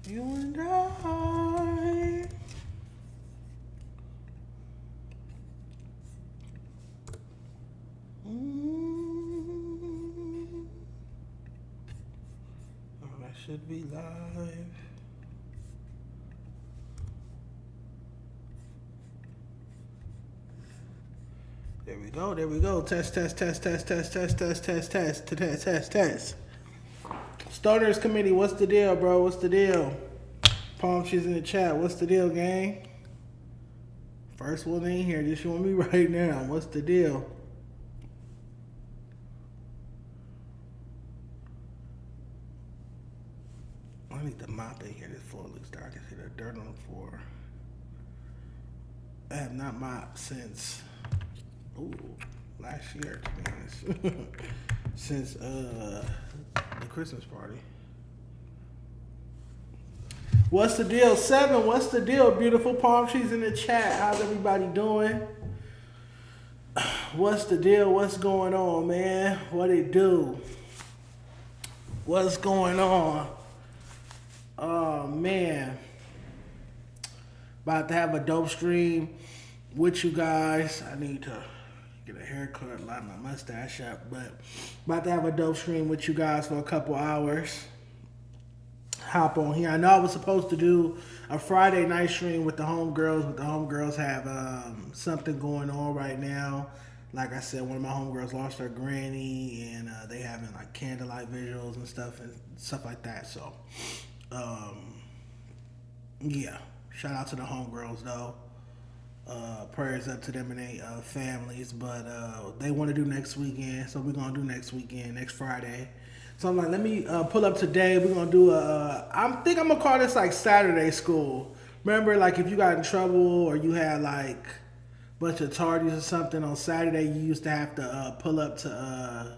You and I. Oh, that should be live. There we go. There we go. Test, test, test, test, test, test, test, test, test, test, test, test. Starters committee, what's the deal, bro? What's the deal? Palm trees in the chat. What's the deal, gang? First one in here. Just showing me right now. What's the deal? I need to mop in here. This floor looks dark. I see the dirt on the floor. I have not mopped since last year, to be honest. Since the Christmas party. What's the deal? 7, what's the deal? Beautiful palm trees in the chat. How's everybody doing? What's the deal? What's going on, man? What it do? What's going on? Oh, man. About to have a dope stream with you guys. I need to get a haircut, line my mustache up, but about to have a dope stream with you guys for a couple hours. Hop on here. I know I was supposed to do a Friday night stream with the homegirls, but the homegirls have something going on right now. Like I said, one of my homegirls lost her granny, and they having like candlelight visuals and stuff like that. So, yeah. Shout out to the homegirls though. Prayers up to them and their families, but they want to do next weekend, so we're gonna do next weekend, next Friday. So I'm like, let me pull up today. We're gonna do I think I'm gonna call this like Saturday school. Remember, like if you got in trouble or you had like a bunch of tardies or something on Saturday, you used to have to pull up to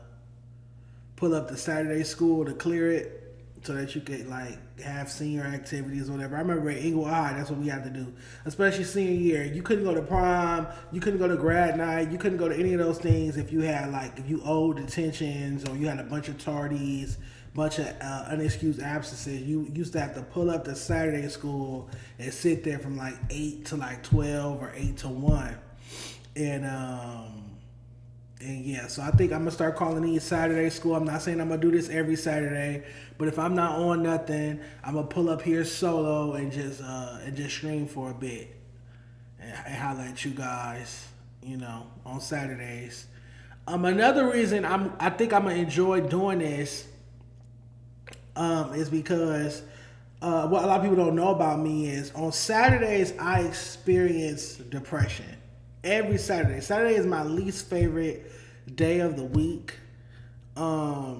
Saturday school to clear it, so that you could like have senior activities or whatever. I remember at Eagle High, that's what we had to do, especially senior year. You couldn't go to prom, you couldn't go to grad night, you couldn't go to any of those things if you had if you owed detentions or you had a bunch of tardies, bunch of unexcused absences. You used to have to pull up to Saturday school and sit there from like 8 to like 12 or 8 to 1. And yeah, so I think I'm gonna start calling these Saturday school. I'm not saying I'm gonna do this every Saturday, but if I'm not on nothing, I'm gonna pull up here solo and just stream for a bit and holler at you guys, on Saturdays. Another reason I think I'm gonna enjoy doing this is because what a lot of people don't know about me is on Saturdays I experience depression. Every Saturday. Saturday is my least favorite day of the week. I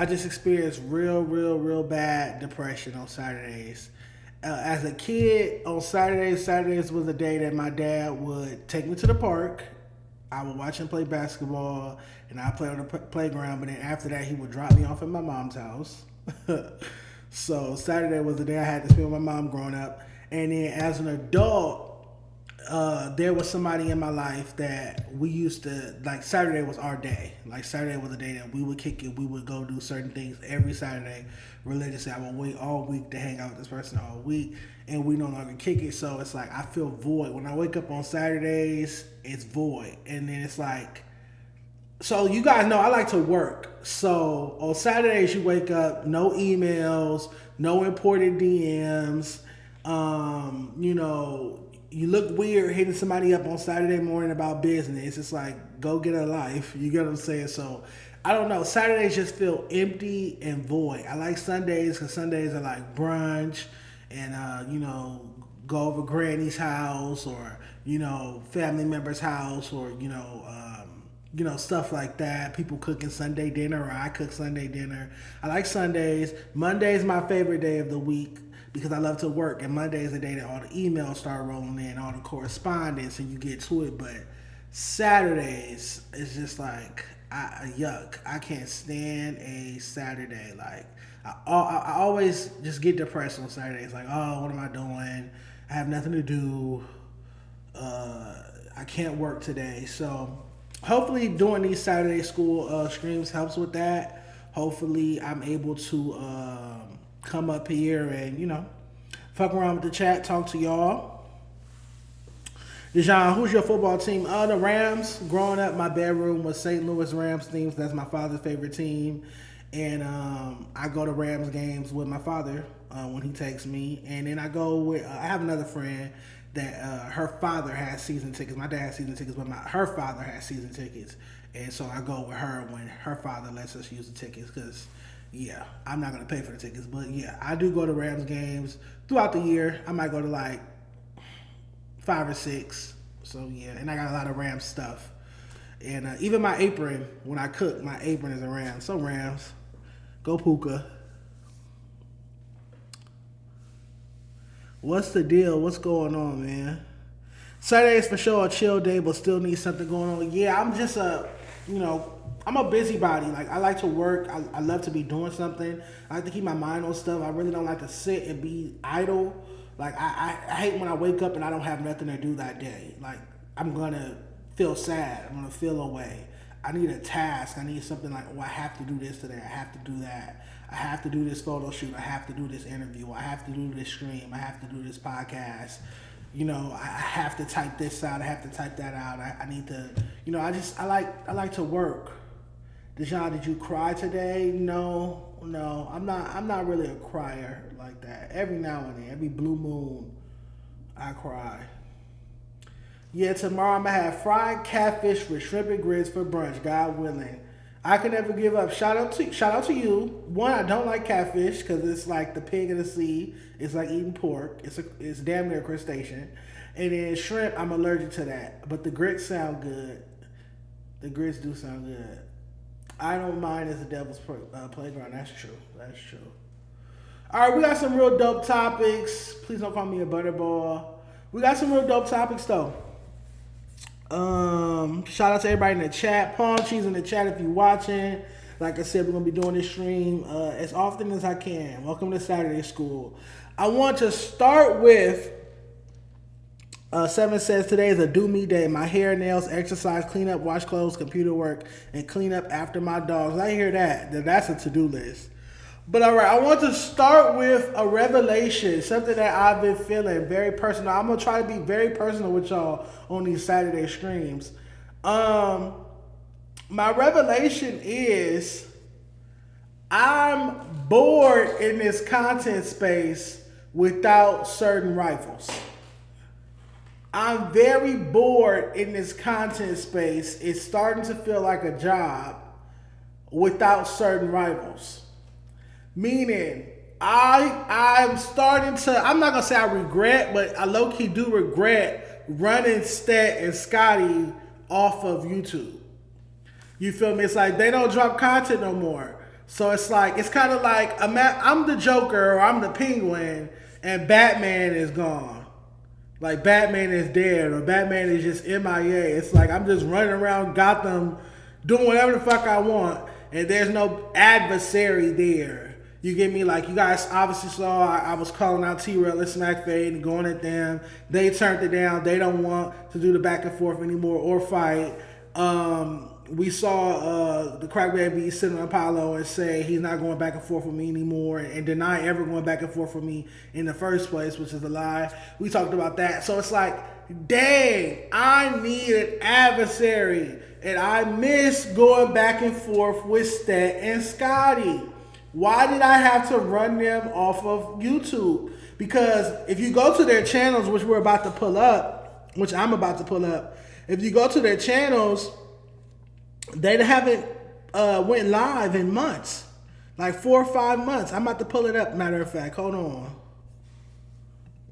just experienced real bad depression on Saturdays. As a kid, on Saturdays was a day that my dad would take me to the park. I would watch him play basketball, and I'd play on the playground, but then after that, he would drop me off at my mom's house. So Saturday was the day I had to spend with my mom growing up. And then as an adult, there was somebody in my life that we used to, like, Saturday was our day. Like, Saturday was the day that we would kick it. We would go do certain things every Saturday religiously. I would wait all week to hang out with this person all week, and we no longer kick it. So it's like I feel void. When I wake up on Saturdays, it's void. And then it's like, so you guys know I like to work. So on Saturdays, you wake up, no emails, no important DMs, you look weird hitting somebody up on Saturday morning about business. It's like, go get a life. You get what I'm saying? So, I don't know. Saturdays just feel empty and void. I like Sundays because Sundays are like brunch and, go over granny's house or, family member's house or, stuff like that. People cooking Sunday dinner or I cook Sunday dinner. I like Sundays. Monday's my favorite day of the week, because I love to work, and Monday is the day that all the emails start rolling in, all the correspondence, and you get to it. But Saturdays is just like, yuck. I can't stand a Saturday. Like, I always just get depressed on Saturdays. Like, oh, what am I doing? I have nothing to do. I can't work today. So hopefully doing these Saturday school streams helps with that. Hopefully I'm able to come up here and, fuck around with the chat, talk to y'all. Dejon, who's your football team? The Rams. Growing up, my bedroom was St. Louis Rams themes. That's my father's favorite team. And I go to Rams games with my father when he takes me. And then I go with, I have another friend that her father has season tickets. My dad has season tickets, but her father has season tickets. And so I go with her when her father lets us use the tickets because, yeah, I'm not going to pay for the tickets. But, yeah, I do go to Rams games throughout the year. I might go to, like, 5 or 6. So, yeah, and I got a lot of Rams stuff. And even my apron, when I cook, my apron is a Rams. So, Rams, go Puka. What's the deal? What's going on, man? Saturday is for sure a chill day, but still need something going on. Yeah, I'm just I'm a busybody. Like, I like to work. I love to be doing something. I like to keep my mind on stuff. I really don't like to sit and be idle. Like, I hate when I wake up and I don't have nothing to do that day. Like, I'm going to feel sad. I'm going to feel away. I need a task. I need something like, I have to do this today. I have to do that. I have to do this photo shoot. I have to do this interview. I have to do this stream. I have to do this podcast. I have to type this out. I have to type that out. I need to, I like to work. Dejon, did you cry today? No, I'm not really a crier like that. Every now and then, every blue moon, I cry. Yeah, tomorrow I'm gonna have fried catfish with shrimp and grits for brunch, God willing. I can never give up. Shout out to you. One, I don't like catfish because it's like the pig of the sea. It's like eating pork. It's damn near a crustacean. And then shrimp, I'm allergic to that. But the grits sound good. The grits do sound good. I don't mind as the devil's playground. That's true. All right, we got some real dope topics. Please don't call me a butterball. We got some real dope topics though. Shout out to everybody in the chat. Palm cheese in the chat if you're watching. Like I said, we're gonna be doing this stream as often as I can. Welcome to Saturday School. I want to start with 7 says today is a do me day. My hair, nails, exercise, clean up, wash clothes, computer work, and clean up after my dogs. I hear that. That's a to-do list. But all right, I want to start with a revelation, something that I've been feeling very personal. I'm going to try to be very personal with y'all on these Saturday streams. My revelation is I'm bored in this content space without certain rivals. I'm very bored in this content space. It's starting to feel like a job without certain rivals. Meaning, I'm starting to, I'm not going to say I regret, but I low-key do regret running Stet and Scottie off of YouTube. You feel me? It's like they don't drop content no more. So it's like, it's kind of like, I'm the Joker or I'm the Penguin and Batman is gone. Like Batman is dead or Batman is just MIA. It's like I'm just running around Gotham doing whatever the fuck I want and there's no adversary there. You get me? Like, you guys obviously saw I was calling out T-Rell and Smack Fade and going at them. They turned it down. They don't want to do the back and forth anymore or fight. We saw the Crack Baby sit on Apollo and say he's not going back and forth with me anymore and deny ever going back and forth with me in the first place, which is a lie. We talked about that. So it's like, dang, I need an adversary. And I miss going back and forth with Stet and Scottie. Why did I have to run them off of YouTube? Because if you go to their channels, which we're about to pull up, which I'm about to pull up, if you go to their channels, they haven't went live in months, like 4 or 5 months. I'm about to pull it up, matter of fact. Hold on.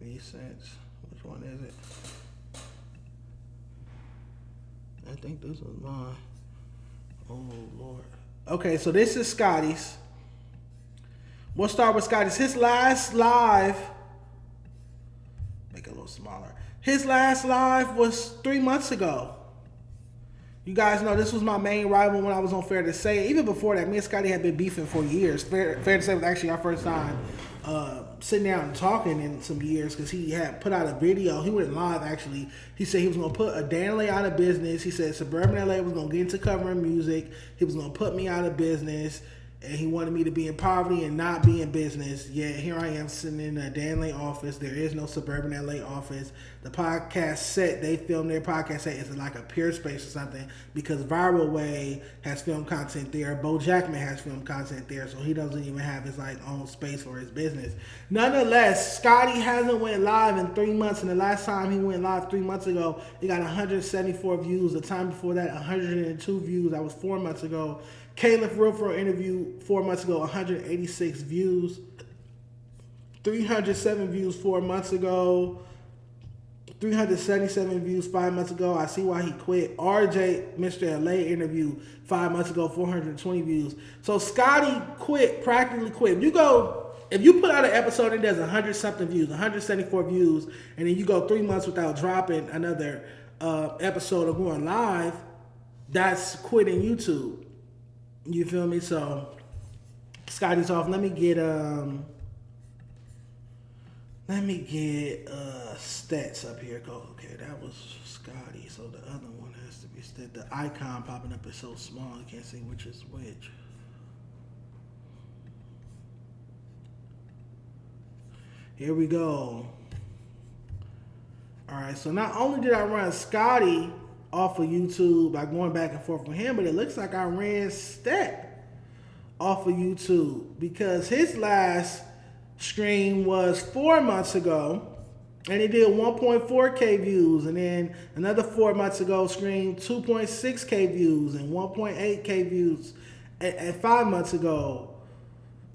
Recents. Which one is it? I think this was mine. Oh, Lord. Okay, so this is Scottie's. We'll start with Scottie's. His last live, make it a little smaller. His last live was 3 months ago. You guys know this was my main rival when I was on Fair to Say. Even before that, me and Scottie had been beefing for years. Fair to Say was actually our first time sitting down and talking in some years because he had put out a video. He went live, actually. He said he was going to put a Dan LA out of business. He said Suburban LA was going to get into covering music. He was going to put me out of business. and he wanted me to be in poverty and not be in business. Yet here I am sitting in a Dan LA office. There is no suburban LA office. The podcast set, they filmed their podcast set is like a peer space or something, because Viral Way has filmed content there. Bo Jackman has filmed content there, so he doesn't even have his like own space for his business. Nonetheless, Scottie hasn't went live in 3 months, and the last time he went live 3 months ago, he got 174 views. The time before that, 102 views. That was 4 months ago. Caleb Wilford interview 4 months ago, 186 views. 307 views 4 months ago. 377 views 5 months ago. I see why he quit. RJ, Mr. LA interview 5 months ago, 420 views. So Scottie quit, practically quit. If you put out an episode and there's 100 something views, 174 views, and then you go 3 months without dropping another episode or going live, that's quitting YouTube. You feel me? So Scottie's off. Let me get stats up here. Okay, that was Scottie. So the other one has to be Stet. The icon popping up is so small I can't see which is which. Here we go. All right, so not only did I run Scottie off of YouTube by going back and forth with him, but it looks like I ran Stet off of YouTube, because his last stream was 4 months ago and he did 1.4k views, and then another 4 months ago streamed 2.6k views and 1.8k views, and 5 months ago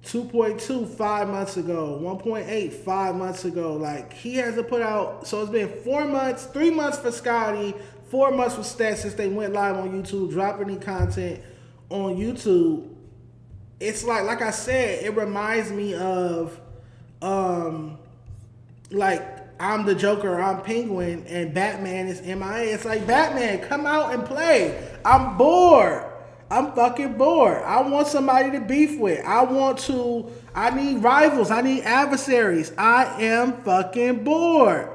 2.2 5 months ago, 1.8 5 months ago. Like, he hasn't put out, so it's been 4 months, 3 months for Scottie, 4 months for Stet since they went live on YouTube, dropping any content on YouTube. It's like I said, it reminds me of like I'm the Joker, I'm Penguin, and Batman is MIA. It's like, Batman, come out and play. I'm bored. I'm fucking bored. I want somebody to beef with. I need rivals. I need adversaries. I am fucking bored.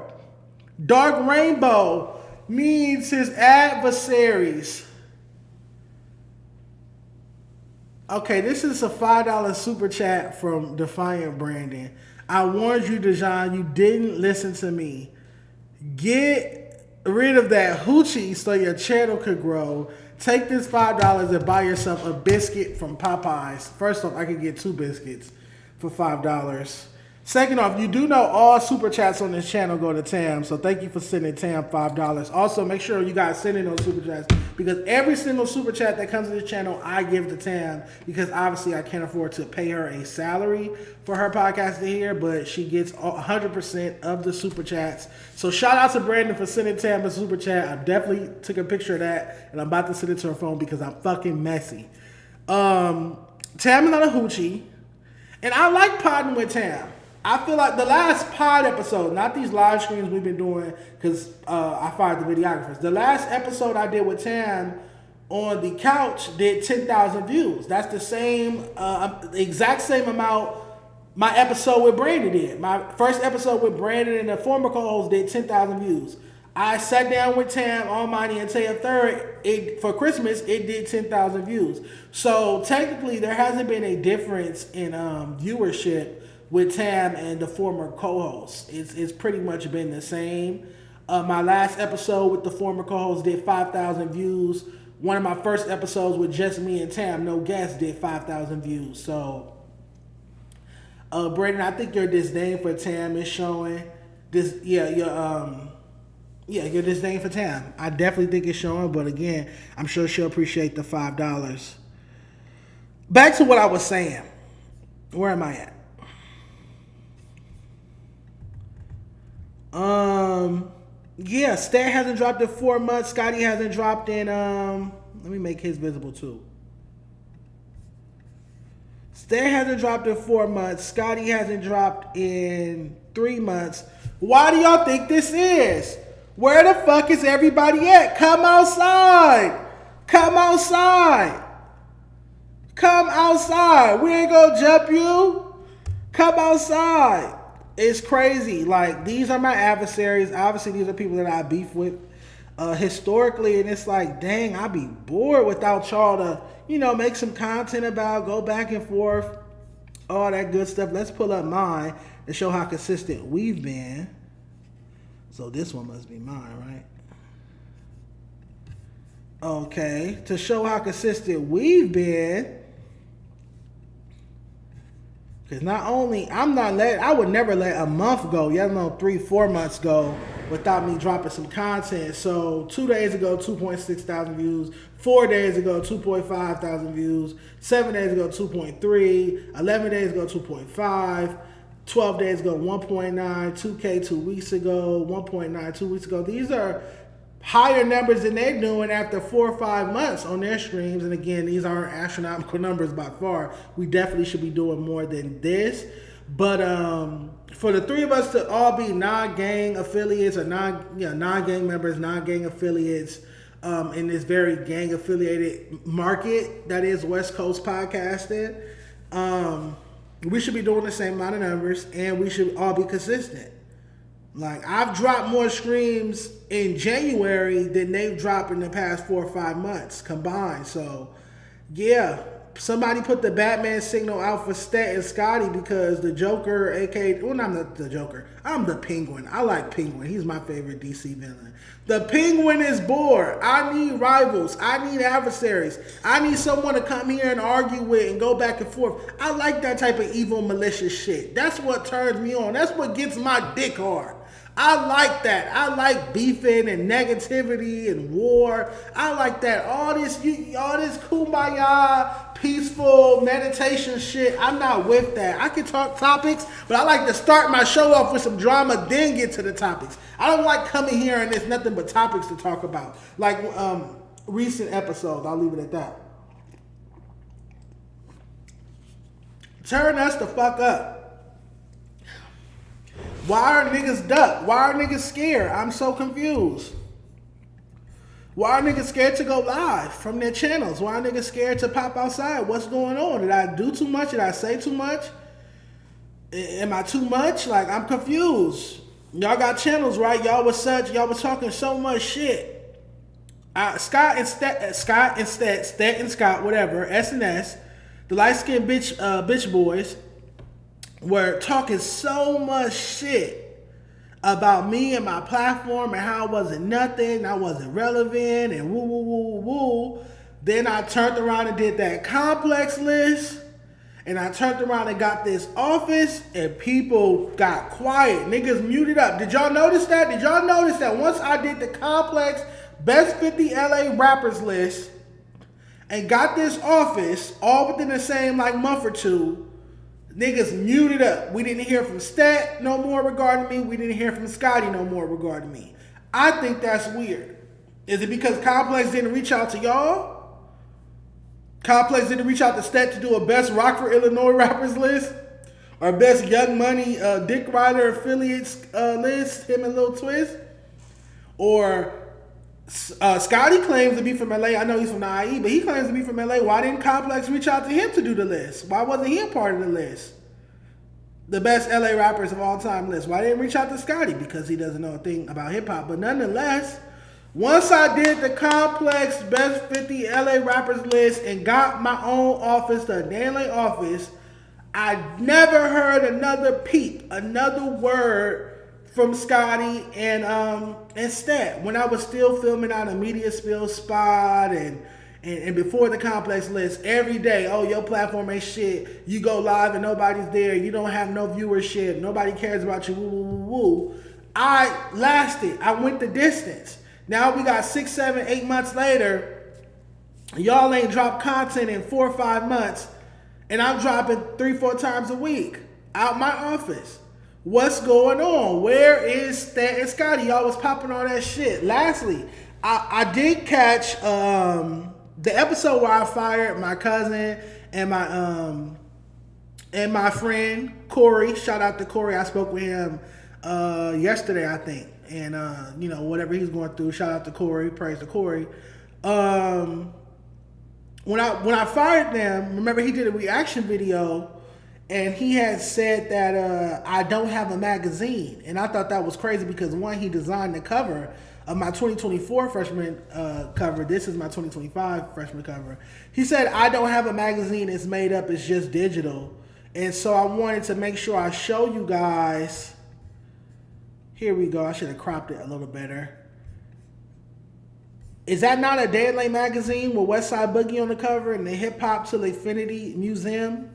Dark Rainbow needs his adversaries. Okay, this is a $5 super chat from Defiant Brandon. I warned you, Dejon. You didn't listen to me. Get rid of that hoochie so your channel could grow. Take this $5 and buy yourself a biscuit from Popeyes. First off, I could get 2 biscuits for $5. Second off, you do know all super chats on this channel go to Tam, so thank you for sending Tam $5. Also, make sure you guys send in those super chats, because every single super chat that comes to this channel, I give to Tam, because obviously I can't afford to pay her a salary for her podcast to hear, but she gets 100% of the super chats. So shout out to Brandon for sending Tam a super chat. I definitely took a picture of that, and I'm about to send it to her phone because I'm fucking messy. Tam is not a hoochie, and I like podding with Tam. I feel like the last pod episode, not these live streams we've been doing, because I fired the videographers. The last episode I did with Tam on the couch did 10,000 views. That's the same, exact same amount my episode with Brandon did. My first episode with Brandon and the former co-host did 10,000 views. I sat down with Tam, Almighty, and Taya Third. For Christmas, it did 10,000 views. So technically, there hasn't been a difference in viewership with Tam and the former co-host. It's pretty much been the same. My last episode with the former co-host did 5,000 views. One of my first episodes with just me and Tam, no guests, did 5,000 views. So, Brandon, I think your disdain for Tam is showing. Your disdain for Tam. I definitely think it's showing, but again, I'm sure she'll appreciate the $5. Back to what I was saying. Where am I at? Stet hasn't dropped in 4 months. Scottie hasn't dropped in, let me make his visible too. Stet hasn't dropped in 4 months. Scottie hasn't dropped in 3 months. Why do y'all think this is? Where the fuck is everybody at? Come outside. Come outside. Come outside. We ain't gonna jump you. Come outside. It's crazy. Like, these are my adversaries. Obviously, these are people that I beef with. historically, and it's like, dang, I'd be bored without y'all to, make some content about, go back and forth, all that good stuff. Let's pull up mine to show how consistent we've been. So this one must be mine, right? Okay, to show how consistent we've been. Because not only, I would never let a month go, let alone 3-4 months go without me dropping some content. So 2 days ago, 2.6 thousand views. 4 days ago, 2.5 thousand views. 7 days ago, 2.3. 11 days ago, 2.5. 12 days ago, 1.9. 2K 2 weeks ago, 1.9 2 weeks ago. These are higher numbers than they're doing after 4 or 5 months on their streams. And again, these aren't astronomical numbers by far. We definitely should be doing more than this. But for the three of us to all be non-gang affiliates or non-gang members, non-gang affiliates in this very gang-affiliated market that is West Coast podcasting, we should be doing the same amount of numbers, and we should all be consistent. Like, I've dropped more streams in January than they've dropped in the past 4 or 5 months combined. So, yeah, somebody put the Batman signal out for Stet and Scottie because the Joker, aka, well, I'm not the Joker. I'm the Penguin. I like Penguin. He's my favorite DC villain. The Penguin is bored. I need rivals. I need adversaries. I need someone to come here and argue with and go back and forth. I like that type of evil, malicious shit. That's what turns me on. That's what gets my dick hard. I like that. I like beefing and negativity and war. I like that. All this kumbaya, peaceful meditation shit. I'm not with that. I can talk topics, but I like to start my show off with some drama, then get to the topics. I don't like coming here and there's nothing but topics to talk about. Like recent episodes. I'll leave it at that. Turn us the fuck up. Why are niggas duck? Why are niggas scared? I'm so confused. Why are niggas scared to go live from their channels? Why are niggas scared to pop outside? What's going on? Did I do too much? Did I say too much? Am I too much? Like, I'm confused. Y'all got channels, right? Y'all was talking so much shit. Stet and Scott, whatever, S&S, the light-skinned bitch boys, were talking so much shit about me and my platform and how I wasn't nothing, I wasn't relevant, and woo, woo, woo, woo. Then I turned around and did that complex list, and I turned around and got this office, and people got quiet. Niggas muted up. Did y'all notice that? Did y'all notice that once I did the complex best 50 LA rappers list and got this office all within the same month or two, niggas muted up. We didn't hear from Stet no more regarding me. We didn't hear from Scottie no more regarding me. I think that's weird. Is it because Complex didn't reach out to y'all? Complex didn't reach out to Stet to do a best Rockford, Illinois rappers list? Or best Young Money Dick Rider affiliates list, him and Lil Twist? Or Scottie claims to be from LA. I know he's from the IE, but he claims to be from LA. Why didn't Complex reach out to him to do the list? Why wasn't he a part of the list? The best LA rappers of all time list. Why didn't reach out to Scottie? Because he doesn't know a thing about hip hop. But nonetheless, once I did the Complex best 50 LA rappers list and got my own office, the Dan Lane office, I never heard another peep, another word from Scottie and Stet when I was still filming on a media spill spot and before the complex list every day. Oh, your platform ain't shit. You go live and nobody's there. You don't have no viewership. Nobody cares about you. Woo, woo, woo, woo. I lasted. I went the distance. Now we got 6, 7, 8 months later. Y'all ain't dropped content in 4 or 5 months, and I'm dropping 3, 4 times a week out my office. What's going on? Where is Stet and Scottie? Y'all was popping all that shit. Lastly, I did catch the episode where I fired my cousin and my friend Corey. Shout out to Corey. I spoke with him yesterday, I think. And whatever he's going through, shout out to Corey. Praise to Corey. When I fired them, remember he did a reaction video. And he had said that I don't have a magazine. And I thought that was crazy because, one, he designed the cover of my 2024 freshman cover. This is my 2025 freshman cover. He said, I don't have a magazine. It's made up. It's just digital. And so I wanted to make sure I show you guys. Here we go. I should have cropped it a little better. Is that not a Day and Late magazine with Westside Boogie on the cover and the Hip Hop Till Infinity Museum?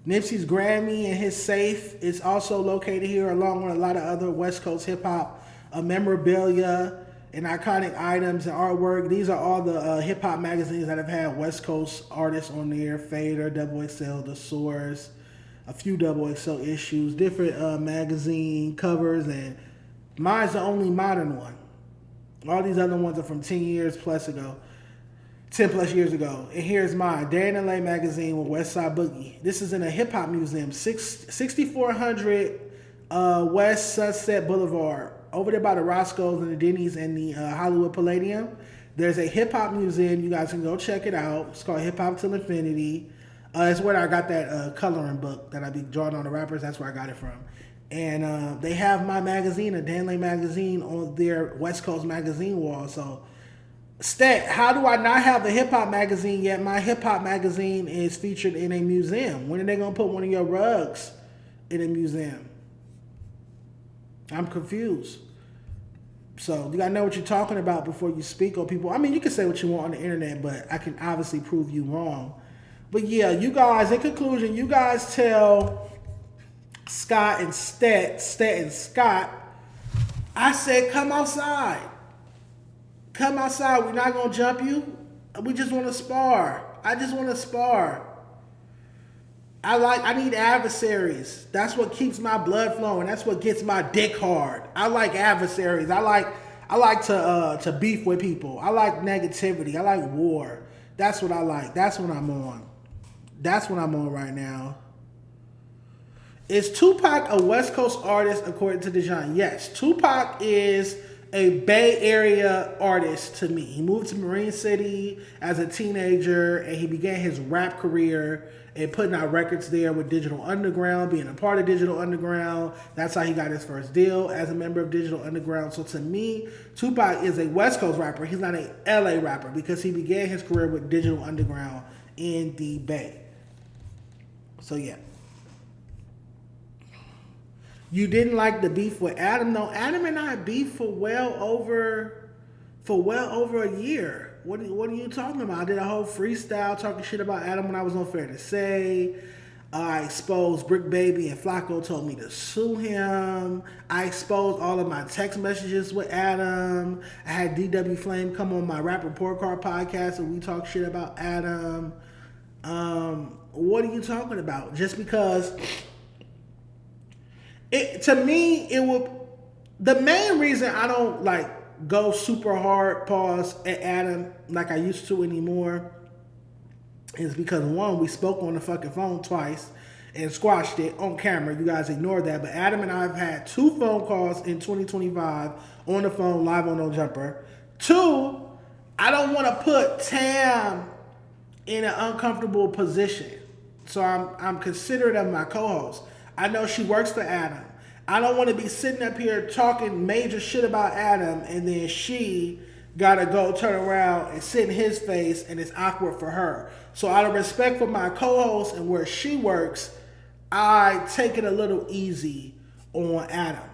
Nipsey's Grammy and his safe is also located here, along with a lot of other West Coast hip hop memorabilia and iconic items and artwork. These are all the hip hop magazines that have had West Coast artists on there: Fader, Double XL, The Source, a few Double XL issues, different magazine covers, and mine's the only modern one. All these other ones are from 10 plus years ago. And here's mine, Day and Late magazine with Westside Boogie. This is in a hip hop museum, 6400 West Sunset Boulevard, over there by the Roscoe's and the Denny's and the Hollywood Palladium. There's a hip hop museum. You guys can go check it out. It's called Hip Hop Till Infinity. It's where I got that coloring book that I be drawing on the rappers. That's where I got it from. And they have my magazine, a Dan Lane magazine, on their West Coast magazine wall. So, Stet, how do I not have a hip hop magazine yet? My hip hop magazine is featured in a museum. When are they gonna put one of your rugs in a museum? I'm confused. So you gotta know what you're talking about before you speak on people. I mean, you can say what you want on the internet, but I can obviously prove you wrong. But yeah, you guys, in conclusion, you guys tell Scott and Stet and Scott, I said, come outside. Come outside. We're not going to jump you. We just want to spar. I just want to spar. I need adversaries. That's what keeps my blood flowing. That's what gets my dick hard. I like adversaries. I like to beef with people. I like negativity. I like war. That's what I like. That's what I'm on. That's what I'm on right now. Is Tupac a West Coast artist according to Dejon? Yes. Tupac is a Bay Area artist to me. He moved to Marine City as a teenager and he began his rap career and putting out records there with Digital Underground, being a part of Digital Underground. That's how he got his first deal as a member of Digital Underground. So to me, Tupac is a West Coast rapper. He's not an LA rapper because he began his career with Digital Underground in the Bay. So yeah. You didn't like the beef with Adam? No, Adam and I beefed for well over a year. What are you talking about? I did a whole freestyle talking shit about Adam when I was on Fair to Say. I exposed Brick Baby and Flakko told me to sue him. I exposed all of my text messages with Adam. I had DW Flame come on my Rap Report Card podcast and we talk shit about Adam. What are you talking about? Just because... to me, the main reason I don't like go super hard pause at Adam like I used to anymore is because one, we spoke on the fucking phone twice and squashed it on camera. You guys ignored that. But Adam and I have had 2 phone calls in 2025 on the phone live on No Jumper. 2, I don't want to put Tam in an uncomfortable position. So I'm considerate of my co-host. I know she works for Adam. I don't want to be sitting up here talking major shit about Adam and then she got to go turn around and sit in his face and it's awkward for her. So out of respect for my co-host and where she works, I take it a little easy on Adam.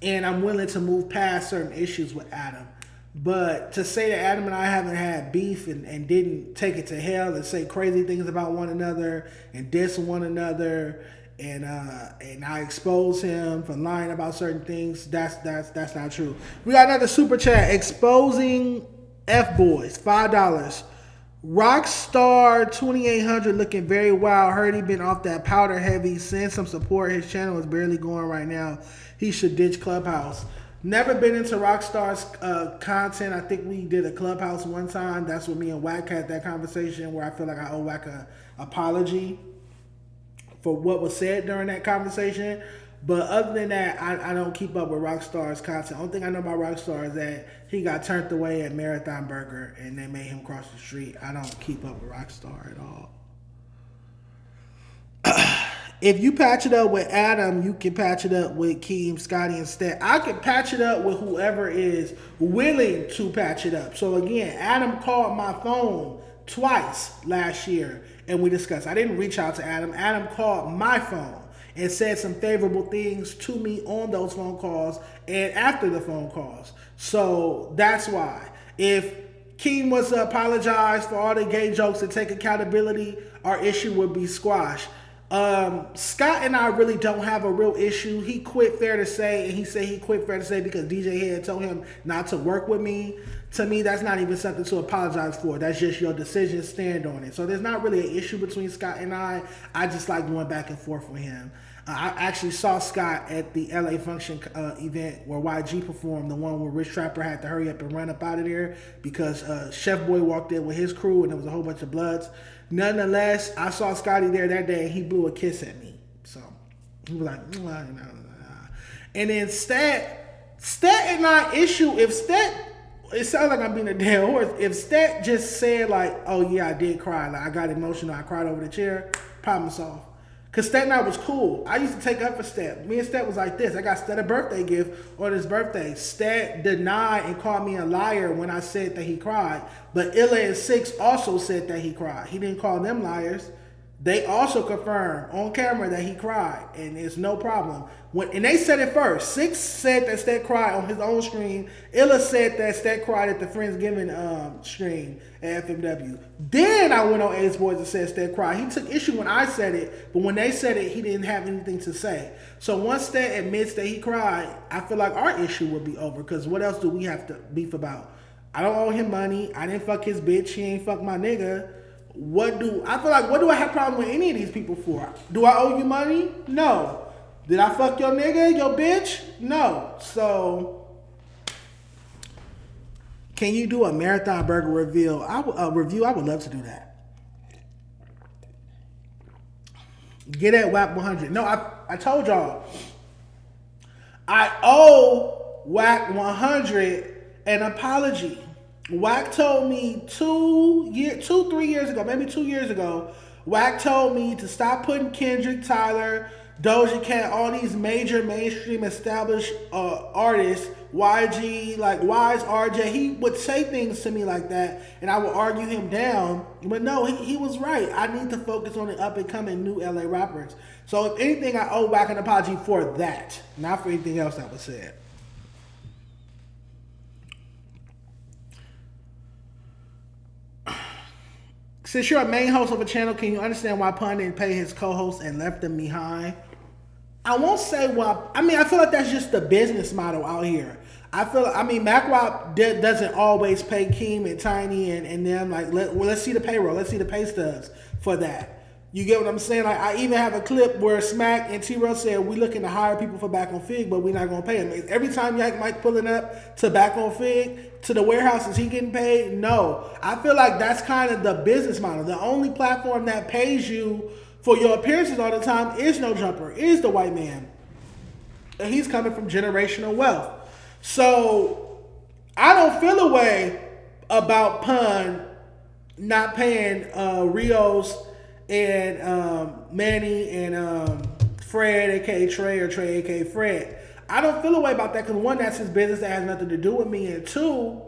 And I'm willing to move past certain issues with Adam. But to say that Adam and I haven't had beef and didn't take it to hell and say crazy things about one another and diss one another and I expose him for lying about certain things, that's not true. We got another super chat. Exposing F-Boys, $5. Rockstar 2800 looking very wild. Heard he been off that powder heavy. Send some support. His channel is barely going right now. He should ditch Clubhouse. Never been into Rockstar's content. I think we did a Clubhouse one time. That's what me and Wack had that conversation where I feel like I owe Wack an apology for what was said during that conversation. But other than that, I don't keep up with Rockstar's content. Only thing I know about Rockstar is that he got turned away at Marathon Burger and they made him cross the street. I don't keep up with Rockstar at all. If you patch it up with Adam, you can patch it up with Keem, Scottie, and Stet. I can patch it up with whoever is willing to patch it up. So again, Adam called my phone twice last year and we discussed. I didn't reach out to Adam. Adam called my phone and said some favorable things to me on those phone calls and after the phone calls. So that's why. If Keem was to apologize for all the gay jokes and take accountability, our issue would be squashed. Scott and I really don't have a real issue. He quit Fair to Say, and he said he quit Fair to Say because DJ Head told him not to work with me. To me, that's not even something to apologize for. That's just your decision. Stand on it. So there's not really an issue between Scott and I. I just like going back and forth with him. I actually saw Scott at the LA Function event where YG performed, the one where Rich Trapper had to hurry up and run up out of there because Chef Boy walked in with his crew and there was a whole bunch of bloods. Nonetheless, I saw Scottie there that day and he blew a kiss at me. So he was like, nah. And then Stet and I issue, if Stet, it sounds like I'm being a dead horse. If Stet just said like, oh yeah, I did cry, like I got emotional, I cried over the chair, problem solved. Because Stet and I was cool. I used to take up for Stet. Me and Stet was like this. I got Stet a birthday gift on his birthday. Stet denied and called me a liar when I said that he cried. But Illa and Six also said that he cried. He didn't call them liars. They also confirmed on camera that he cried. And it's no problem. And they said it first. Six said that Stet cried on his own stream. Illa said that Stet cried at the Friendsgiving stream at FMW. Then I went on Ace Boys and said Stet cried. He took issue when I said it, but when they said it, he didn't have anything to say. So once Stet admits that he cried, I feel like our issue would be over. Because what else do we have to beef about? I don't owe him money. I didn't fuck his bitch. He ain't fuck my nigga. What do I have problem with any of these people for? Do I owe you money? No. Did I fuck your nigga, your bitch? No. So, can you do a marathon burger review? I would love to do that. Get at WAP 100. No, I told y'all. I owe WAC 100 an apology. Wack told me 3 years ago, maybe 2 years ago, Wack told me to stop putting Kendrick, Tyler, Doja Cat, all these major mainstream established artists, YG, like Wise, RJ. He would say things to me like that, and I would argue him down. But no, he was right. I need to focus on the up and coming new LA rappers. So if anything, I owe Wack an apology for that, not for anything else that was said. Since you're a main host of a channel, can you understand why Pun didn't pay his co-host and left them behind? I won't say why. I feel like that's just the business model out here. MacWap doesn't always pay Keem and Tiny and them. Like, let's see the payroll. Let's see the pay stubs for that. You get what I'm saying? Like, I even have a clip where Smack and T-Rell said, we looking to hire people for Back on Fig, but we're not going to pay them. Every time Mike pulling up to Back on Fig, to the warehouse, is he getting paid? No. I feel like that's kind of the business model. The only platform that pays you for your appearances all the time is No Jumper, is the white man. And he's coming from generational wealth. So, I don't feel a way about Pun not paying Rios and Manny and Fred, aka Trey, or Trey, aka Fred. I don't feel a way about that because one, that's his business, that has nothing to do with me, and two,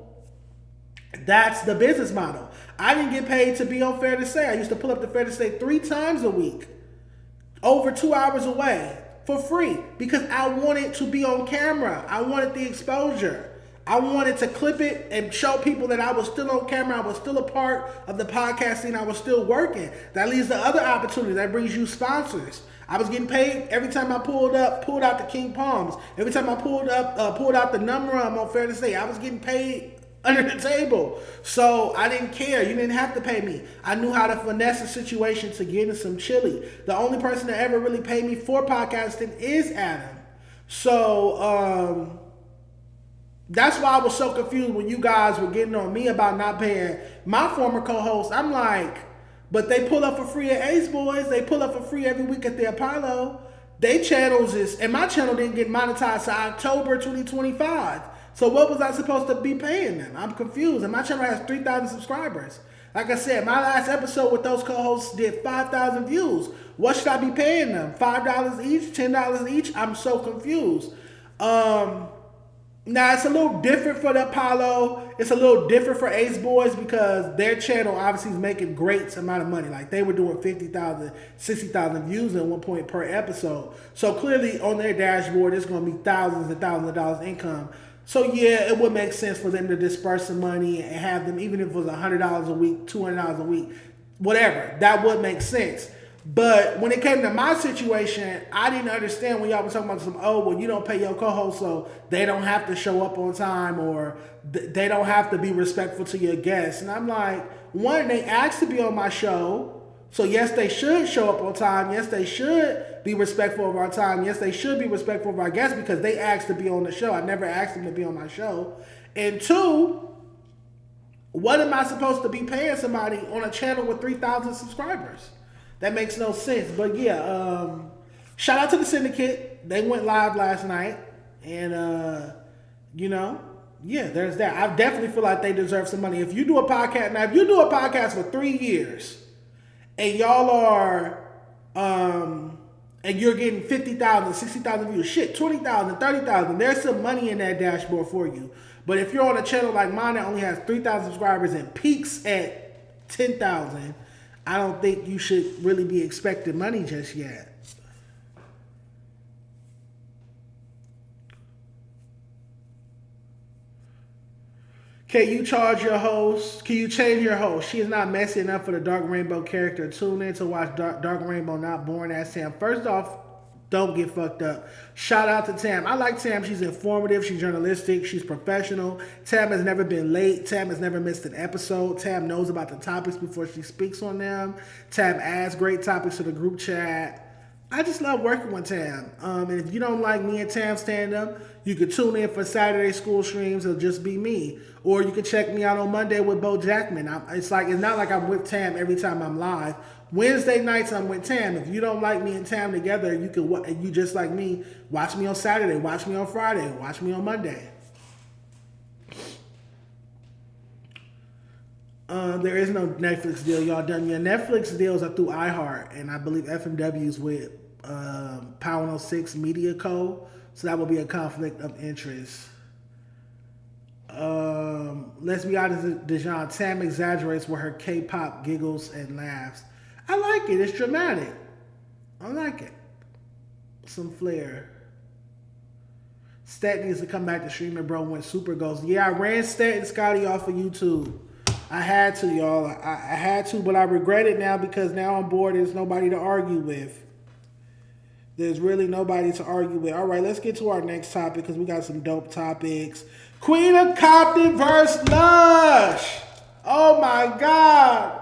that's the business model. I didn't get paid to be on Fair to Say. I used to pull up to Fair to Say 3 times a week, over 2 hours away, for free, because I wanted to be on camera. I wanted the exposure. I wanted to clip it and show people that I was still on camera. I was still a part of the podcast scene. I was still working. That leads to other opportunities. That brings you sponsors. I was getting paid every time I pulled out the King Palms. Every time I pulled out the number on Fair to Say, I was getting paid under the table. So I didn't care. You didn't have to pay me. I knew how to finesse a situation to get in some chili. The only person that ever really paid me for podcasting is Adam. So, that's why I was so confused when you guys were getting on me about not paying my former co-host. I'm like, but they pull up for free at Ace Boys. They pull up for free every week at the Apollo. They channels is, and my channel didn't get monetized to October 2025. So what was I supposed to be paying them? I'm confused. And my channel has 3,000 subscribers. Like I said, my last episode with those co-hosts did 5,000 views. What should I be paying them? $5 each? $10 each? I'm so confused. Now, it's a little different for the Apollo. It's a little different for Ace Boys because their channel obviously is making great amount of money. Like, they were doing 50,000, 60,000 views at one point per episode. So, clearly, on their dashboard, it's going to be thousands and thousands of dollars income. So, yeah, it would make sense for them to disperse some money and have them, even if it was $100 a week, $200 a week, whatever. That would make sense. But when it came to my situation, I didn't understand when y'all were talking about well, you don't pay your co-host, so they don't have to show up on time, or they don't have to be respectful to your guests. And I'm like, one, they asked to be on my show, so yes, they should show up on time. Yes, they should be respectful of our time. Yes, they should be respectful of our guests because they asked to be on the show. I never asked them to be on my show. And two, what am I supposed to be paying somebody on a channel with 3,000 subscribers? That makes no sense. But yeah, shout out to the Syndicate. They went live last night. And, yeah, there's that. I definitely feel like they deserve some money. If you do a podcast, now if you do a podcast for 3 years and y'all are, and you're getting 50,000, 60,000 views, shit, 20,000, 30,000, there's some money in that dashboard for you. But if you're on a channel like mine that only has 3,000 subscribers and peaks at 10,000, I don't think you should really be expecting money just yet. Can you charge your host? Can you change your host? She is not messy enough for the Dark Rainbow character. Tune in to watch Dark Rainbow, not boring as Tam. First off, don't get fucked up. Shout out to Tam. I like Tam. She's informative. She's journalistic. She's professional. Tam has never been late. Tam has never missed an episode. Tam knows about the topics before she speaks on them. Tam adds great topics to the group chat. I just love working with Tam. And if you don't like me and Tam stand-up, you can tune in for Saturday school streams. It'll just be me. Or you can check me out on Monday with Bo Jackman. It's not like I'm with Tam every time I'm live. Wednesday nights I'm with Tam. If you don't like me and Tam together, you just like me, watch me on Saturday, watch me on Friday, watch me on Monday. There is no Netflix deal. Y'all done your Netflix deals are through iHeart, and I believe FMW's with Power 106 Media Co. So that will be a conflict of interest. Let's be honest, Dejon, Tam exaggerates with her K-pop giggles and laughs. I like it. It's dramatic. I like it. Some flair. Stet needs to come back to streaming, bro, when Super goes. Yeah, I ran Stet and Scottie off of YouTube. I had to, y'all. I had to, but I regret it now because now on board there's nobody to argue with. There's really nobody to argue with. All right, let's get to our next topic because we got some dope topics. Queen of Compton versus Lush. Oh, my God.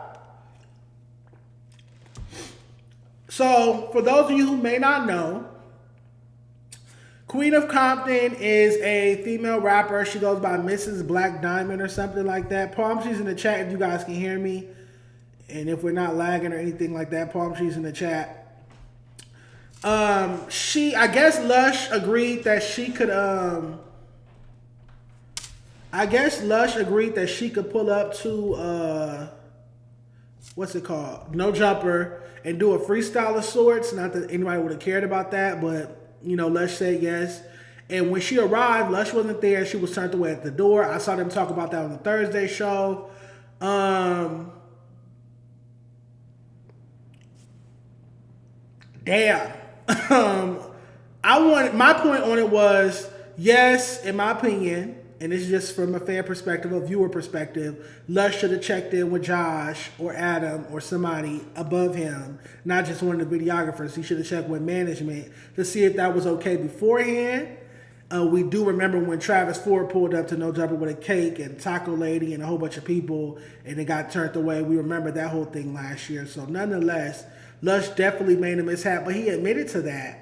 So, for those of you who may not know, Queen of Compton is a female rapper. She goes by Mrs. Black Diamond or something like that. Palm trees in the chat if you guys can hear me. And if we're not lagging or anything like that, palm trees in the chat. I guess Lush agreed that she could, pull up to, what's it called? No Jumper and do a freestyle of sorts. Not that anybody would have cared about that, but, Lush said yes. And when she arrived, Lush wasn't there. She was turned away at the door. I saw them talk about that on the Thursday show. Damn. My point on it was, yes, in my opinion, and this is just from a fan perspective, a viewer perspective, Lush should have checked in with Josh or Adam or somebody above him, not just one of the videographers. He should have checked with management to see if that was okay beforehand. We do remember when Travis Ford pulled up to No Jumper with a cake and Taco Lady and a whole bunch of people and it got turned away. We remember that whole thing last year. So nonetheless, Lush definitely made a mishap, but he admitted to that.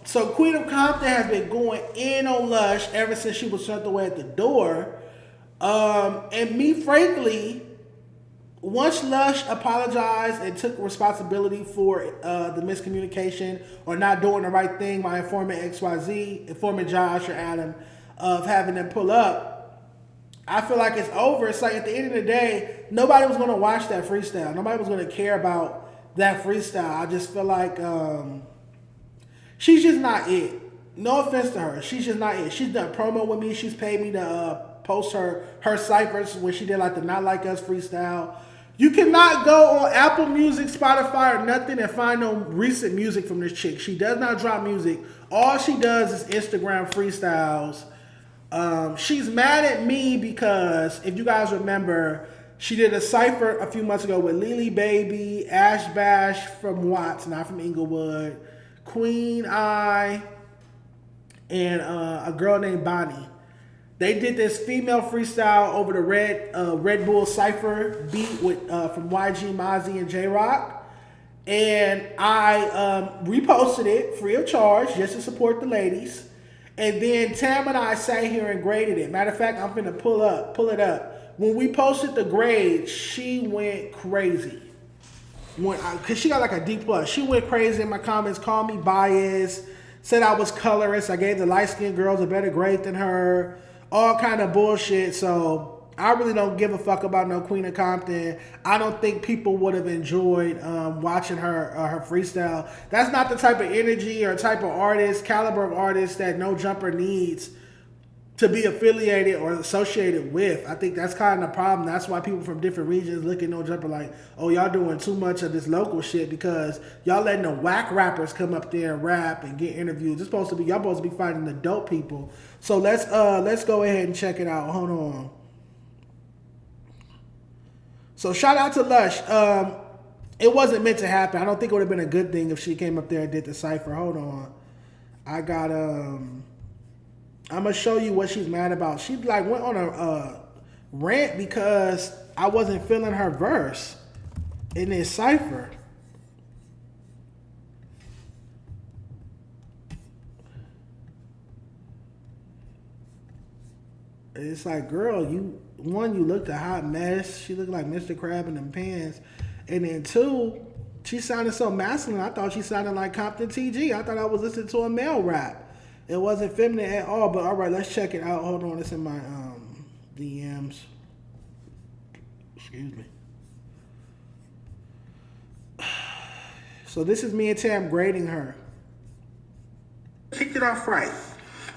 So Queen of Compton has been going in on Lush ever since she was turned away at the door. And me, frankly, once Lush apologized and took responsibility for the miscommunication or not doing the right thing by informing XYZ, informing Josh or Adam of having them pull up, I feel like it's over. It's like at the end of the day, nobody was going to watch that freestyle. Nobody was going to care about that freestyle. I just feel like she's just not it. No offense to her. She's just not it. She's done promo with me. She's paid me to post her ciphers when she did like the Not Like Us freestyle. You cannot go on Apple Music, Spotify, or nothing and find no recent music from this chick. She does not drop music. All she does is Instagram freestyles. She's mad at me because, if you guys remember, she did a cypher a few months ago with Lily Baby, Ash Bash from Watts, not from Inglewood, Queen Eye, and a girl named Bonnie. They did this female freestyle over the Red Bull Cypher beat with from YG, Mozzie, and J-Rock. And I reposted it free of charge just to support the ladies. And then Tam and I sat here and graded it. Matter of fact, I'm finna pull it up. When we posted the grade, she went crazy. Because she got like a D+. She went crazy in my comments, called me biased, said I was colorist. I gave the light-skinned girls a better grade than her. All kind of bullshit. So I really don't give a fuck about no Queen of Compton. I don't think people would have enjoyed watching her freestyle. That's not the type of energy or type of artist, caliber of artist that No Jumper needs to be affiliated or associated with. I think that's kind of the problem. That's why people from different regions look at No Jumper like, oh, y'all doing too much of this local shit because y'all letting the whack rappers come up there and rap and get interviews. It's supposed to be, y'all supposed to be fighting the dope people. So let's go ahead and check it out. Hold on. So shout out to Lush. It wasn't meant to happen. I don't think it would have been a good thing if she came up there and did the cypher. Hold on. I got I'm gonna show you what she's mad about. She like went on a rant because I wasn't feeling her verse in this cypher. It's like, girl, you looked a hot mess. She looked like Mr. Crab in them pants. And then two, she sounded so masculine. I thought she sounded like Compton TG. I thought I was listening to a male rap. It wasn't feminine at all, but all right, let's check it out. Hold on, it's in my DMs. Excuse me. So this is me and Tam grading her. Kicked it off right.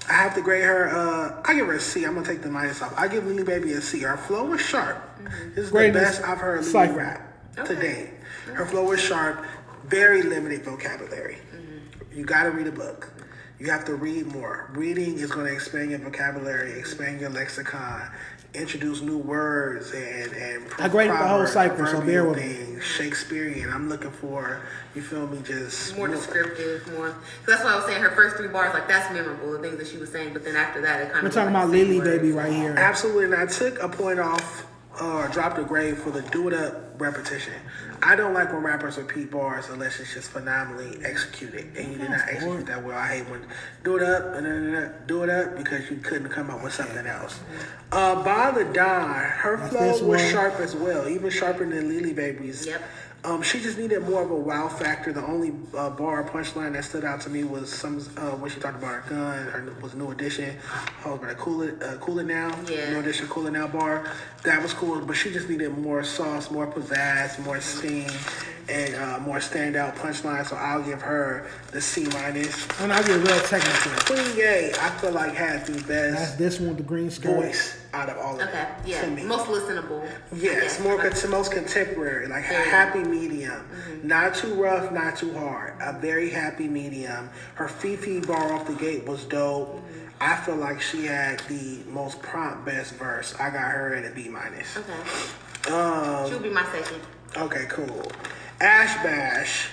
I have to grade her. I give her a C. I'm gonna take the minus off. I give Lily Baby a C. Her flow was sharp. Mm-hmm. This is the best I've heard Lily rap today. Her flow was sharp. Very limited vocabulary. Mm-hmm. You gotta read a book. You have to read more. Reading is going to expand your vocabulary, expand your lexicon, introduce new words, and I graded the whole cycle, so bear with me. Shakespearean. I'm looking for, you feel me, just more descriptive, more. So that's why I was saying her first 3 bars, like that's memorable, the things that she was saying. But then after that, it kind We're of. talking about Lily Baby right here. Absolutely, and I took a point off, or dropped a grade for the do it up repetition. I don't like when rappers repeat bars unless it's just phenomenally executed, and you did not execute that well. I hate when do it up because you couldn't come up with something else. By the Don, her flow was sharp as well, even sharper than Lily Baby's. Yep. She just needed more of a wow factor. The only bar punchline that stood out to me was when she talked about her gun. Was New Edition. Cool it now. Yeah. New Edition, Cool It Now bar. That was cool, but she just needed more sauce, more pizzazz, more steam, and more standout punchline. So I'll give her the C minus. And I'll get real technical. Queen Gay, I feel like had the best. That's this one with the green skirt. Voice out of all of them. Okay, yeah, most listenable. Yes, most contemporary, like a happy medium. Mm-hmm. Not too rough, not too hard. A very happy medium. Her Fifi bar off the gate was dope. Mm-hmm. I feel like she had the most prompt best verse. I got her at a B minus. Okay. She'll be my second. Okay, cool. Ash Bash.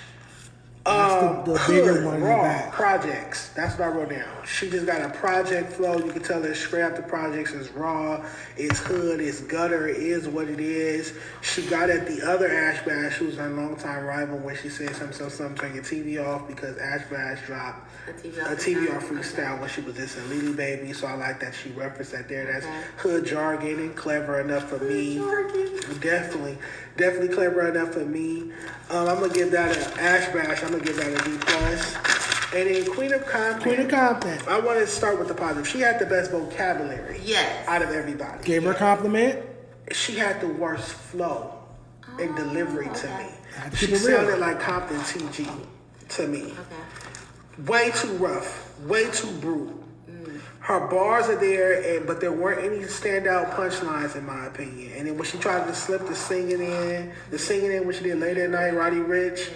The bigger one Raw projects. That's what I wrote down. She just got a project flow. You can tell it's straight up the projects. It's raw. It's hood. It's gutter. It is what it is. She got at the other Ash Bash, who's her longtime rival, when she said something, turn your TV off, because Ash Bash dropped a TV off freestyle when she was dissing Lily Baby. So I like that she referenced that there. That's hood jargon and clever enough for me. Definitely clever enough for me. I'm gonna give that an Ash Bash. I'm gonna give that a B+. And then Queen of Compton. Queen of Compton. I want to start with the positive. She had the best vocabulary. Yes. Out of everybody. Gave her a compliment. She had the worst flow and delivery to me. She keep it real. sounded like Compton TG to me. Okay. Way too rough. Way too brute. Her bars are there, but there weren't any standout punchlines in my opinion. And then when she tried to slip the singing in when she did Later at Night, Roddy Ricch,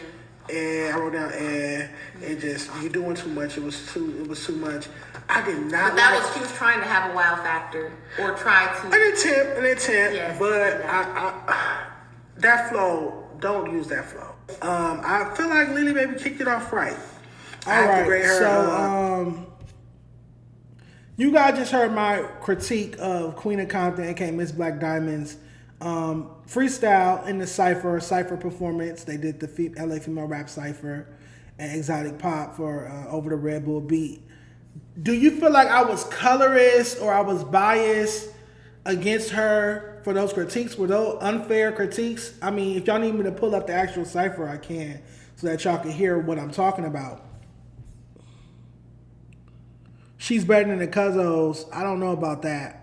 and I wrote down and just you doing too much. It was too much. I did not. But that was she was trying to have a wow factor or try to an attempt. Yes, but I that flow, don't use that flow. I feel like Lily Baby kicked it off right. All right, so you guys just heard my critique of Queen of Compton, aka Miss Black Diamond's freestyle in the cipher performance. They did the LA Female Rap Cipher and Exotic Pop for Over the Red Bull Beat. Do you feel like I was colorist or I was biased against her for those critiques? Were those unfair critiques? I mean, if y'all need me to pull up the actual cipher, I can, so that y'all can hear what I'm talking about. She's better than the Cuzzos. I don't know about that.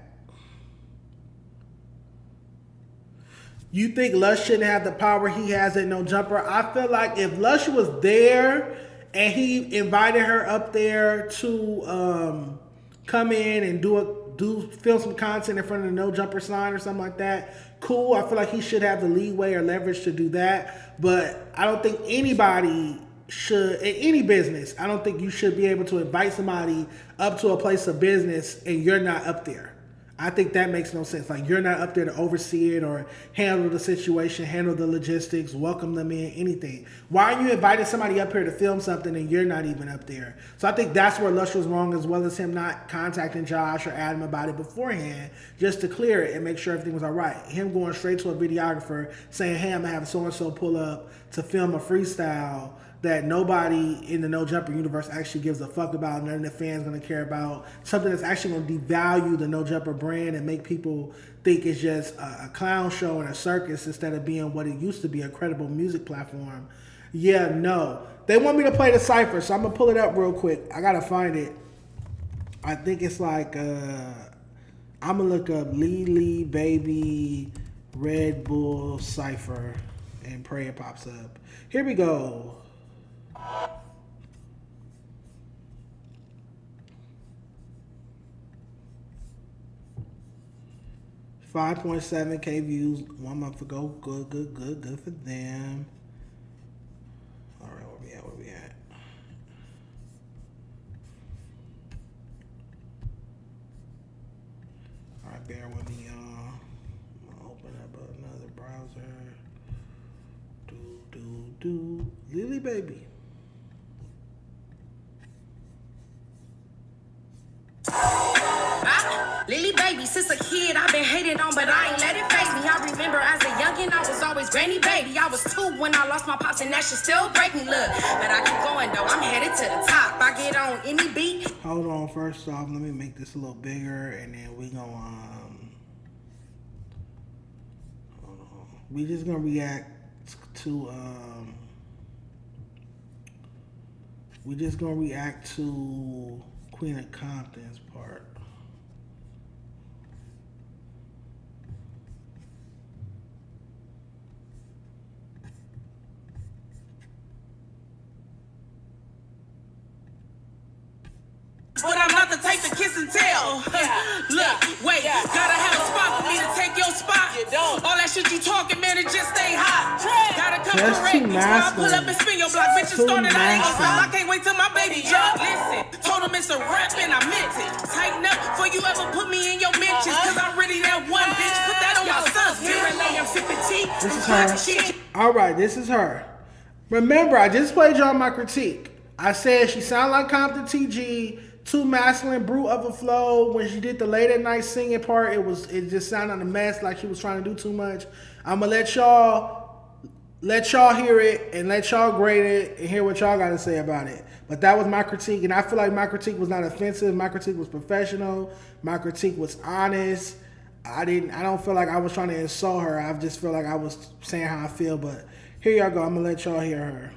You think Lush shouldn't have the power he has at No Jumper? I feel like if Lush was there and he invited her up there to come in and film some content in front of the No Jumper sign or something like that, cool. I feel like he should have the leeway or leverage to do that. But I don't think anybody should, in any business, I don't think you should be able to invite somebody up to a place of business and you're not up there. I think that makes no sense. Like, you're not up there to oversee it or handle the situation, handle the logistics, welcome them in, anything. Why are you inviting somebody up here to film something and you're not even up there? So I think that's where Lush was wrong, as well as him not contacting Josh or Adam about it beforehand, just to clear it and make sure everything was all right. Him going straight to a videographer saying, hey, I'm going to have so-and-so pull up to film a freestyle that nobody in the No Jumper universe actually gives a fuck about, none of the fans gonna care about, something that's actually gonna devalue the No Jumper brand and make people think it's just a clown show and a circus instead of being what it used to be, a credible music platform. Yeah, no. They want me to play the cipher, so I'm gonna pull it up real quick. I gotta find it. I think it's like, I'm gonna look up Lily Baby Red Bull Cipher and pray it pops up. Here we go. 5.7K views 1 month ago. Good for them. All right, where we at? All right, bear with me, y'all. I'm gonna open up another browser. Lily Baby. Lily Baby, since a kid I've been hated on, but I ain't let it faze me. I remember as a youngin' I was always granny baby. I was 2 when I lost my pops, and that shit still break me, look. But I keep going though, I'm headed to the top. I get on any beat. Hold on, first off, let me make this a little bigger, and then we gonna hold on. We just gonna react to Queen of Compton's part. But I'm not the type to kiss and tell. Look, wait, gotta have a spot for me to take your spot. You don't. All that shit you talking, man, it just ain't hot. Gotta come That's correct. too So I pull masculine. up and spin your block. Bitches Too started, I ain't gon' stop. I masculine. can't wait till my baby drop. Listen, told him it's a rap and I meant it. Tighten up before you ever put me in your mentions. Cause I'm really that one bitch. Put that on my sons. T-Rell, I'm sipping tea. This is her. All right, this is her. Remember, I just played y'all my critique. I said she sounded like Compton TG, too masculine, brute of a flow. When she did the late at night singing part, it just sounded a mess, like she was trying to do too much. I'm gonna let y'all hear it and let y'all grade it and hear what y'all got to say about it. But that was my critique, and I feel like my critique was not offensive. My critique was professional. My critique was honest. I don't feel like I was trying to insult her. I just feel like I was saying how I feel. But here y'all go. I'm gonna let y'all hear her.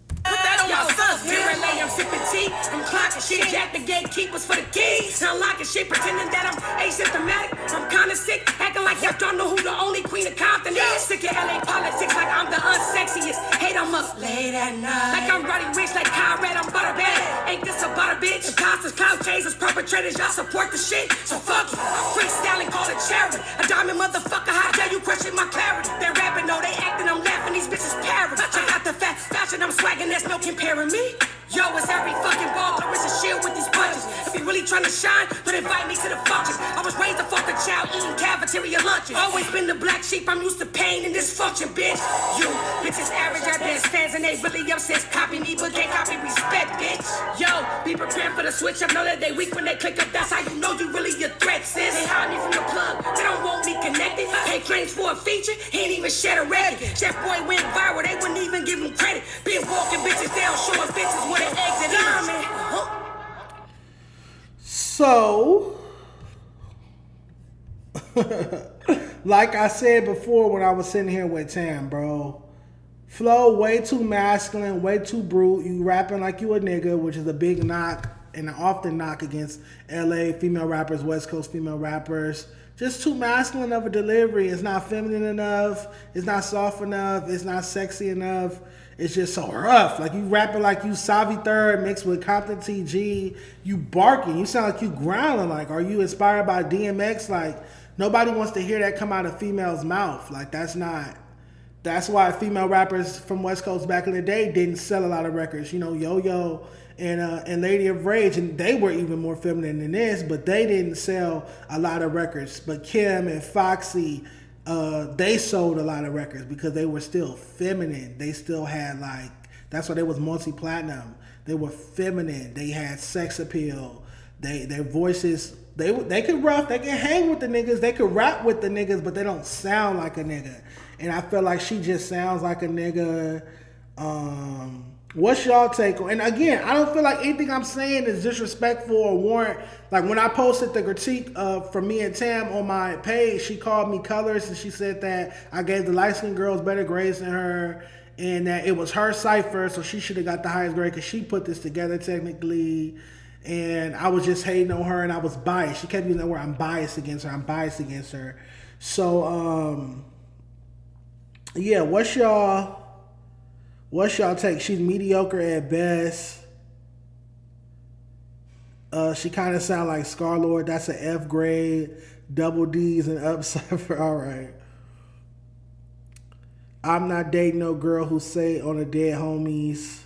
Put that on my sons. T-Rell, I'm sipping tea. I'm clocking shit, jack the gatekeepers for the keys. Unlocking shit, pretending that I'm asymptomatic. I'm kinda sick, acting like y'all don't know who the only queen of Compton is. Sick of LA politics like I'm the unsexiest. Hate I'm up late at night. Like I'm Roddy Rich, like Conrad, I'm butter bad. Ain't this about a bitch? Imposters, clout chasers, perpetrators, y'all support the shit. So fuck you. I'm freestyling, call it charity. A diamond motherfucker, how dare you question my clarity? They rapping, no, they acting, I'm laughing, these bitches parrots. Check out the fat fashion, I'm swagging, there's no comparing me. Yo, it's every fucking baller, it's a shield with these punches. If you really trying to shine, then invite me to the functions. I was raised a fucking child eating cafeteria lunches. Always been the black sheep, I'm used to pain and dysfunction, bitch. You bitches average at best fans and they really obsessed. Copy me, but can't copy respect, bitch. Yo, be prepared for the switch up. Know that they weak when they click up. That's how you know you really a threat, sis. They hide me from the plug, they don't want me connected. Pay claims for a feature, he ain't even shed a ragged. Chef Boy went viral, they wouldn't even give him credit. Been walking bitches down, showing bitches when they exit. So, like I said before when I was sitting here with Tam, bro, flow way too masculine, way too brute. You rapping like you a nigga, which is a big knock and an often knock against LA female rappers, West Coast female rappers. Just too masculine of a delivery. It's not feminine enough. It's not soft enough. It's not sexy enough. It's just so rough. Like you rapping like you Savi Third mixed with Compton TG. You barking. You sound like you growling. Like, are you inspired by DMX? Like, nobody wants to hear that come out of female's mouth. Like, that's not. That's why female rappers from West Coast back in the day didn't sell a lot of records. You know, Yo-Yo and Lady of Rage, and they were even more feminine than this, but they didn't sell a lot of records. But Kim and Foxy, they sold a lot of records because they were still feminine. They still had like, that's why they was multi-platinum. They were feminine. They had sex appeal. Their voices, they could rough, they can hang with the niggas, they could rap with the niggas, but they don't sound like a nigga. And I feel like she just sounds like a nigga. What's y'all take on? And again, I don't feel like anything I'm saying is disrespectful or warrant. Like when I posted the critique from me and Tam on my page, she called me colors and she said that I gave the light-skinned girls better grades than her and that it was her cipher, so she should have got the highest grade because she put this together technically. And I was just hating on her and I was biased. She kept using that word, I'm biased against her. I'm biased against her. So, yeah, what's y'all take? She's mediocre at best. She kind of sound like Scar-Lord. That's an F grade. Double D's and up cipher. All right. I'm not dating no girl who say on a dead homies.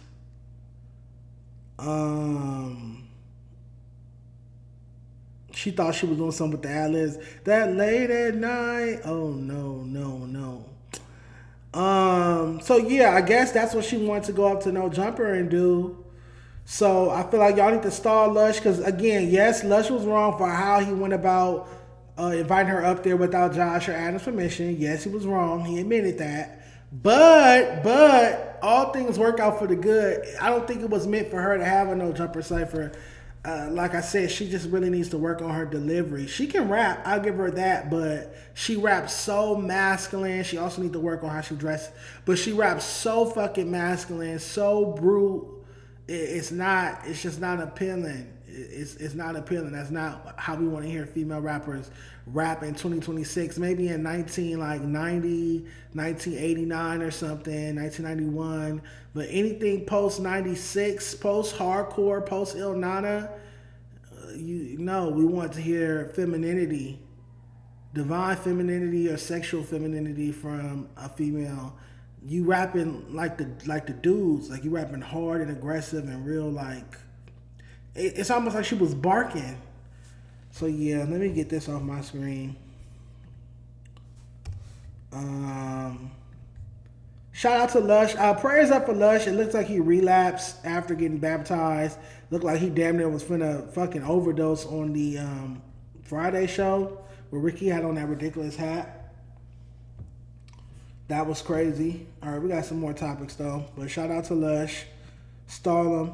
She thought she was doing something with the ad-libs. That late at night. Oh no. So yeah, I guess that's what she wanted to go up to No Jumper and do. So I feel like y'all need to stall Lush because again, yes, Lush was wrong for how he went about inviting her up there without Josh or Adam's permission. Yes, he was wrong. He admitted that. But all things work out for the good. I don't think it was meant for her to have a No Jumper cipher. Like I said, she just really needs to work on her delivery. She can rap, I'll give her that, but she raps so masculine. She also needs to work on how she dresses. But she raps so fucking masculine, so brute. It's just not appealing. It's not appealing. That's not how we want to hear female rappers rap in 2026. Maybe in 1989 or something, 1991. But anything post 96, post hardcore, post Il Nana, we want to hear femininity, divine femininity or sexual femininity from a female. You rapping like the dudes, like you rapping hard and aggressive and real like. It's almost like she was barking. So yeah, let me get this off my screen. Shout out to Lush. Prayers up for Lush. It looks like he relapsed after getting baptized. Looked like he damn near was finna fucking overdose on the Friday show where Ricky had on that ridiculous hat. That was crazy. All right, we got some more topics though. But shout out to Lush. Stall him.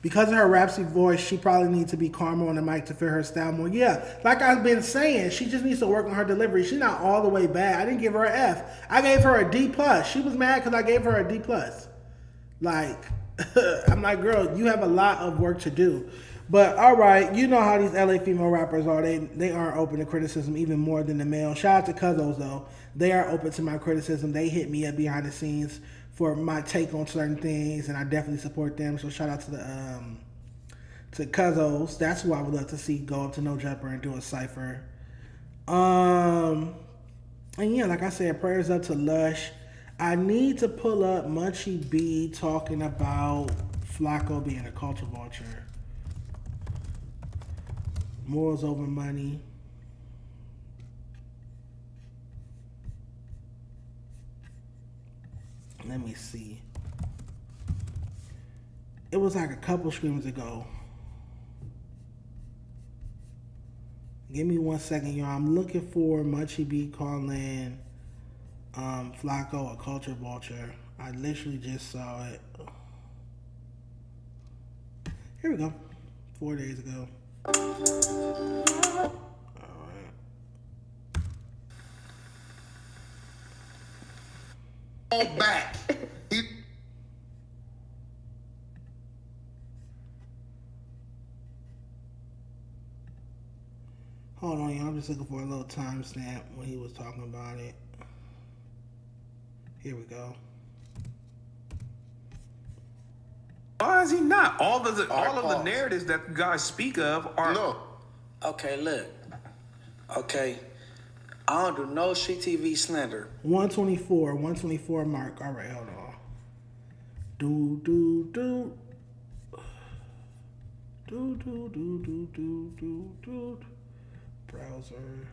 because of her raspy voice, she probably needs to be calmer on the mic to fit her style more. Yeah, like I've been saying, she just needs to work on her delivery. She's not all the way bad. I didn't give her an F. I gave her a D+. She was mad because I gave her a D+. Like, I'm like, girl, you have a lot of work to do. But all right, you know how these LA female rappers are. They aren't open to criticism even more than the male. Shout out to Cuzzos though. They are open to my criticism. They hit me up behind the scenes for my take on certain things, and I definitely support them. So shout out to the to Cuzzos. That's who I would love to see go up to No Jumper and do a cipher. And yeah, like I said, prayers up to Lush. I need to pull up Munchie B talking about Flakko being a culture vulture. Morals over money. Let me see. It was like a couple screams ago. Give me 1 second, y'all. I'm looking for Munchie B calling Flakko a culture vulture. I literally just saw it. Here we go. 4 days ago. Back. Hold on, y'all. I'm just looking for a little timestamp when he was talking about it. Here we go. Why is he not? All of the narratives that you guys speak of are No. Okay, look. Okay. I don't do no street TV slander. 124 mark. All right, hold on. Do. Browser.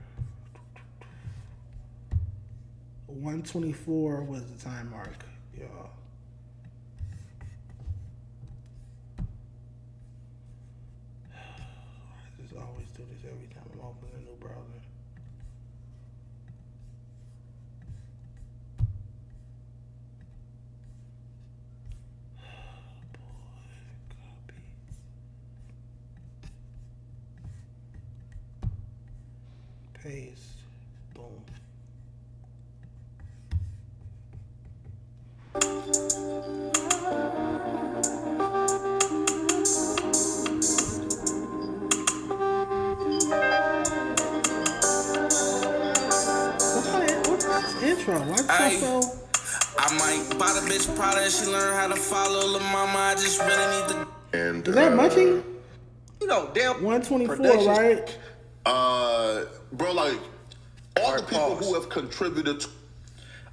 124 was the time mark, y'all. I just always do this every time I'm opening a new browser. Paste. Boom. What's the intro? Why so? I might buy the bitch Prada and she learn how to follow Lil' Mama. I just really need to. And Is that Munchie? You know, damn. 124, productions. right? Bro, like all Alright, the people pause. who have contributed to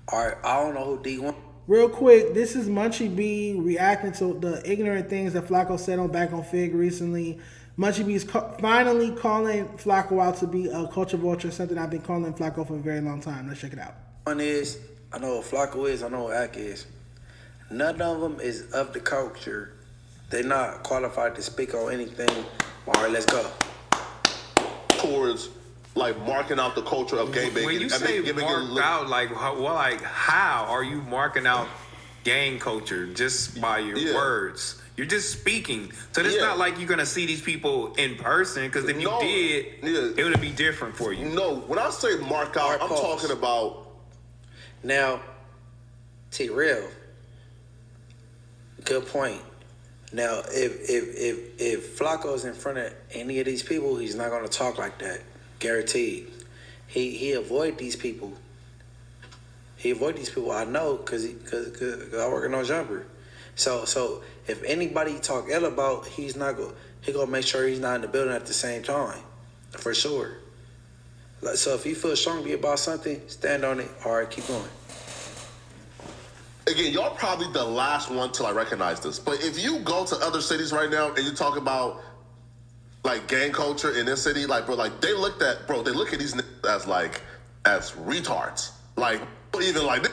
All right, I don't know who D1. Real quick, this is Munchie B reacting to the ignorant things that Flakko said on Back on Fig recently. Munchie B is finally calling Flakko out to be a culture vulture, something I've been calling Flakko for a very long time. Let's check it out. One is, I know what Flakko is, I know what Ack is. None of them is of the culture. They're not qualified to speak on anything. All right, let's go. towards like marking out the culture of gay banging. When you say marked out, like how are you marking out gang culture just by your words? You're just speaking. So it's not like you're gonna see these people in person, because if you did, it would be different for you. No, when I say mark out, I'm talking about now. T-Rell, good point. Now, if Flakko's in front of any of these people, he's not gonna talk like that, guaranteed. He avoid these people. He avoid these people. I know, cause I work in No Jumper. So if anybody talk ill about, he gonna make sure he's not in the building at the same time, for sure. So if you feel strongly about something, stand on it. All right, keep going. Again, y'all probably the last one till I recognize this. But if you go to other cities right now and you talk about like gang culture in this city, like bro, like they look at these niggas as retards. Like even like they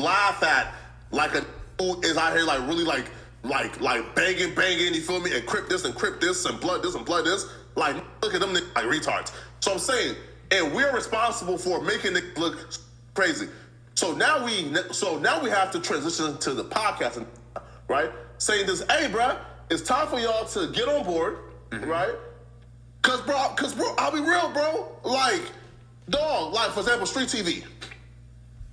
laugh at like a who is out here like really like banging, you feel me? And crip this and blood this and blood this. Like look at them niggas like retards. So I'm saying, and we're responsible for making it look crazy. So now we have to transition to the podcast, right? Saying this, hey, bro, It's time for y'all to get on board, right? Cause bro, I'll be real, bro. Like, dog, like for example, Street TV.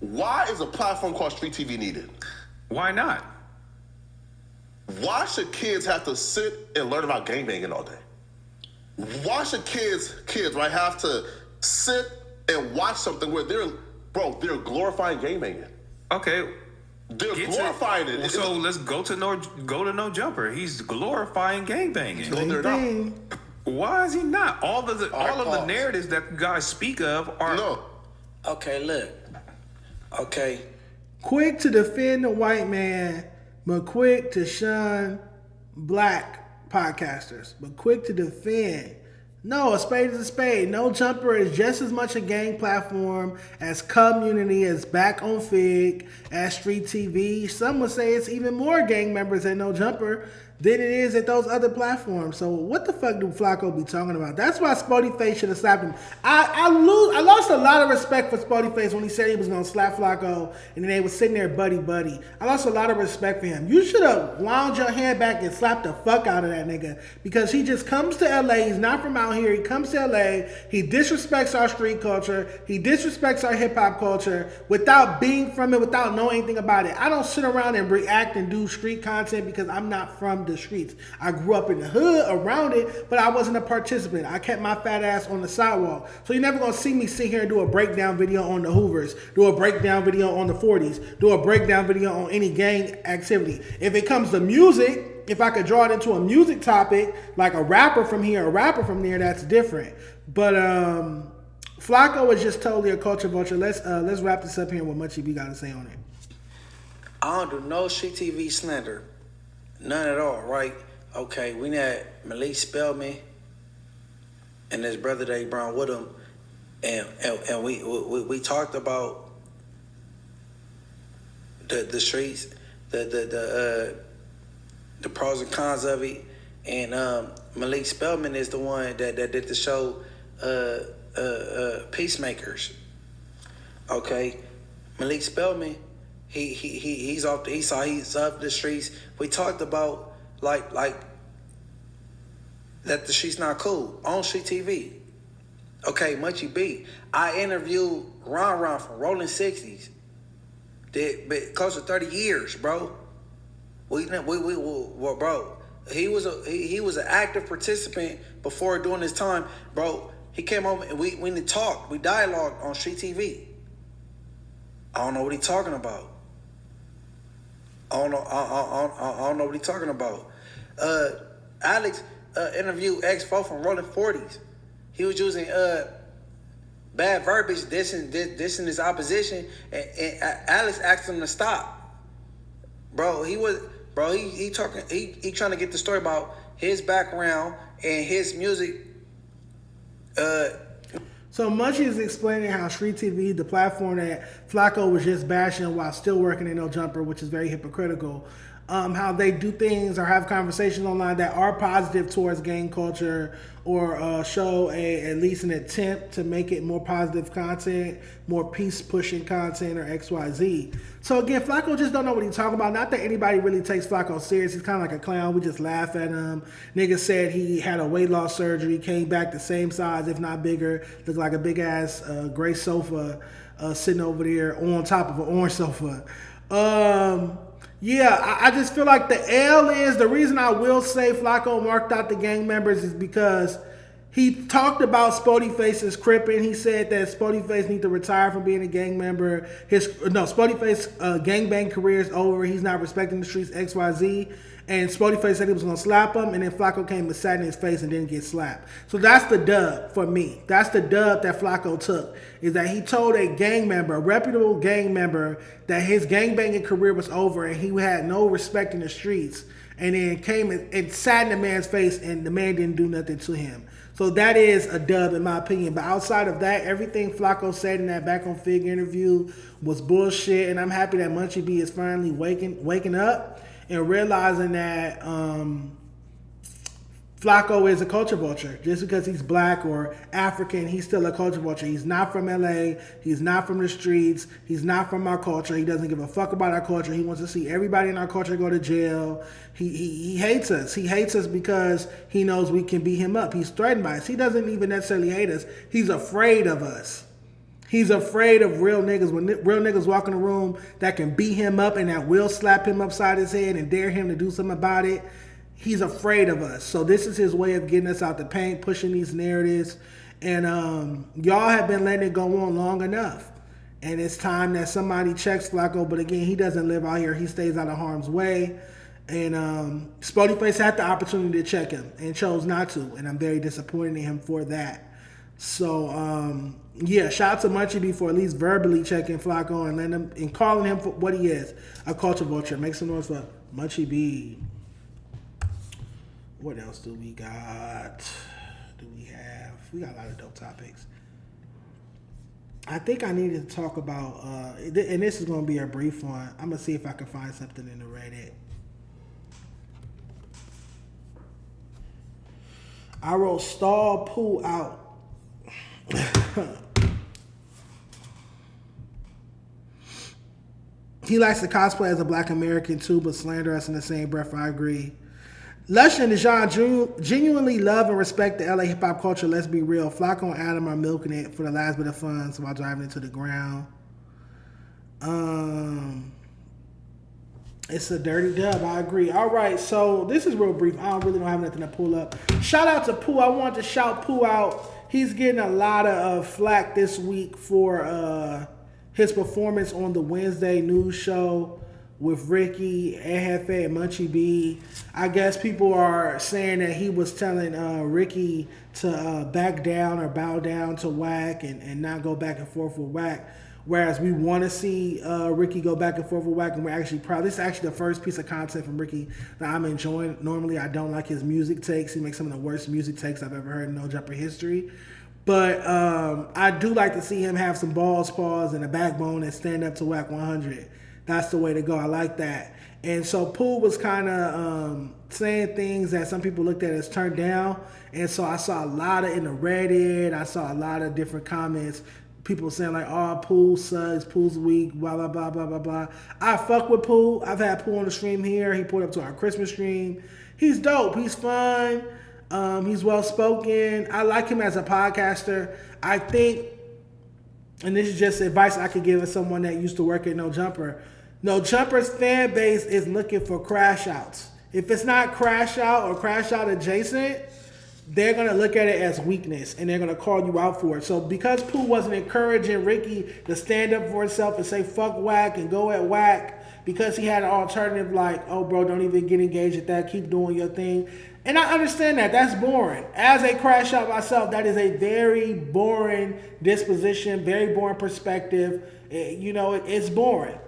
Why is a platform called Street TV needed? Why not? Why should kids have to sit and learn about gangbanging all day? Why should kids, right, have to sit and watch something where they're glorifying gangbanging? Okay. They're glorifying it. So let's go to No Jumper. He's glorifying gangbanging. No, they're not. Why is he not? All of the narratives that you guys speak of are no. Okay, look. Okay. Quick to defend the white man, but quick to shun black podcasters. But quick to defend. No, a spade is a spade. No Jumper is just as much a gang platform as Community, as Back on Fig, as Street TV. Some would say it's even more gang members at No Jumper than it is at those other platforms. So what the fuck do Flakko be talking about? That's why Spotty Face should have slapped him. I lost a lot of respect for Spotty Face when he said he was gonna slap Flakko and then they was sitting there buddy. I lost a lot of respect for him. You should have wound your hand back and slapped the fuck out of that nigga, because he just comes to LA. He's not from out here. He comes to LA. He disrespects our street culture. He disrespects our hip hop culture without being from it, without knowing anything about it. I don't sit around and react and do street content because I'm not from the streets. I grew up in the hood around it, but I wasn't a participant. I kept my fat ass on the sidewalk. So you're never gonna see me sit here and do a breakdown video on the Hoovers, do a breakdown video on the 40s, do a breakdown video on any gang activity. If it comes to music, if I could draw it into a music topic, like a rapper from here, a rapper from there, that's different. But Flakko is just totally a culture vulture. Let's wrap this up here and what Munchie B got to say on it. I don't do no Street TV slander. None at all, right? Okay, we had Malik Spellman and his brother Dave Brown with him, and we talked about the streets, the pros and cons of it, and Malik Spellman is the one that did the show Peacemakers. Okay, Malik Spellman. He's off the streets. We talked about like that the streets not cool on Street TV. Okay, Munchie B. I interviewed Ron from Rolling 60s. Did close to 30 years, bro. Bro. He was an active participant before doing his time, bro. He came home and we talked, we dialogued on Street TV. I don't know what he's talking about. I don't know what he's talking about. Alex interviewed X4 from Rolling 40s. He was using bad verbiage, dissing his opposition, and Alex asked him to stop. Bro, he trying to get the story about his background and his music. So Munchie is explaining how Street TV, the platform that Flakko was just bashing while still working in No Jumper, which is very hypocritical, how they do things or have conversations online that are positive towards gang culture, or show at least an attempt to make it more positive content, more peace-pushing content, or XYZ. So again, Flakko just don't know what he's talking about. Not that anybody really takes Flakko serious. He's kind of like a clown. We just laugh at him. Nigga said he had a weight loss surgery, came back the same size, if not bigger. Looked like a big-ass gray sofa sitting over there on top of an orange sofa. Yeah, I just feel like the L is, the reason I will say Flakko marked out the gang members is because he talked about Spotty Face's cripping. He said that Spotty Face need to retire from being a gang member. Spotty Face gangbang career is over. He's not respecting the streets, XYZ. And Spotty Face said he was going to slap him, and then Flakko came and sat in his face and didn't get slapped. So that's the dub for me. That's the dub that Flakko took, is that he told a gang member, a reputable gang member, that his gangbanging career was over and he had no respect in the streets, and then came and sat in the man's face and the man didn't do nothing to him. So that is a dub in my opinion. But outside of that, everything Flakko said in that Back on Fig interview was bullshit, and I'm happy that Munchie B is finally waking up and realizing that Flakko Flakko is a culture vulture. Just because he's black or African, he's still a culture vulture. He's not from LA. He's not from the streets. He's not from our culture. He doesn't give a fuck about our culture. He wants to see everybody in our culture go to jail. He hates us. He hates us because he knows we can beat him up. He's threatened by us. He doesn't even necessarily hate us. He's afraid of us. He's afraid of real niggas. When real niggas walk in the room that can beat him up and that will slap him upside his head and dare him to do something about it, he's afraid of us. So this is his way of getting us out the paint, pushing these narratives. And y'all have been letting it go on long enough. And it's time that somebody checks Flakko. But again, he doesn't live out here. He stays out of harm's way. And Spody Face had the opportunity to check him and chose not to. And I'm very disappointed in him for that. So, yeah, shout out to Munchie B for at least verbally checking Flakko and letting him and calling him for what he is, a culture vulture. Make some noise for Munchie B. What else do we got? We got a lot of dope topics. I think I needed to talk about, and this is going to be a brief one. I'm going to see if I can find something in the Reddit. I wrote stall Pooh out. He likes to cosplay as a black American too, but slander us in the same breath. I agree. Lush and Dejon genuinely love and respect the LA hip hop culture. Let's be real. Flakko and Adam are milking it for the last bit of fun while driving into the ground. It's a dirty dub. I agree. All right, so this is real brief. I don't have nothing to pull up. Shout out to Pooh. I wanted to shout Pooh out. He's getting a lot of flack this week for his performance on the Wednesday news show with Ricky, Ehefe, and Munchie B. I guess people are saying that he was telling Ricky to back down or bow down to Wack and not go back and forth with Wack. Whereas we want to see Ricky go back and forth with Wack, and we're actually proud. This is actually the first piece of content from Ricky that I'm enjoying. Normally, I don't like his music takes. He makes some of the worst music takes I've ever heard in No Jumper history. But I do like to see him have some balls, paws, and a backbone and stand up to Wack 100. That's the way to go. I like that. And so Pooh was kind of saying things that some people looked at as turned down. And so I saw a lot of in the Reddit. I saw a lot of different comments. People saying like, oh, Pooh sucks, Pooh's weak, blah, blah, blah, blah, blah, blah. I fuck with Pooh. I've had Pooh on the stream here. He pulled up to our Christmas stream. He's dope. He's fun. He's well-spoken. I like him as a podcaster. I think, and this is just advice I could give as someone that used to work at No Jumper. No Jumper's fan base is looking for crash outs. If it's not crash out or crash out adjacent, they're going to look at it as weakness and they're going to call you out for it. So because Pooh wasn't encouraging Ricky to stand up for himself and say fuck Wack and go at Wack, because he had an alternative like, oh bro, don't even get engaged at that, keep doing your thing. And I understand that. That's boring. As a crash out myself, that is a very boring disposition, very boring perspective. It's boring.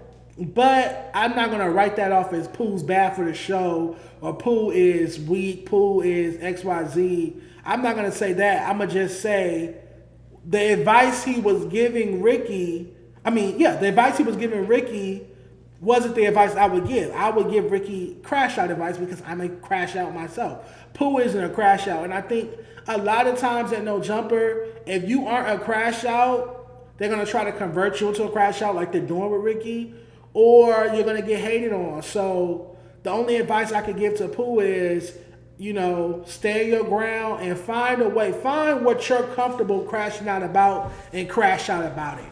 But I'm not going to write that off as Pooh's bad for the show or Pooh is weak, Pooh is XYZ. I'm not going to say that. I'm going to just say the advice he was giving Ricky, the advice he was giving Ricky wasn't the advice I would give. I would give Ricky crash out advice because I'm a crash out myself. Pooh isn't a crash out. And I think a lot of times at No Jumper, if you aren't a crash out, they're going to try to convert you into a crash out like they're doing with Ricky, or you're going to get hated on. So the only advice I could give to Pooh is, stay your ground and find a way. Find what you're comfortable crashing out about and crash out about it.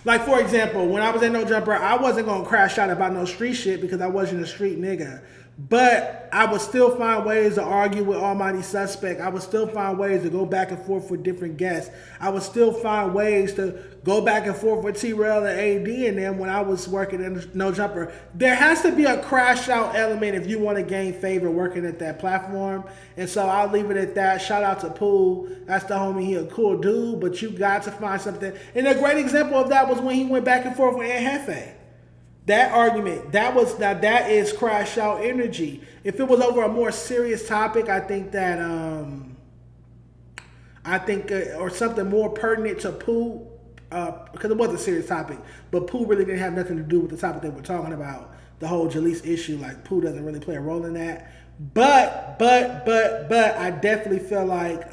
Like, for example, when I was at No Jumper, I wasn't going to crash out about no street shit because I wasn't a street nigga. But I would still find ways to argue with Almighty Suspect. I would still find ways to go back and forth with different guests. I would still find ways to go back and forth with T-Rell and AD and them when I was working at No Jumper. There has to be a crash out element if you want to gain favor working at that platform. And so I'll leave it at that. Shout out to Pooh. That's the homie. He a cool dude, but you got to find something. And a great example of that was when he went back and forth with Ehefe. That argument, that is crash out energy. If it was over a more serious topic, I think that, or something more pertinent to Pooh, because it was a serious topic, but Pooh really didn't have nothing to do with the topic that we're talking about. the whole Jalise issue. Like Pooh doesn't really play a role in that. But I definitely feel like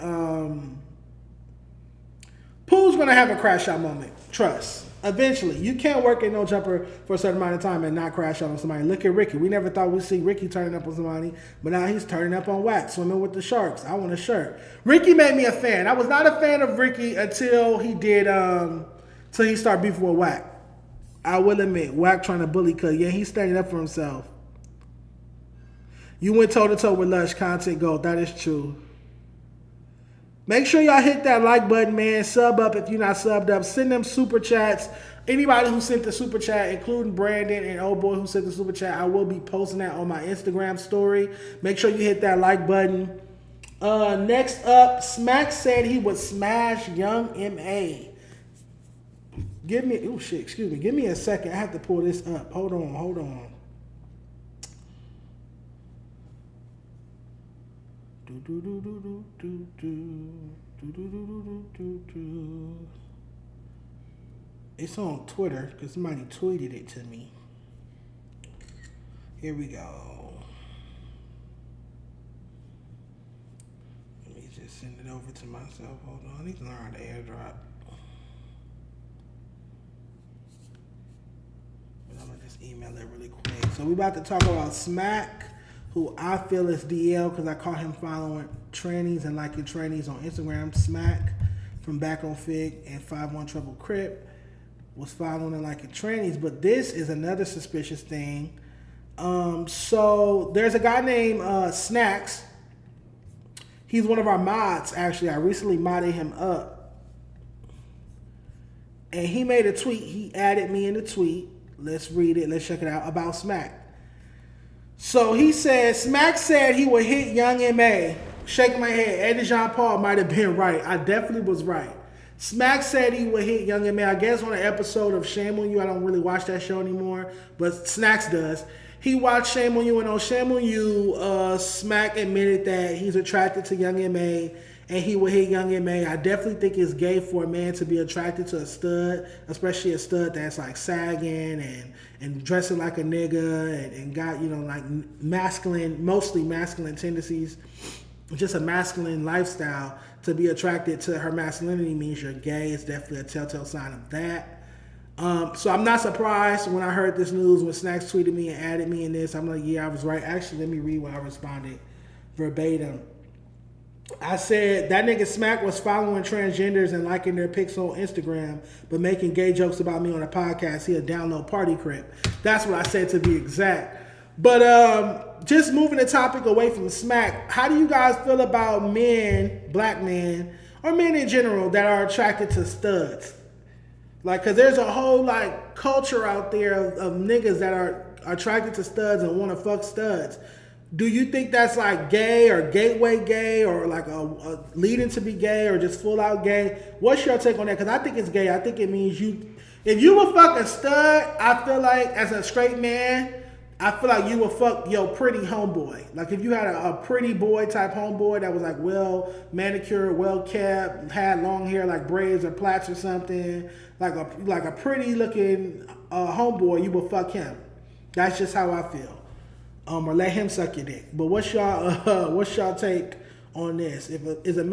Pooh's gonna have a crash out moment. Trust. Eventually, you can't work in no jumper for a certain amount of time and not crash out on somebody. Look at Ricky. We never thought we'd see Ricky turning up on somebody, but now he's turning up on wax, swimming with the sharks. I want a shirt. Ricky made me a fan. I was not a fan of Ricky until he did, till he started beefing with Wack. I will admit, Wack trying to bully, cause yeah, he's standing up for himself. You went toe to toe with Lush, content gold. That is true. Make sure y'all hit that like button, man. Sub up if you're not subbed up. Send them super chats. Anybody who sent the super chat, including Brandon and old boy who sent the super chat, I will be posting that on my Instagram story. Make sure you hit that like button. Next up, Smack said he would smash Young M.A. Give me, oh shit, excuse me. Give me a second. I have to pull this up. Hold on. It's on Twitter because somebody tweeted it to me. Here we go. Let me just send it over to myself. Hold on. I need to learn how to airdrop. But I'm going to just email it really quick. So we about to talk about Smack, who I feel is DL because I caught him following trannies and liking trannies on Instagram. Smack from Back on Fig and 51 Trouble Crip was following and liking trannies. But this is another suspicious thing. So there's a guy named Snacks. He's one of our mods, actually. I recently modded him up. And he made a tweet. He added me in the tweet. Let's read it. Let's check it out. About Smack. So he said, Smack said he would hit Young M.A. Shaking my head. Dejon Paul might have been right. I definitely was right. Smack said he would hit Young M.A. I guess on an episode of Shame on You. I don't really watch that show anymore, but Snacks does. He watched Shame on You, and on Shame on You, Smack admitted that he's attracted to Young M.A. and he would hit Young M.A. I definitely think it's gay for a man to be attracted to a stud, especially a stud that's like sagging and dressing like a nigga and got, you know, like masculine, mostly masculine tendencies. Just a masculine lifestyle. To be attracted to her masculinity means you're gay. It's definitely a telltale sign of that. So I'm not surprised when I heard this news when Snacks tweeted me and added me in this. I'm like, yeah, I was right. Actually, let me read what I responded verbatim. I said, that nigga Smack was following transgenders and liking their pics on Instagram, but making gay jokes about me on a podcast. He'll download Party Crip. That's what I said, to be exact. But just moving the topic away from Smack, how do you guys feel about men, black men, or men in general that are attracted to studs? Like, cause there's a whole like culture out there of niggas that are attracted to studs and want to fuck studs. Do you think that's like gay or gateway gay or like a leading to be gay or just full out gay? What's your take on that? Cause I think it's gay. I think it means if you would fuck a stud, I feel like as a straight man, I feel like you would fuck your pretty homeboy. Like if you had a pretty boy type homeboy that was like well manicured, well kept, had long hair like braids or plaits or something, like a pretty looking homeboy, you would fuck him. That's just how I feel. Or let him suck your dick. But what's y'all take on this? If a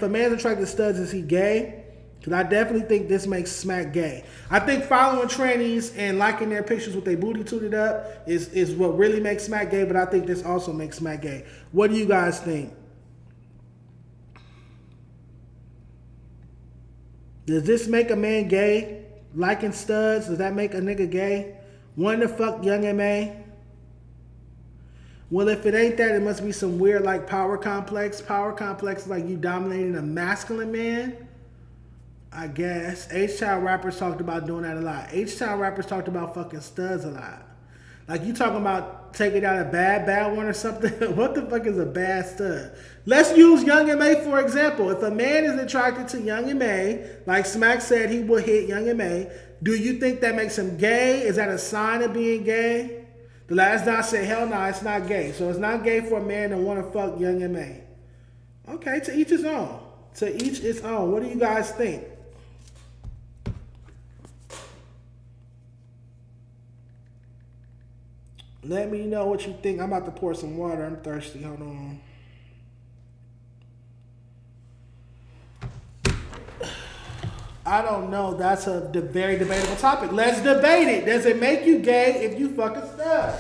man's attracted to studs, is he gay? Because I definitely think this makes Smack gay. I think following trannies and liking their pictures with their booty tooted up is what really makes Smack gay, but I think this also makes Smack gay. What do you guys think? Does this make a man gay? Liking studs, does that make a nigga gay? Wanting to fuck Young M.A.? Well, if it ain't that, it must be some weird like power complex. Power complex is like you dominating a masculine man, I guess. H-Town rappers talked about doing that a lot. H-Town rappers talked about fucking studs a lot. Like you talking about taking out a bad one or something. What the fuck is a bad stud? Let's use Young M.A. for example. If a man is attracted to Young M.A., like Smack said he would hit Young M.A., do you think that makes him gay? Is that a sign of being gay? The last guy said, hell no, it's not gay. So it's not gay for a man to want to fuck Young M.A. Okay, to each his own. To each his own. What do you guys think? Let me know what you think. I'm about to pour some water. I'm thirsty. Hold on. I don't know. That's a very debatable topic. Let's debate it. Does it make you gay if you fuck a stud?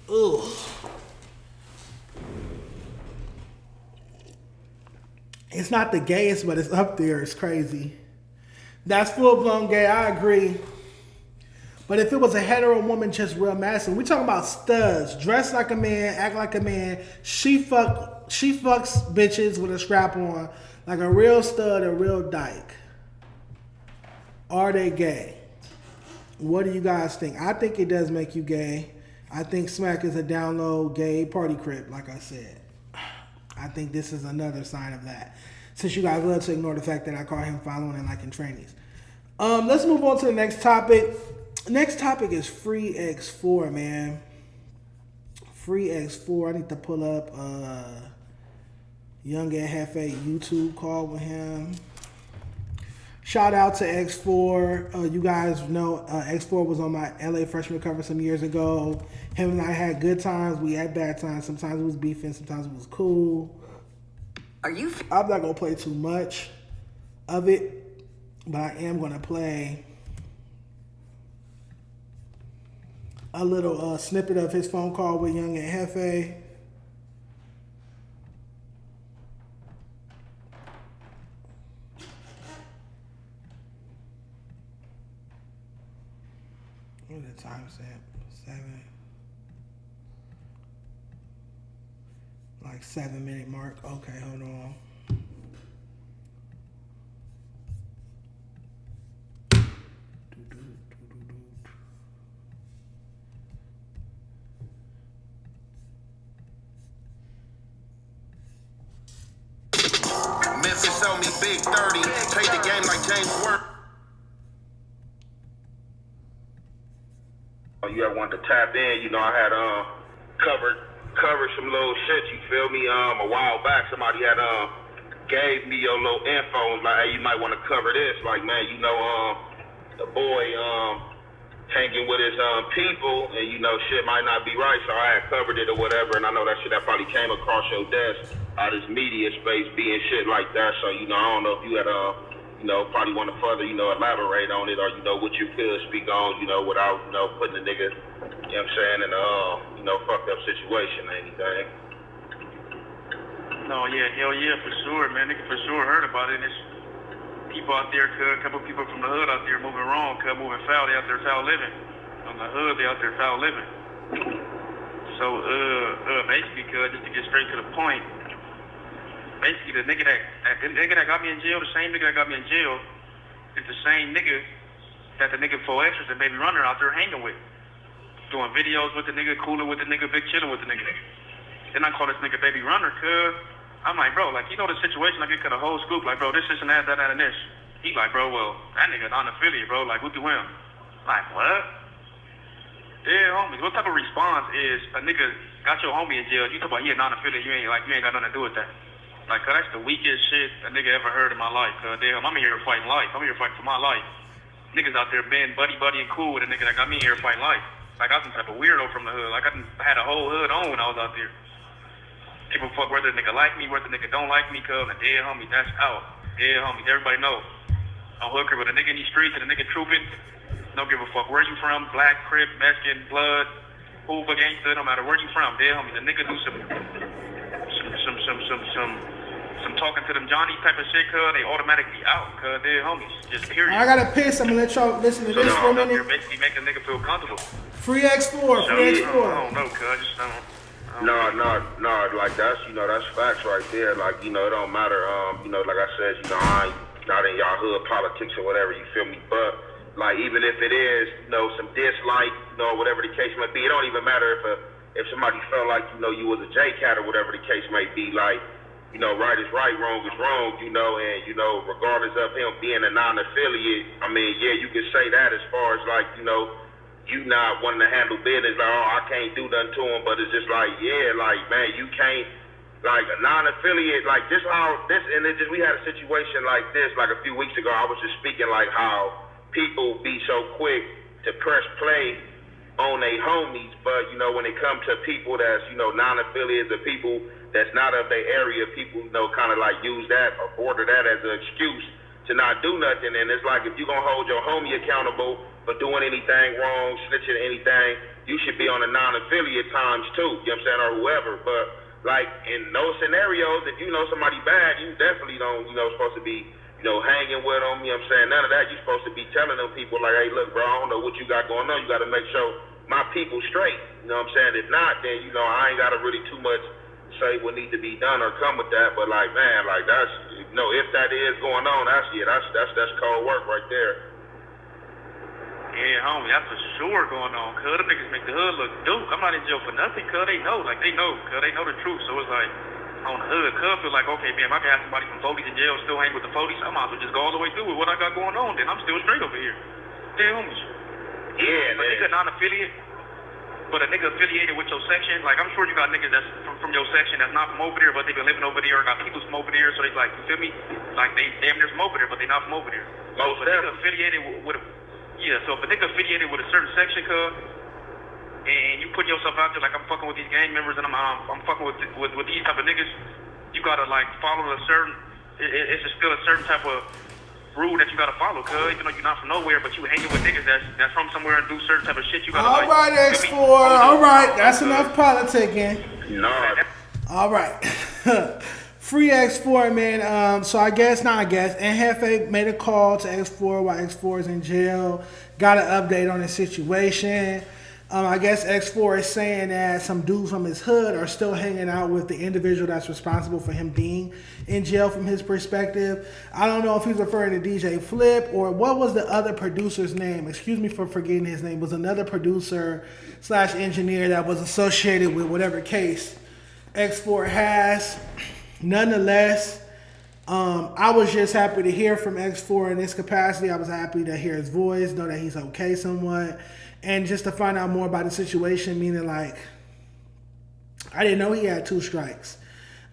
Ugh. It's not the gayest, but it's up there. It's crazy. That's full-blown gay. I agree. But if it was a hetero woman just real masculine, we talking about studs, dressed like a man, act like a man. She fucks bitches with a strap on, like a real stud, a real dyke. Are they gay? What do you guys think? I think it does make you gay. I think Smack is a down low gay party crip, like I said. I think this is another sign of that. Since you guys love to ignore the fact that I call him following and liking trainees. Let's move on to the next topic. Next topic is Free X4, man. Free X4. I need to pull up Young and Hefe YouTube call with him. Shout out to X4. You guys know X4 was on my LA freshman cover some years ago. Him and I had good times. We had bad times. Sometimes it was beefing. Sometimes it was cool. I'm not going to play too much of it, but I am going to play a little snippet of his phone call with Young and Hefe. What's the time stamp? 7-minute mark. Okay, hold on. Memphis on me big 30, played the game like James Worth. You had wanted to tap in, you know, I had covered some little shit, you feel me? A while back somebody had gave me your little info and was like, hey, you might want to cover this. Like, man, you know, the boy hanging with his people and you know shit might not be right, so I had covered it or whatever, and I know that shit that probably came across your desk out of this media space being shit like that. So, you know, I don't know if you had you know, probably want to further, you know, elaborate on it or, you know, what you could speak on, you know, without, you know, putting the nigga, you know what I'm saying, in a, you know, fucked up situation or anything. No, yeah, hell yeah, for sure, man. Nigga for sure heard about it. And it's people out there, a couple people from the hood out there moving wrong, moving foul. They out there foul living. On the hood, they out there foul living. So, basically, just to get straight to the point, basically, the nigga that got me in jail, the same nigga that got me in jail, is the same nigga that the nigga 4Xers and Baby Runner out there hanging with. Doing videos with the nigga, cooling with the nigga, big chilling with the nigga. Then I call this nigga Baby Runner, cuz I'm like, bro, like, you know the situation, like, it cut a whole scoop, like, bro, this, and that, and this. He like, bro, well, that nigga non-affiliate, bro, like, what do him? Like, what? Yeah, homies, what type of response is a nigga got your homie in jail, you talk about he a non-affiliate, you ain't got nothing to do with that. Like, cuz that's the weakest shit a nigga ever heard in my life, cuz damn, I'm here fighting life. I'm here fighting for my life. Niggas out there being buddy and cool with a nigga that got me here fighting life. Like, I was some type of weirdo from the hood. Like, I had a whole hood on when I was out there. People fuck whether the nigga like me, whether the nigga don't like me, cuz, and dead homie, that's out. Dead homies, everybody know. I'm hooker with a nigga in these streets and a nigga trooping. Don't give a fuck where you from, black, crip, Mexican, blood, Hoover, gangster, no matter where you from, dead homies. The nigga do some talking to them Johnny type of shit, cuz, they automatically out, cuz, dead homies. Just period. I gotta piss. I'm gonna let y'all listen to this for a minute. You're basically making a nigga feel comfortable. Free X4, Free X4. I don't know, cuz, I just don't. No, like that's, you know, that's facts right there. Like, you know, it don't matter, you know, like I said, you know, I ain't not in y'all hood politics or whatever, you feel me? But, like, even if it is, you know, some dislike, you know, whatever the case may be, it don't even matter if somebody felt like, you know, you was a J-Cat or whatever the case may be, like, you know, right is right, wrong is wrong, you know, and, you know, regardless of him being a non-affiliate, I mean, yeah, you can say that as far as, like, you know, you not wanting to handle business, like, oh, I can't do nothing to him, but it's just like, yeah, like, man, you can't, like, a non-affiliate, like, this how, this, and it just, we had a situation like this, like, a few weeks ago, I was just speaking, like, how people be so quick to press play on their homies, but, you know, when it comes to people that's, you know, non-affiliates or people that's not of their area, people, you know, kind of, like, use that or order that as an excuse to not do nothing, and it's like, if you're gonna hold your homie accountable for doing anything wrong, snitching anything, you should be on the non-affiliate times too, you know what I'm saying, or whoever. But like in those scenarios, if you know somebody bad, you definitely don't, you know, supposed to be, you know, hanging with them, you know what I'm saying, none of that. You're supposed to be telling them people like, hey, look, bro, I don't know what you got going on, you gotta make sure my people straight, you know what I'm saying. If not, then, you know, I ain't gotta really too much say what need to be done or come with that, but like, man, like, that's, you know, if that is going on, that's cold work right there. Yeah, homie, that's for sure going on, cuz them niggas make the hood look dope. I'm not in jail for nothing, cuz they know, like, they know the truth. So it's like, on the hood, cuz feel like, okay, man, if I can have somebody from 40s in jail still hang with the 40s, I might as well just go all the way through with what I got going on, then I'm still straight over here. Yeah, homies. Yeah, but nigga non-affiliate, but a nigga affiliated with your section, like, I'm sure you got niggas that's from your section that's not from over there, but they been living over there, or got people from over there, so they like, you feel me? Like, they damn near from over there, but they not from over there. Most so if a nigga affiliated with a, yeah, so if a nigga affiliated with a certain section, cuz, and you put yourself out there like, I'm fucking with these gang members, and I'm fucking with these type of niggas, you gotta, like, follow a certain, it's still a certain type of rule that you gotta follow, cuz, even though you're not from nowhere, but you hanging with niggas that's from somewhere and do certain type of shit, you gotta, all right, X4, all right, that's enough politicking. No. All right. Free X4, man. So I guess, and Hefe made a call to X4 while X4 is in jail. Got an update on the situation. I guess X4 is saying that some dudes from his hood are still hanging out with the individual that's responsible for him being in jail from his perspective. I don't know if he's referring to DJ Flip or what was the other producer's name. Excuse me for forgetting his name. It was another producer / engineer that was associated with whatever case X4 has. Nonetheless, I was just happy to hear from X4 in this capacity. I was happy to hear his voice, know that he's okay somewhat. And just to find out more about the situation, meaning like, I didn't know he had 2 strikes.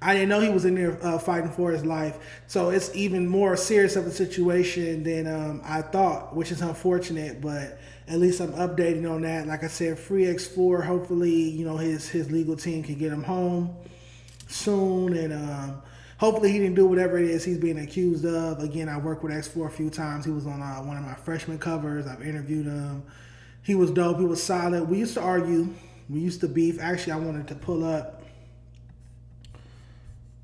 I didn't know he was in there fighting for his life. So it's even more serious of a situation than I thought, which is unfortunate, but at least I'm updating on that. Like I said, free X4. Hopefully, you know, his legal team can get him home soon. And hopefully he didn't do whatever it is he's being accused of. Again, I worked with X4 a few times. He was on one of my freshman covers. I've interviewed him. He was dope. He was solid. We used to argue. We used to beef. Actually, I wanted to pull up.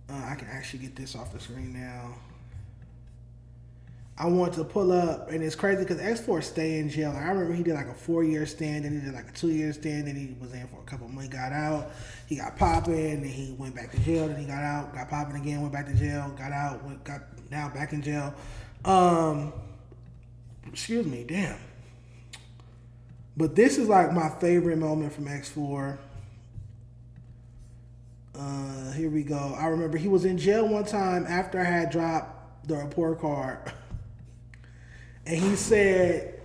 I can actually get this off the screen now. I want to pull up, and it's crazy because X4 stay in jail. Like, I remember he did like a 4-year stand, and he did like a 2-year stand, and he was in for a couple months. He got out, he got popping, and he went back to jail. Then he got out, got popping again, went back to jail, got out, got now back in jail. Excuse me, damn. But this is like my favorite moment from X4. Here we go. I remember he was in jail one time after I had dropped the report card. And he said,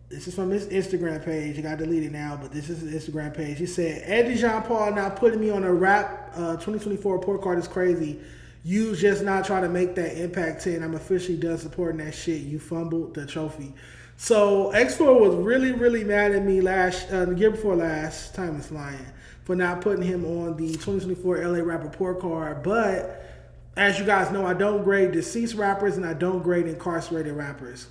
this is from his Instagram page. It got deleted now, but this is his Instagram page. He said, Ed Dejon Paul now putting me on a rap 2024 report card is crazy. You just not trying to make that impact 10. I'm officially done supporting that shit. You fumbled the trophy. So X4 was really, really mad at me the year before last, time is flying, for not putting him on the 2024 LA Rap Report card. But as you guys know, I don't grade deceased rappers and I don't grade incarcerated rappers.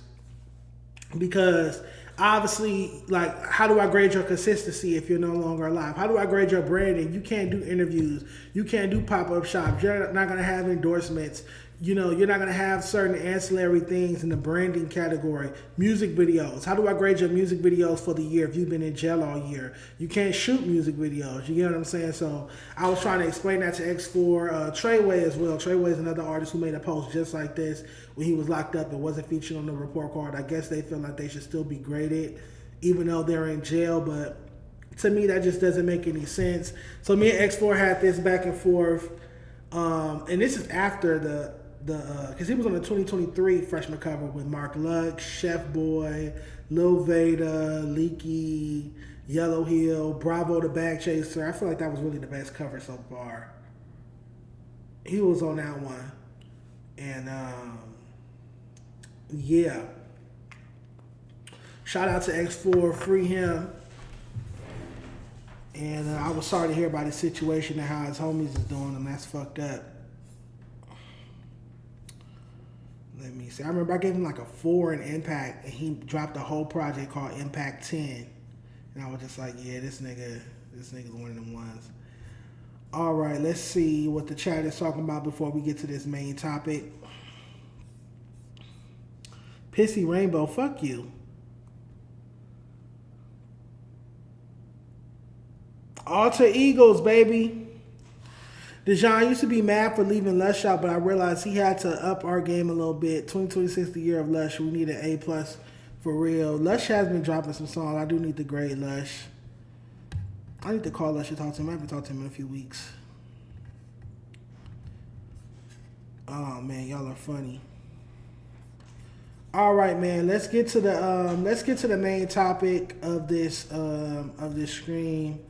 Because obviously, like, how do I grade your consistency if you're no longer alive? How do I grade your branding? You can't do interviews. You can't do pop-up shops. You're not going to have endorsements. You know, you're not going to have certain ancillary things in the branding category. Music videos. How do I grade your music videos for the year if you've been in jail all year? You can't shoot music videos. You get what I'm saying? So I was trying to explain that to X4. Treyway as well. Treyway is another artist who made a post just like this when he was locked up and wasn't featured on the report card. I guess they feel like they should still be graded even though they're in jail. But to me, that just doesn't make any sense. So me and X4 had this back and forth. And this is after the because he was on the 2023 freshman cover with Mark Lux, Chef Boy, Lil Veda, Leaky, Yellow Hill, Bravo the Bag Chaser. I feel like that was really the best cover so far. He was on that one. And yeah. Shout out to X4, free him. And I was sorry to hear about his situation and how his homies is doing him. That's fucked up. Let me see. I remember I gave him like a 4 in Impact, and he dropped a whole project called Impact 10. And I was just like, yeah, this nigga's one of them ones. All right, let's see what the chat is talking about before we get to this main topic. Pissy Rainbow, fuck you. Alter Egos, baby. Dejon used to be mad for leaving Lush out, but I realized he had to up our game a little bit. 2026, the year of Lush. We need an A+ for real. Lush has been dropping some songs. I do need to grade Lush. I need to call Lush and talk to him. I haven't talked to him in a few weeks. Oh man, y'all are funny. All right, man. Let's get to the main topic of this stream.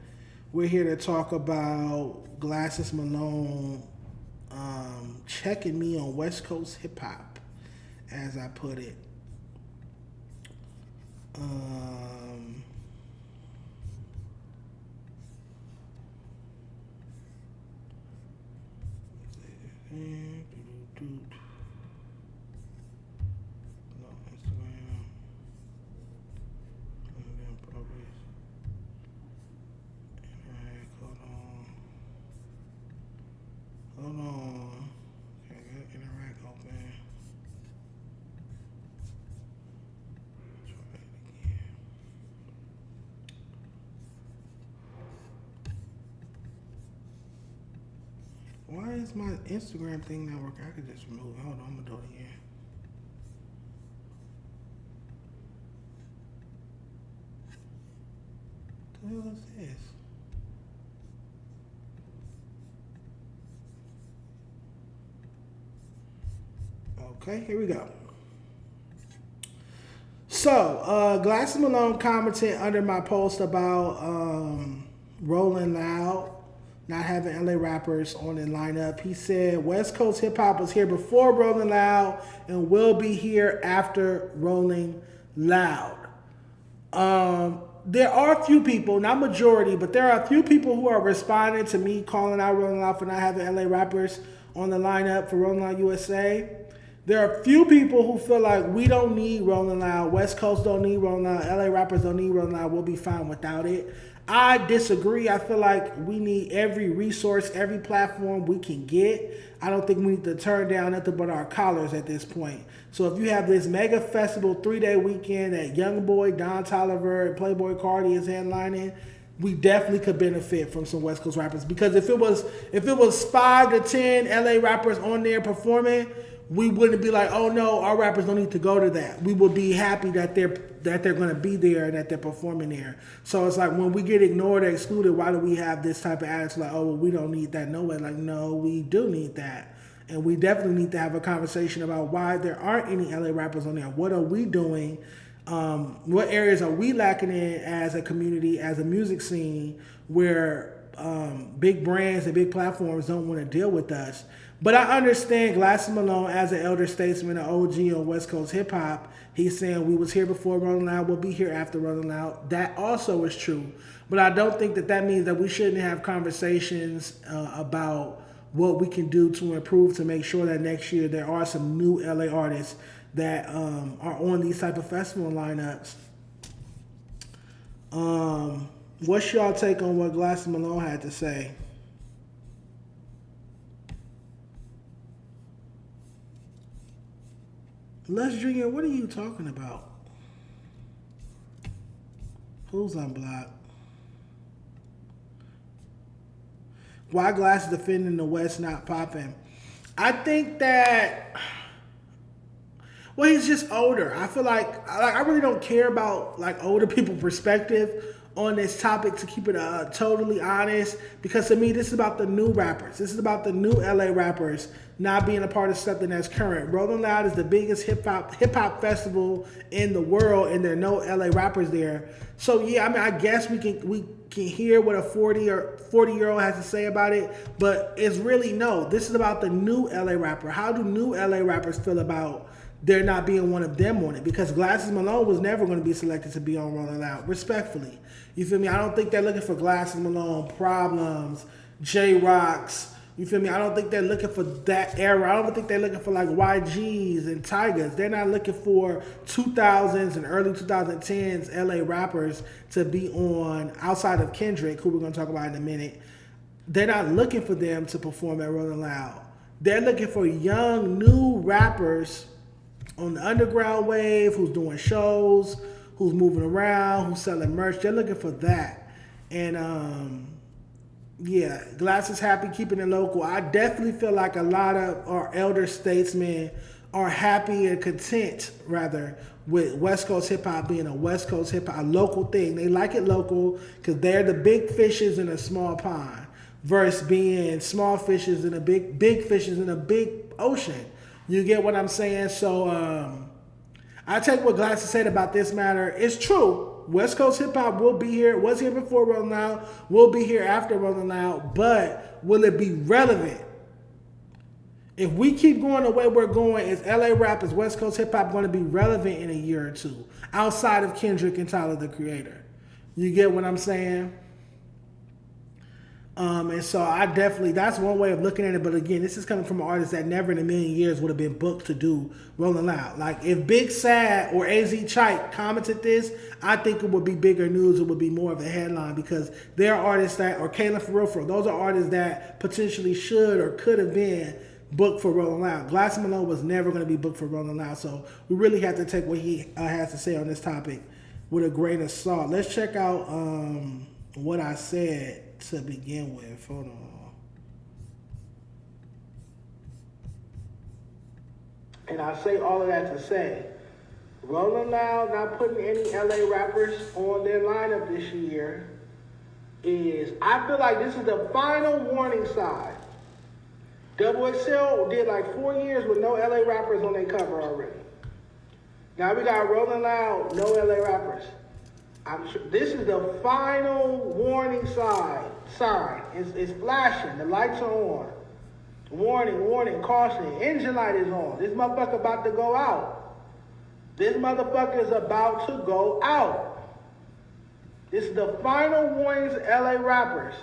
We're here to talk about Glasses Malone checking me on West Coast hip hop, as I put it. Hold on. Can't get interact open. Try it again. Why is my Instagram thing not working? I could just remove it. Hold on, I'm gonna do it again. What the hell is this? Okay, here we go. So, Glasses Malone commented under my post about Rolling Loud, not having LA rappers on the lineup. He said West Coast hip hop was here before Rolling Loud and will be here after Rolling Loud. There are a few people, not majority, but there are a few people who are responding to me calling out Rolling Loud for not having LA rappers on the lineup for Rolling Loud USA. There are a few people who feel like we don't need Rolling Loud, West Coast don't need Rolling Loud, LA rappers don't need Rolling Loud, we'll be fine without it. I disagree. I feel like we need every resource, every platform we can get. I don't think we need to turn down nothing but our collars at this point. So if you have this mega festival 3-day weekend that Youngboy, Don Toliver, and Playboy Cardi is headlining, we definitely could benefit from some West Coast rappers. Because if it was 5 to 10 LA rappers on there performing, we wouldn't be like, oh no, our rappers don't need to go to that. We would be happy that they're going to be there and that they're performing there. So it's like when we get ignored or excluded, why do we have this type of attitude like, oh, well, we don't need that? No way. Like, no, we do need that. And we definitely need to have a conversation about why there aren't any LA rappers on there. What are we doing? What areas are we lacking in as a community, as a music scene, where big brands and big platforms don't want to deal with us? But I understand Glasses Malone as an elder statesman, an OG on West Coast hip hop. He's saying we was here before Rolling Loud, we'll be here after Rolling Loud. That also is true. But I don't think that means that we shouldn't have conversations about what we can do to improve to make sure that next year there are some new LA artists that are on these type of festival lineups. What's y'all take on what Glasses Malone had to say? Les Jr., what are you talking about? Who's unblocked? Why Glasses defending the West not popping? I think that, well, he's just older. I feel like I really don't care about like older people's perspective on this topic, to keep it totally honest, because to me this is about the new rappers. This is about the new LA rappers not being a part of something that's current. Rolling Loud is the biggest hip hop festival in the world, and there are no LA rappers there. So yeah, I mean, I guess we can hear what a 40-year-old has to say about it, but it's really no. This is about the new LA rapper. How do new LA rappers feel about there not being one of them on it? Because Glasses Malone was never going to be selected to be on Rolling Loud, respectfully. You feel me? I don't think they're looking for Glasses Malone, Problems, J-Rocks. You feel me? I don't think they're looking for that era. I don't think they're looking for like YGs and Tigers. They're not looking for 2000s and early 2010s LA rappers to be on, outside of Kendrick, who we're going to talk about in a minute. They're not looking for them to perform at Rolling Loud. They're looking for young, new rappers on the underground wave, who's doing shows, who's moving around, who's selling merch. They're looking for that. And yeah, Glass is happy keeping it local. I definitely feel like a lot of our elder statesmen are happy and content, rather, with West Coast hip hop being a West Coast hip hop, a local thing. They like it local because they're the big fishes in a small pond, versus being small fishes in a big fishes in a big ocean. You get what I'm saying? So I take what Glasses said about this matter. It's true. West Coast hip hop will be here. It was here before Rolling Loud. Will be here after Rolling Loud. But will it be relevant? If we keep going the way we're going, is LA rap, is West Coast hip hop going to be relevant in a year or two, outside of Kendrick and Tyler the Creator? You get what I'm saying? And so I definitely, that's one way of looking at it. But again, this is coming from an artist that never in a million years would have been booked to do Rolling Loud. Like if Big Sad or AZ Chike commented this, I think it would be bigger news. It would be more of a headline, because they're artists that, or Kayla for real, those are artists that potentially should or could have been booked for Rolling Loud. Glass Malone was never going to be booked for Rolling Loud. So we really have to take what he has to say on this topic with a grain of salt. Let's check out what I said to begin with. Hold on. And I say all of that to say, Rolling Loud not putting any LA rappers on their lineup this year is, I feel like this is the final warning sign. Double XL did like 4 years with no LA rappers on their cover already. Now we got Rolling Loud, no LA rappers. I'm sure this is the final warning sign. It's flashing. The lights are on. Warning, warning, caution. Engine light is on. This motherfucker about to go out. This motherfucker is about to go out. This is the final warning to LA rappers.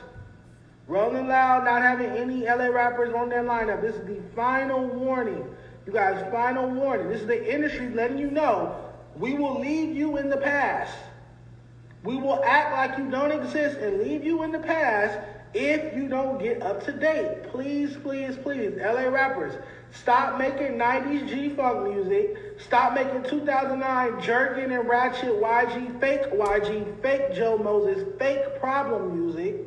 Rolling Loud not having any LA rappers on their lineup. This is the final warning. You guys, final warning. This is the industry letting you know, we will leave you in the past. We will act like you don't exist and leave you in the past if you don't get up to date. Please, please, please, LA rappers, stop making 90s G-Funk music. Stop making 2009 Jerkin and Ratchet YG, fake Joe Moses, fake Problem music.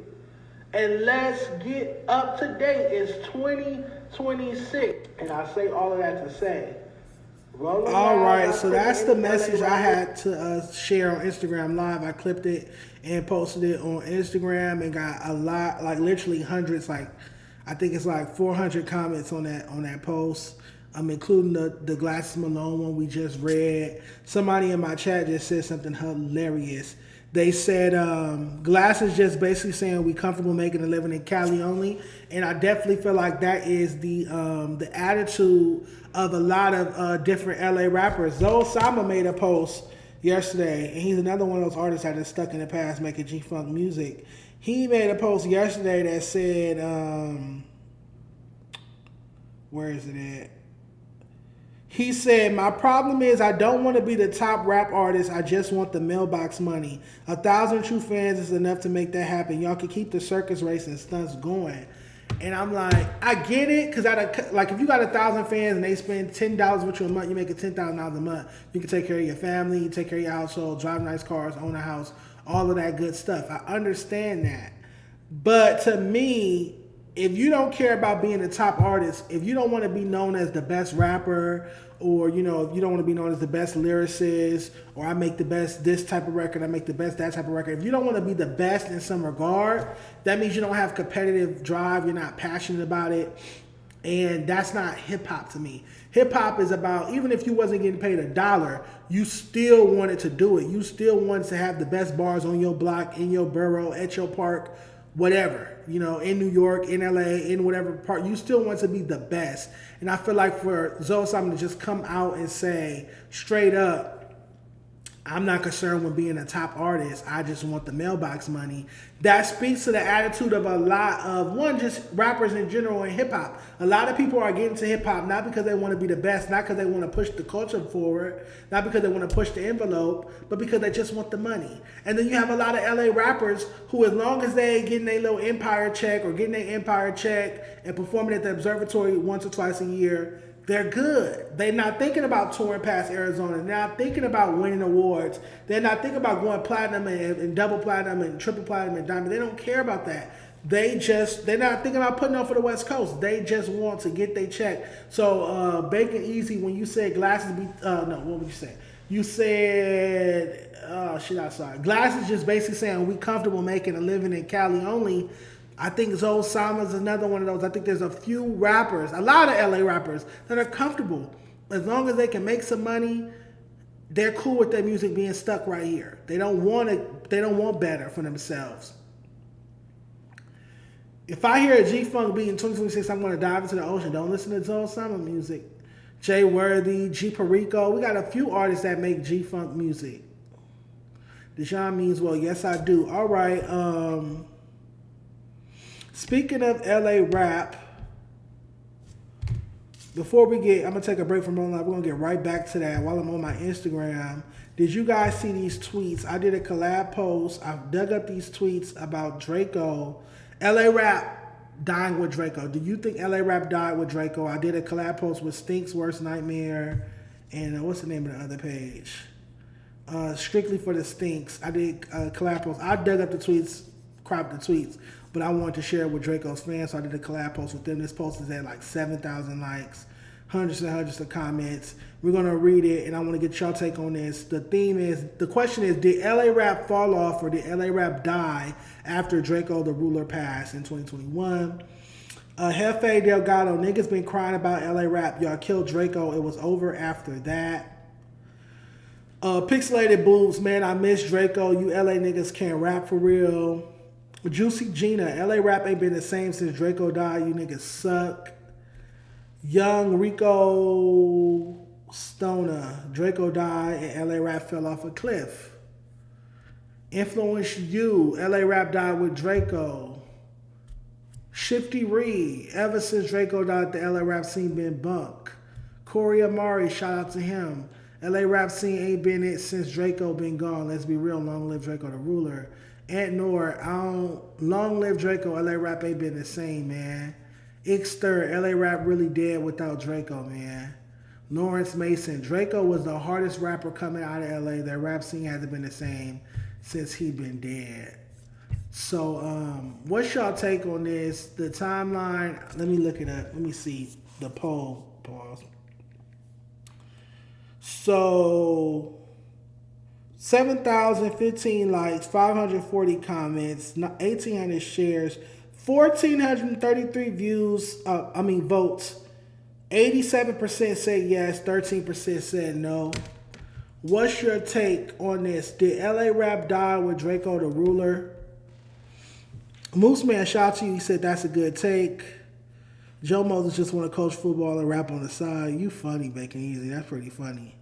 And let's get up to date. It's 2026. And I say all of that to say, all right, so that's the message I had to share on Instagram Live. I clipped it and posted it on Instagram and got a lot, like literally hundreds, like I think it's like 400 comments on that post. Including the Glasses Malone one we just read. Somebody in my chat just said something hilarious. They said Glasses just basically saying we comfortable making a living in Cali only, and I definitely feel like that is the attitude of a lot of different LA rappers. Zoe Sama made a post yesterday, and he's another one of those artists that is stuck in the past making G-Funk music. He made a post yesterday that said, where is it at? He said, my problem is I don't want to be the top rap artist. I just want the mailbox money. 1,000 true fans is enough to make that happen. Y'all can keep the circus race and stunts going. And I'm like, I get it. Because like if you got 1,000 fans and they spend $10 with you a month, you make it $10,000 a month. You can take care of your family, you take care of your household, drive nice cars, own a house, all of that good stuff. I understand that. But to me, if you don't care about being a top artist, if you don't want to be known as the best rapper or you know, you don't want to be known as the best lyricist, or I make the best this type of record, I make the best that type of record. If you don't want to be the best in some regard, that means you don't have competitive drive, you're not passionate about it, and that's not hip hop to me. Hip hop is about, even if you wasn't getting paid $1, you still wanted to do it. You still wanted to have the best bars on your block, in your borough, at your park, whatever, you know, in New York, in LA, in whatever part, you still want to be the best. And I feel like for Zoe Simon to just come out and say straight up, I'm not concerned with being a top artist, I just want the mailbox money, that speaks to the attitude of a lot of, one, just rappers in general in hip hop. A lot of people are getting to hip hop not because they want to be the best, not because they want to push the culture forward, not because they want to push the envelope, but because they just want the money. And then you have a lot of LA rappers who, as long as they getting their little Empire check or getting their Empire check and performing at the Observatory once or twice a year, they're good. They're not thinking about touring past Arizona. They're not thinking about winning awards. They're not thinking about going platinum and double platinum and triple platinum and diamond. They don't care about that. They're not thinking about putting on for the West Coast. They just want to get their check. So Bacon Easy, when you said glasses no, what would you say? You said, Glasses just basically saying we comfortable making a living in Cali only. I think Zoe Sama's another one of those. I think there's a few rappers, a lot of LA rappers, that are comfortable. As long as they can make some money, they're cool with their music being stuck right here. They don't want better for themselves. If I hear a G-Funk beat in 2026, I'm going to dive into the ocean. Don't listen to Zoe Sama music. Jay Worthy, G Perico. We got a few artists that make G-Funk music. Dejon means, well, yes, I do. All right, speaking of LA rap, before we get, I'm going to take a break from online. We're going to get right back to that while I'm on my Instagram. Did you guys see these tweets? I did a collab post. I've dug up these tweets about Draco. LA rap dying with Draco. Do you think LA rap died with Draco? I did a collab post with Stink's Worst Nightmare. And what's the name of the other page? Strictly for the Stinks. I did a collab post. I dug up the tweets, cropped the tweets. But I wanted to share it with Draco's fans, so I did a collab post with them. This post is at like 7,000 likes, hundreds and hundreds of comments. We're going to read it, and I want to get y'all take on this. The question is, did LA rap fall off or did LA rap die after Draco the Ruler passed in 2021? Jefe Delgado, niggas been crying about LA rap. Y'all killed Draco. It was over after that. Pixelated Boobs, man, I miss Draco. You LA niggas can't rap for real. Juicy Gina, LA rap ain't been the same since Draco died. You niggas suck. Young Rico Stoner, Draco died and LA rap fell off a cliff. Influence You, LA rap died with Draco. Shifty Reed, ever since Draco died, the LA rap scene been bunk. Corey Amari, shout out to him. LA rap scene ain't been it since Draco been gone. Let's be real, long live Draco the Ruler. Ant Nor, long live Draco, LA rap ain't been the same, man. Ixter, LA rap really dead without Draco, man. Lawrence Mason, Draco was the hardest rapper coming out of LA. Their rap scene hasn't been the same since he been dead. So, what's y'all take on this? The timeline, let me look it up. Let me see the poll. Pause. So, 7,015 likes, 540 comments, 1,800 shares, 1,433 votes. 87% said yes, 13% said no. What's your take on this? Did LA rap die with Draco the Ruler? Moose Man, shout out to you. He said that's a good take. Joe Moses just want to coach football and rap on the side. You funny, Bacon Easy. That's pretty funny.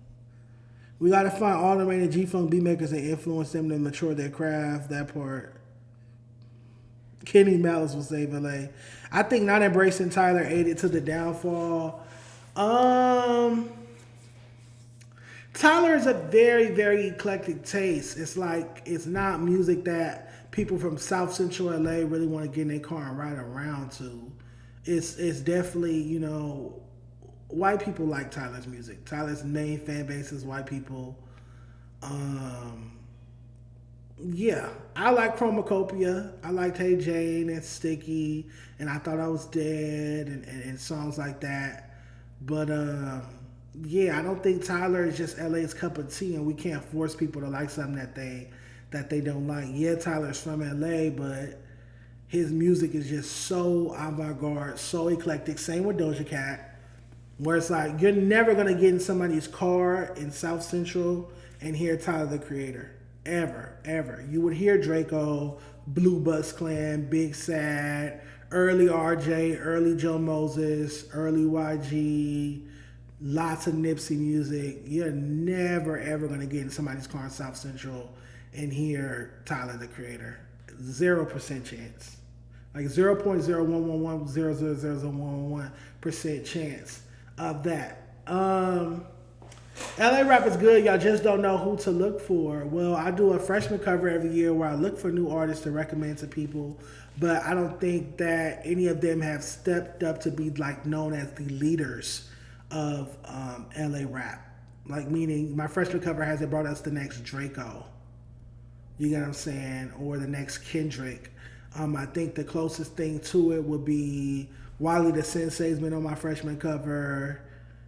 We got to find all the remaining G-Funk beat makers and influence them to mature their craft. That part. Kenny Malice will save LA. I think not embracing Tyler aided to the downfall. Tyler is a very, very eclectic taste. It's like, it's not music that people from South Central LA really want to get in their car and ride around to. It's definitely, you know, white people like Tyler's music. Tyler's main fan base is white people. Yeah, I like Chromacopia. I liked Hey Jane and Sticky, and I Thought I Was Dead, and songs like that. But yeah, I don't think Tyler is just LA's cup of tea, and we can't force people to like something that they don't like. Yeah, Tyler's from LA, but his music is just so avant-garde, so eclectic. Same with Doja Cat, where it's like you're never gonna get in somebody's car in South Central and hear Tyler the Creator. Ever. You would hear Draco, Blue Bucks Clan, Big Sad, early RJ, early Joe Moses, early YG, lots of Nipsey music. You're never ever gonna get in somebody's car in South Central and hear Tyler the Creator. 0% chance. Like 0.01110000111% chance of that. LA rap is good, y'all just don't know who to look for. Well, I do a freshman cover every year where I look for new artists to recommend to people, but I don't think that any of them have stepped up to be like known as the leaders of LA rap. Like meaning my freshman cover hasn't brought us the next Draco. You get what I'm saying? Or the next Kendrick. I think the closest thing to it would be Wiley the Sensei's been on my freshman cover.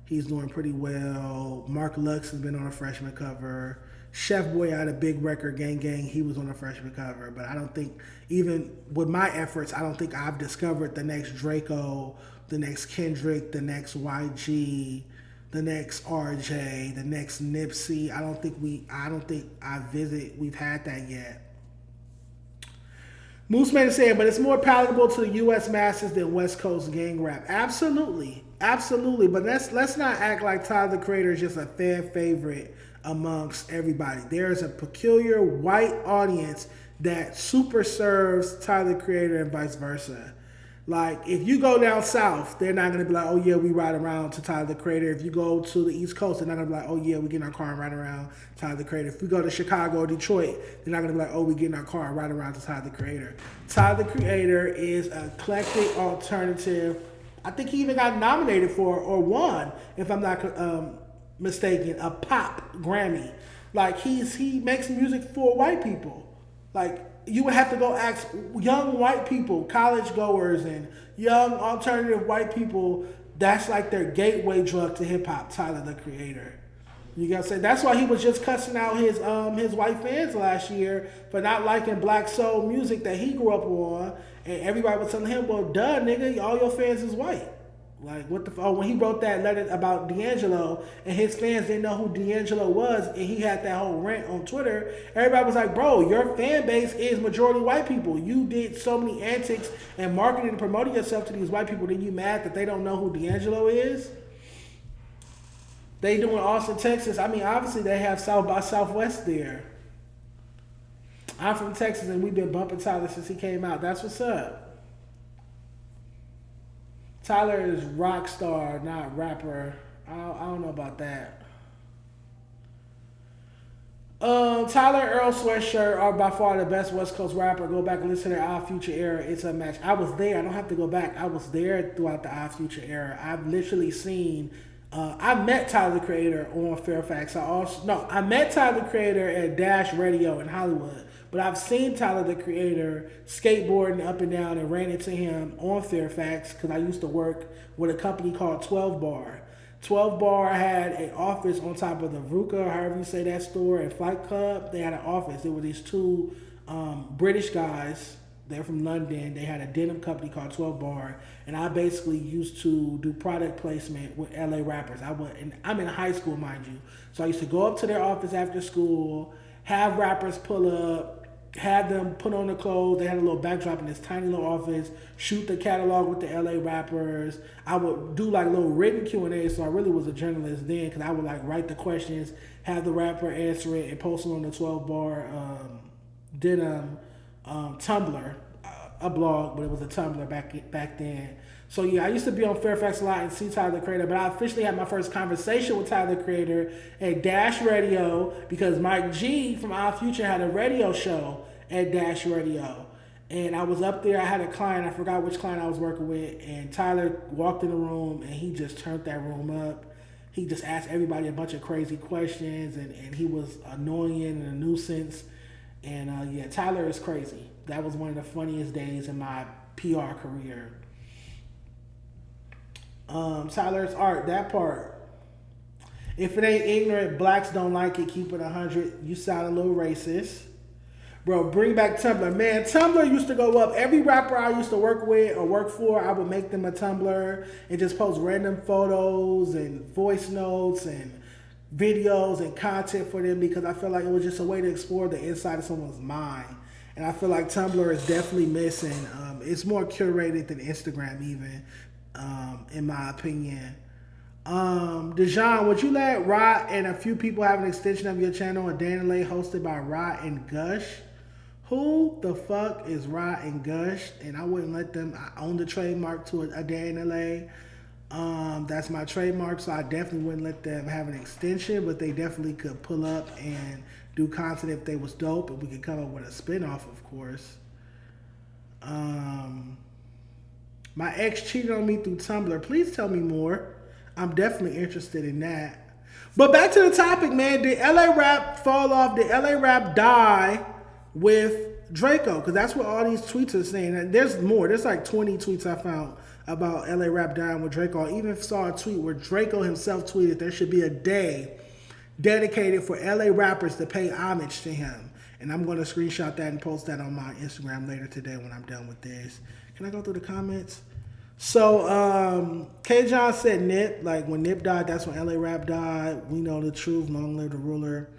He's doing pretty well. Mark Lux has been on a freshman cover. Chef Boy out of Big Record Gang, he was on a freshman cover. But I don't think, even with my efforts, I don't think I've discovered the next Draco, the next Kendrick, the next YG, the next RJ, the next Nipsey. I don't think we've had that yet. Mooseman is saying, but it's more palatable to the U.S. masses than West Coast gang rap. Absolutely. But let's not act like Tyler the Creator is just a fan favorite amongst everybody. There's a peculiar white audience that super serves Tyler the Creator and vice versa. Like, if you go down south, they're not going to be like, oh, yeah, we ride around to Tyler the Creator. If you go to the East Coast, they're not going to be like, oh, yeah, we get in our car and ride around Tyler the Creator. If we go to Chicago or Detroit, they're not going to be like, oh, we get in our car and ride around to Tyler the Creator. Tyler the Creator is an eclectic alternative. I think he even got nominated for or won, if I'm not mistaken, a pop Grammy. Like, he makes music for white people. Like, you would have to go ask young white people, college goers, and young alternative white people. That's like their gateway drug to hip hop. Tyler the Creator. You gotta say that's why he was just cussing out his white fans last year for not liking black soul music that he grew up on, and everybody was telling him, "Well, duh, nigga, all your fans is white." Like, what the when he wrote that letter about D'Angelo and his fans didn't know who D'Angelo was, and he had that whole rant on Twitter, everybody was like, bro, your fan base is majority white people. You did so many antics and marketing and promoting yourself to these white people, then you mad that they don't know who D'Angelo is? They doing Austin, Texas. I mean, obviously they have South by Southwest there. I'm from Texas, and we've been bumping Tyler since he came out. That's what's up. Tyler is rock star, not rapper. I don't know about that. Tyler, Earl Sweatshirt are by far the best West Coast rapper. Go back and listen to their Odd Future era. It's a match. I was there. I don't have to go back. I was there throughout the Odd Future era. I've literally seen. I met Tyler the Creator on Fairfax. I met Tyler the Creator at Dash Radio in Hollywood. But I've seen Tyler the Creator skateboarding up and down and ran into him on Fairfax because I used to work with a company called 12 Bar. 12 Bar had an office on top of the VUCA, however you say that store, and Flight Club. They had an office. There were these two British guys. They're from London. They had a denim company called 12 Bar, and I basically used to do product placement with LA rappers. I'm in high school, mind you. So I used to go up to their office after school, have rappers pull up, had them put on the clothes. They had a little backdrop in this tiny little office, shoot the catalog with the LA rappers. I would do like little written Q&A, so I really was a journalist then because I would like write the questions, have the rapper answer it, and post it on the 12 Bar denim Tumblr, a blog, but it was a Tumblr back then. So yeah, I used to be on Fairfax a lot and see Tyler the Creator, but I officially had my first conversation with Tyler the Creator at Dash Radio because Mike G from Our Future had a radio show at Dash Radio. And I was up there, I had a client, I forgot which client I was working with, and Tyler walked in the room and he just turned that room up. He just asked everybody a bunch of crazy questions, and he was annoying and a nuisance. And yeah, Tyler is crazy. That was one of the funniest days in my PR career. Tyler's art, that part. If it ain't ignorant, blacks don't like it. Keep it 100. You sound a little racist. Bro, bring back Tumblr. Man, Tumblr used to go up. Every rapper I used to work with or work for, I would make them a Tumblr and just post random photos and voice notes and videos and content for them because I feel like it was just a way to explore the inside of someone's mind. And I feel like Tumblr is definitely missing. It's more curated than Instagram even, in my opinion. Dejon, would you let Rot and a few people have an extension of your channel, a day and lay hosted by Rot and Gush? Who the fuck is Rot and Gush? And I wouldn't let them. I own the trademark to a day in LA. That's my trademark, so I definitely wouldn't let them have an extension, but they definitely could pull up and do content if they was dope, and we could come up with a spinoff, of course. My ex cheated on me through Tumblr. Please tell me more. I'm definitely interested in that. But back to the topic, man. Did LA Rap fall off? Did LA Rap die with Draco? Because that's what all these tweets are saying. And there's more. There's like 20 tweets I found about LA Rap dying with Draco. I even saw a tweet where Draco himself tweeted there should be a day dedicated for LA rappers to pay homage to him. And I'm going to screenshot that and post that on my Instagram later today when I'm done with this. Can I go through the comments? So, K-John said Nip. Like, when Nip died, that's when LA Rap died. We know the truth. Long live the ruler.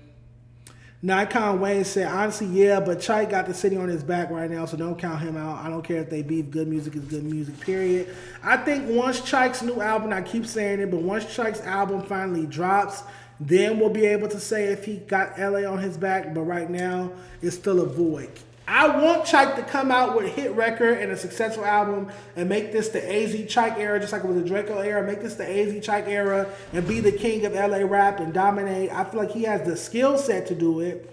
Nikon Wayne said, honestly, yeah, but Chike got the city on his back right now, so don't count him out. I don't care if they beef. Good music is good music, period. I think once Chike's new album, I keep saying it, but once Chike's album finally drops, then we'll be able to say if he got LA on his back, but right now, it's still a void. I want Chike to come out with a hit record and a successful album and make this the AZ Chike era, just like it was the Draco era. Make this the AZ Chike era and be the king of LA rap and dominate. I feel like he has the skill set to do it,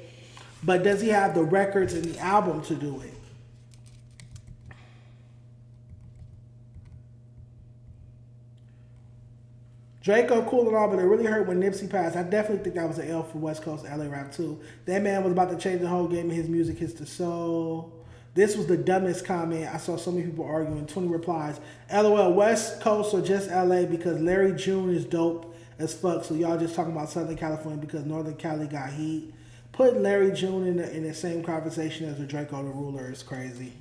but does he have the records and the album to do it? Draco cool and all, but it really hurt when Nipsey passed. I definitely think that was an L for West Coast LA rap too. That man was about to change the whole game and his music hits the soul. This was the dumbest comment. I saw so many people arguing. 20 replies. LOL, West Coast or just LA because Larry June is dope as fuck. So y'all just talking about Southern California because Northern Cali got heat. Putting Larry June in the same conversation as the Draco the Ruler is crazy.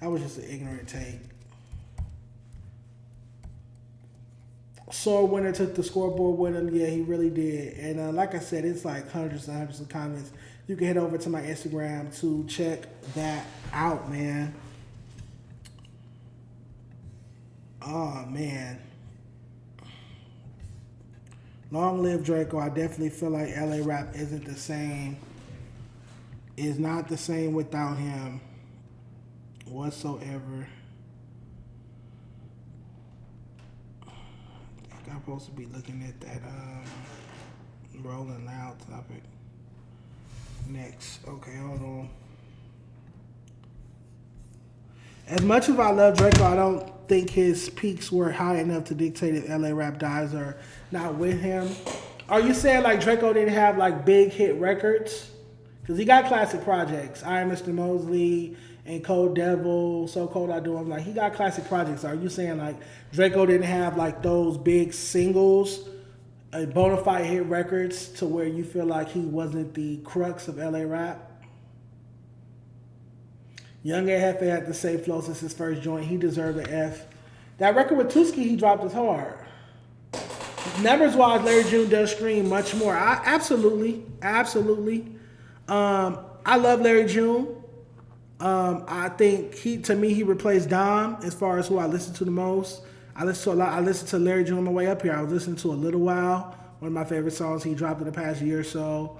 That was just an ignorant take. Sword Winner took the scoreboard with him. Yeah, he really did. And like I said, it's like hundreds and hundreds of comments. You can head over to my Instagram to check that out, man. Oh, man. Long live Draco. I definitely feel like LA Rap isn't the same. Is not the same without him whatsoever. I'm supposed to be looking at that Rolling Loud topic next. Okay, hold on. As much as I love Draco, I don't think his peaks were high enough to dictate if LA Rap dies or not with him. Are you saying like Draco didn't have like big hit records? Because he got classic projects. I Am Mr. Mosley and Cold Devil, So Cold I Do. I'm like, he got classic projects. Are you saying like Draco didn't have like those big singles, bona fide hit records to where you feel like he wasn't the crux of LA rap? Young Hefe had the same flow since his first joint. He deserved an F. That record with Tuski he dropped is hard. Numbers wise, Larry June does scream much more. Absolutely. I love Larry June. I think he replaced Dom as far as who I listen to the most. I listen to a lot. I listened to Larry June on my way up here. I was listening to A Little While, one of my favorite songs he dropped in the past year or so.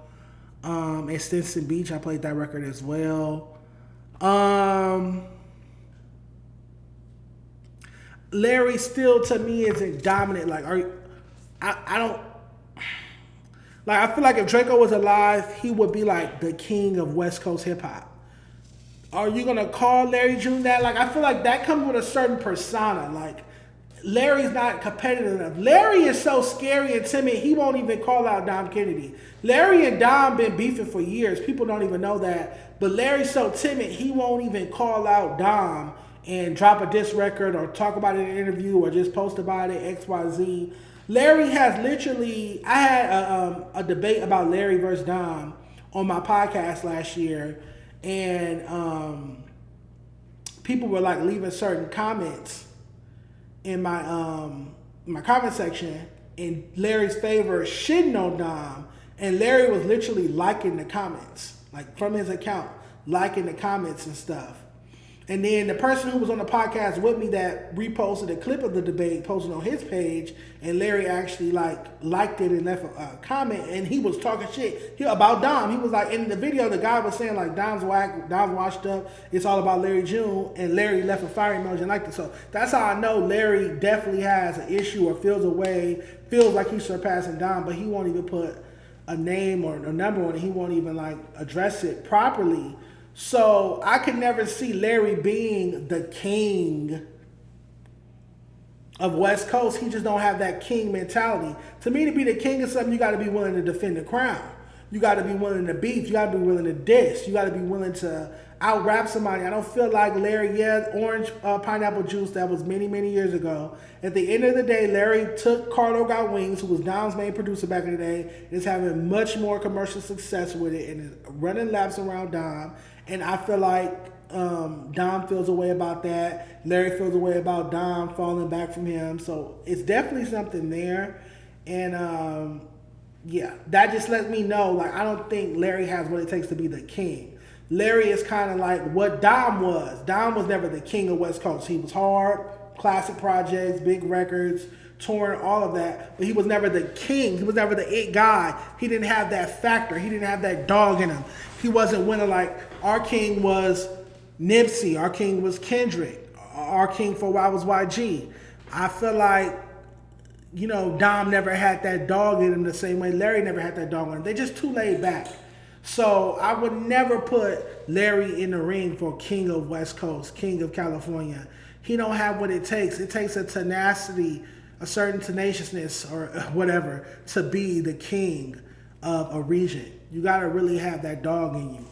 And Stinson Beach, I played that record as well. Larry still to me isn't dominant. Like, I don't. Like, I feel like if Draco was alive, he would be like the king of West Coast hip hop. Are you gonna call Larry June that? Like, I feel like that comes with a certain persona. Like, Larry's not competitive enough. Larry is so scary and timid, he won't even call out Dom Kennedy. Larry and Dom been beefing for years. People don't even know that. But Larry's so timid, he won't even call out Dom and drop a diss record or talk about it in an interview or just post about it, XYZ. Larry has literally. I had a debate about Larry versus Dom on my podcast last year, and people were like leaving certain comments in my comment section in Larry's favor, shitting on Dom, and Larry was literally liking the comments, like from his account, liking the comments and stuff. And then the person who was on the podcast with me that reposted a clip of the debate posted on his page, and Larry actually liked it and left a comment, and he was talking shit about Dom. He was like, in the video, the guy was saying like Dom's whack, Dom's washed up, it's all about Larry June, and Larry left a fire emoji and liked it. So that's how I know Larry definitely has an issue or feels like he's surpassing Dom, but he won't even put a name or a number on it. He won't even like address it properly. So I could never see Larry being the king of West Coast. He just don't have that king mentality. To me, to be the king of something, you got to be willing to defend the crown. You got to be willing to beef. You got to be willing to diss. You got to be willing to out-rap somebody. I don't feel like Larry, orange pineapple juice, that was many, many years ago. At the end of the day, Larry took Carlo Got Wings, who was Dom's main producer back in the day, and is having much more commercial success with it and is running laps around Dom. And I feel like Dom feels a way about that. Larry feels a way about Dom falling back from him. So it's definitely something there. And yeah, that just lets me know, like, I don't think Larry has what it takes to be the king. Larry is kind of like what Dom was. Dom was never the king of West Coast. He was hard, classic projects, big records, touring, all of that. But he was never the king. He was never the it guy. He didn't have that factor. He didn't have that dog in him. He wasn't winning like our king was Nipsey. Our king was Kendrick. Our king for a while was YG. I feel like, you know, Dom never had that dog in him the same way Larry never had that dog in him. They're just too laid back. So I would never put Larry in the ring for king of West Coast, king of California. He don't have what it takes. It takes a tenacity, a certain tenaciousness or whatever to be the king of a region. You got to really have that dog in you.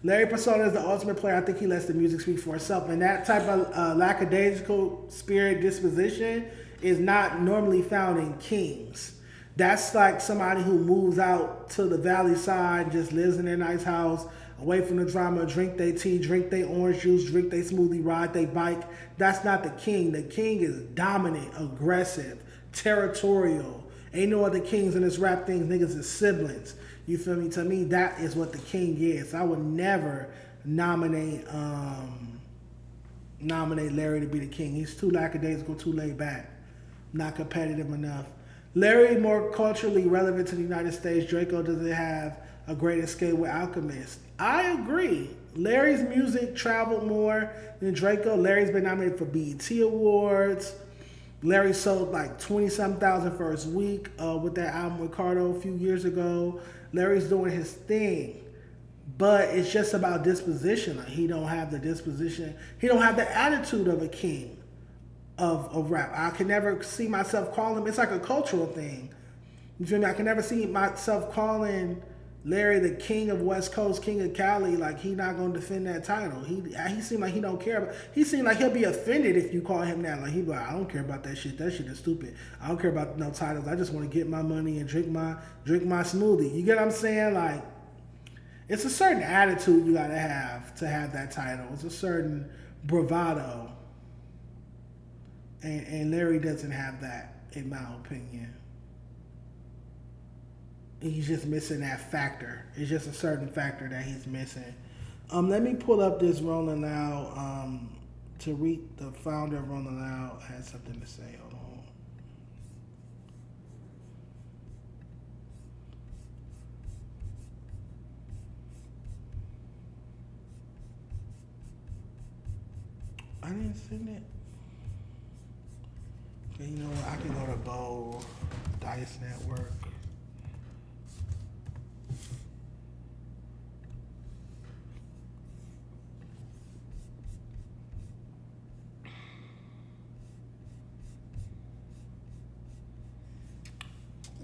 Larry Persona is the ultimate player. I think he lets the music speak for itself. And that type of lackadaisical spirit disposition is not normally found in kings. That's like somebody who moves out to the valley side, just lives in their nice house, away from the drama, drink their tea, drink their orange juice, drink their smoothie, ride their bike. That's not the king. The king is dominant, aggressive, territorial. Ain't no other kings in this rap thing. Niggas is siblings. You feel me? To me, that is what the king is. I would never nominate Larry to be the king. He's too lackadaisical, too laid back, not competitive enough. Larry more culturally relevant to the United States. Draco doesn't have a great escape with Alchemist. I agree. Larry's music traveled more than Draco. Larry's been nominated for BET Awards. Larry sold like 20-something thousand first week with that album with Cardo a few years ago. Larry's doing his thing. But it's just about disposition. Like, he don't have the disposition. He don't have the attitude of a king of rap. I can never see myself calling him. It's like a cultural thing. You feel me? I can never see myself calling Larry the king of West Coast, king of Cali. Like, he not going to defend that title. He seemed like he don't care about. He seemed like he'll be offended if you call him that. Like, he be like, I don't care about that shit. That shit is stupid. I don't care about no titles. I just want to get my money and drink my smoothie. You get what I'm saying? Like, it's a certain attitude you got to have that title. It's a certain bravado. And Larry doesn't have that, in my opinion. He's just missing that factor. It's just a certain factor that he's missing. Let me pull up this Rolling Loud. Tariq, the founder of Rolling Loud, has something to say. Hold on. I didn't send it. Okay, you know what? I can go to Bow Dice Network.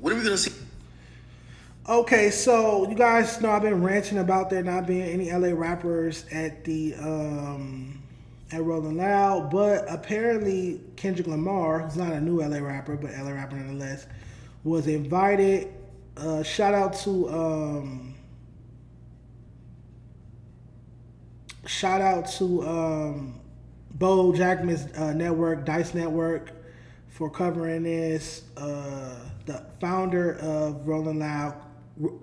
What are we gonna see? Okay, so you guys know I've been ranting about there not being any LA rappers at the at Rolling Loud, but apparently Kendrick Lamar, who's not a new LA rapper, but LA rapper nonetheless, was invited. Shout out to Bo Jackman's network, Dice Network, for covering this. The founder of Rolling Loud,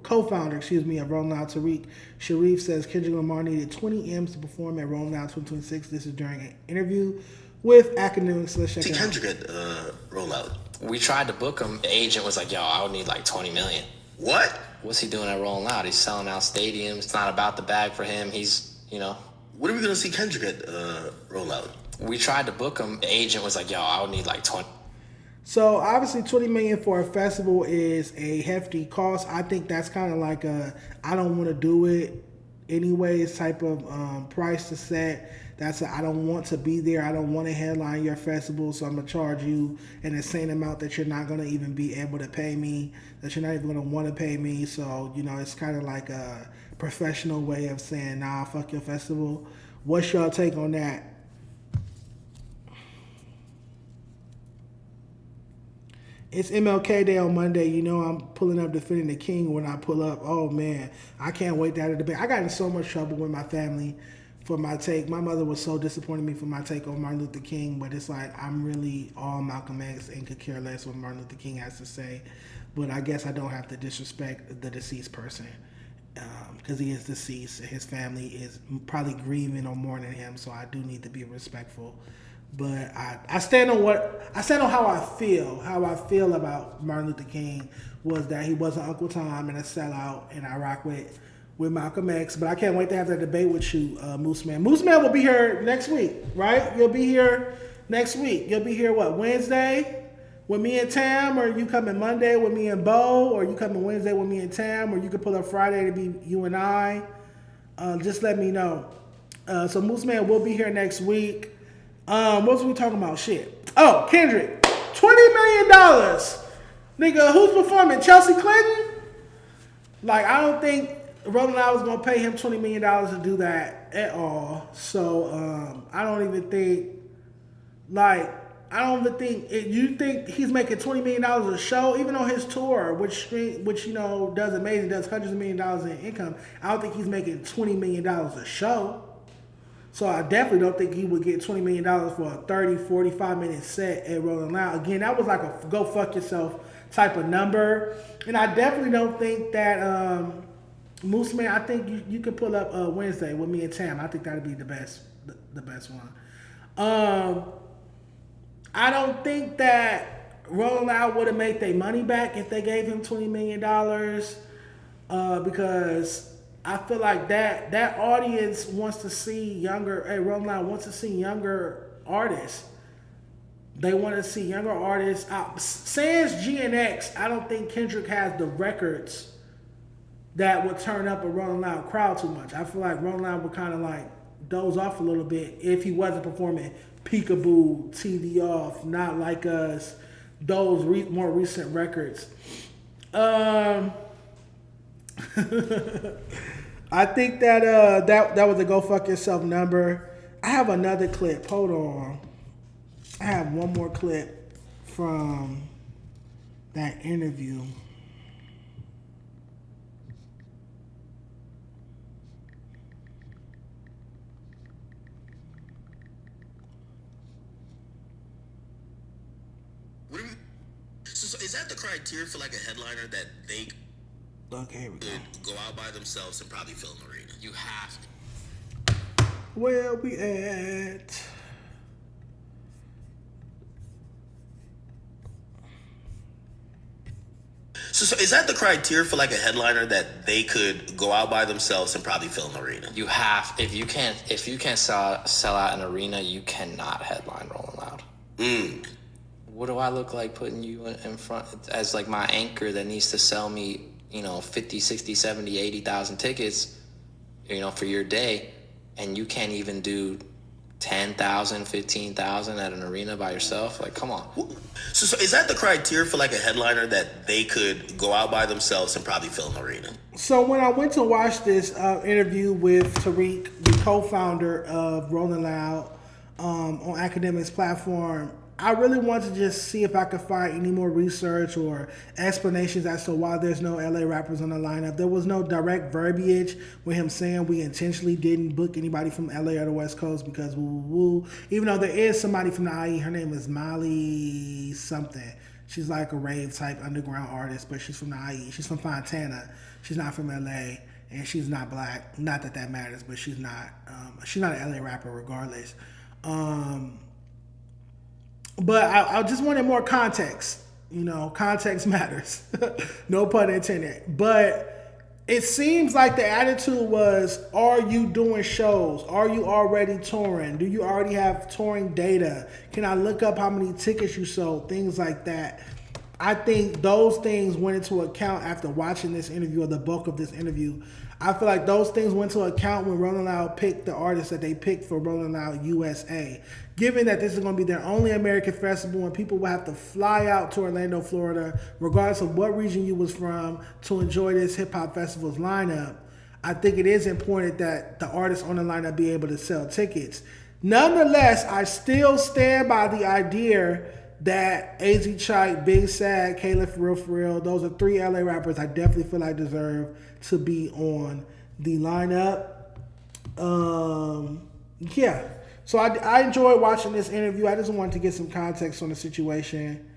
co-founder, of Rolling Loud, Tariq Sharif, says Kendrick Lamar needed 20 M's to perform at Rolling Loud 2026. This is during an interview with Academics. Let's check it out. Kendrick at Roll Loud. We tried to book him. The agent was like, yo, I would need like 20 million. What? What's he doing at Rolling Loud? He's selling out stadiums. It's not about the bag for him. He's, What are we going to see Kendrick at Roll Loud? We tried to book him. The agent was like, yo, I would need like 20. So obviously 20 million for a festival is a hefty cost. I think that's kind of like a I don't want to do it anyways type of price to set. That's I don't want to be there. I don't want to headline your festival, so I'm going to charge you an insane amount that you're not going to even be able to pay me, that you're not even going to want to pay me. So, it's kind of like a professional way of saying, nah, fuck your festival. What's your take on that? It's MLK Day on Monday. I'm pulling up defending the king when I pull up. Oh, man. I can't wait to have a debate. I got in so much trouble with my family for my take. My mother was so disappointed in me for my take on Martin Luther King, but it's like I'm really all Malcolm X and could care less what Martin Luther King has to say. But I guess I don't have to disrespect the deceased person because he is deceased. His family is probably grieving or mourning him, so I do need to be respectful. But I stand on how I feel. How I feel about Martin Luther King was that he wasn't Uncle Tom and a sellout, and I rock with Malcolm X. But I can't wait to have that debate with you, Moose Man. Moose Man will be here next week, right? You'll be here next week. You'll be here, Wednesday with me and Tam, or you coming Monday with me and Bo, or you coming Wednesday with me and Tam, or you could pull up Friday to be you and I. Just let me know. So Moose Man will be here next week. What was we talking about? Shit. Oh, Kendrick. $20 million. Nigga, who's performing? Chelsea Clinton? Like, I don't think Rolling Loud was going to pay him $20 million to do that at all. So, I don't even think, you think he's making $20 million a show, even on his tour, which does amazing, does hundreds of million dollars in income. I don't think he's making $20 million a show. So I definitely don't think he would get $20 million for a 30, 45-minute set at Rolling Loud. Again, that was like a go fuck yourself type of number. And I definitely don't think that Moose Man, I think you could pull up Wednesday with me and Tam. I think that'd be the best one. I don't think that Rolling Loud would have made their money back if they gave him $20 million because I feel like that audience wants to see Rolling Loud wants to see younger artists. They want to see younger artists. Sans G and X, I don't think Kendrick has the records that would turn up a Rolling Loud crowd too much. I feel like Rolling Loud would kind of like doze off a little bit if he wasn't performing Peekaboo, TV Off, Not Like Us, those more recent records. I think that that was a go fuck yourself number. I have another clip. Hold on. I have one more clip from that interview. So is that the criteria for like a headliner that they Okay, here we go out by themselves and probably fill an arena? You have to. Where we at? So is that the criteria for like a headliner that they could go out by themselves and probably fill an arena? You have. If you can't sell out an arena, you cannot headline Rolling Loud. What do I look like putting you in front as like my anchor that needs to sell me 50, 60, 70, 80,000 tickets, for your day, and you can't even do 10,000, 15,000 at an arena by yourself? Like, come on. So is that the criteria for like a headliner that they could go out by themselves and probably fill an arena? So when I went to watch this interview with Tariq, the co-founder of Rolling Loud, on Academics platform. I really want to just see if I could find any more research or explanations as to why there's no LA rappers on the lineup. There was no direct verbiage with him saying we intentionally didn't book anybody from LA or the West Coast because woo woo woo. Even though there is somebody from the IE, her name is Molly something. She's like a rave type underground artist, but she's from the IE. She's from Fontana. She's not from LA, and she's not black. Not that that matters, but she's not an LA rapper regardless. But I just wanted more context. You know, context matters. No pun intended. But it seems like the attitude was, are you doing shows? Are you already touring? Do you already have touring data? Can I look up how many tickets you sold? Things like that. I think those things went into account after watching this interview, or the bulk of this interview. I feel like those things went into account when Rolling Loud picked the artists that they picked for Rolling Loud USA. Given that this is going to be their only American festival and people will have to fly out to Orlando, Florida, regardless of what region you was from, to enjoy this hip-hop festival's lineup, I think it is important that the artists on the lineup be able to sell tickets. Nonetheless, I still stand by the idea that AZ Chike, Big Sad, Caleb For Real, those are 3 LA rappers I definitely feel like deserve to be on the lineup. Yeah. So I enjoyed watching this interview. I just wanted to get some context on the situation.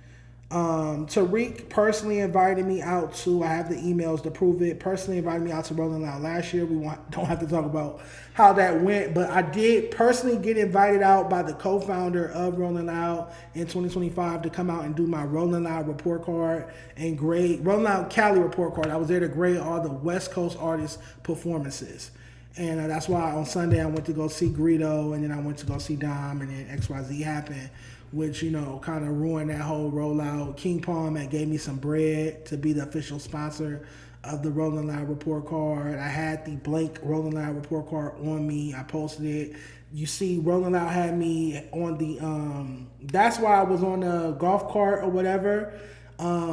Tariq personally invited me out to, I have the emails to prove it, personally invited me out to Rolling Loud last year. Don't have to talk about how that went, but I did personally get invited out by the co-founder of Rolling Loud in 2025 to come out and do my Rolling Loud report card and grade, Rolling Loud Cali report card. I was there to grade all the West Coast artists' performances. And that's why on Sunday I went to go see Greedo, and then I went to go see Dom, and then XYZ happened, which, you know, kind of ruined that whole rollout. King Palm had gave me some bread to be the official sponsor of the Rolling Loud report card. I had the blank Rolling Loud report card on me. I posted it. You see, Rolling Loud had me on the, that's why I was on the golf cart or whatever,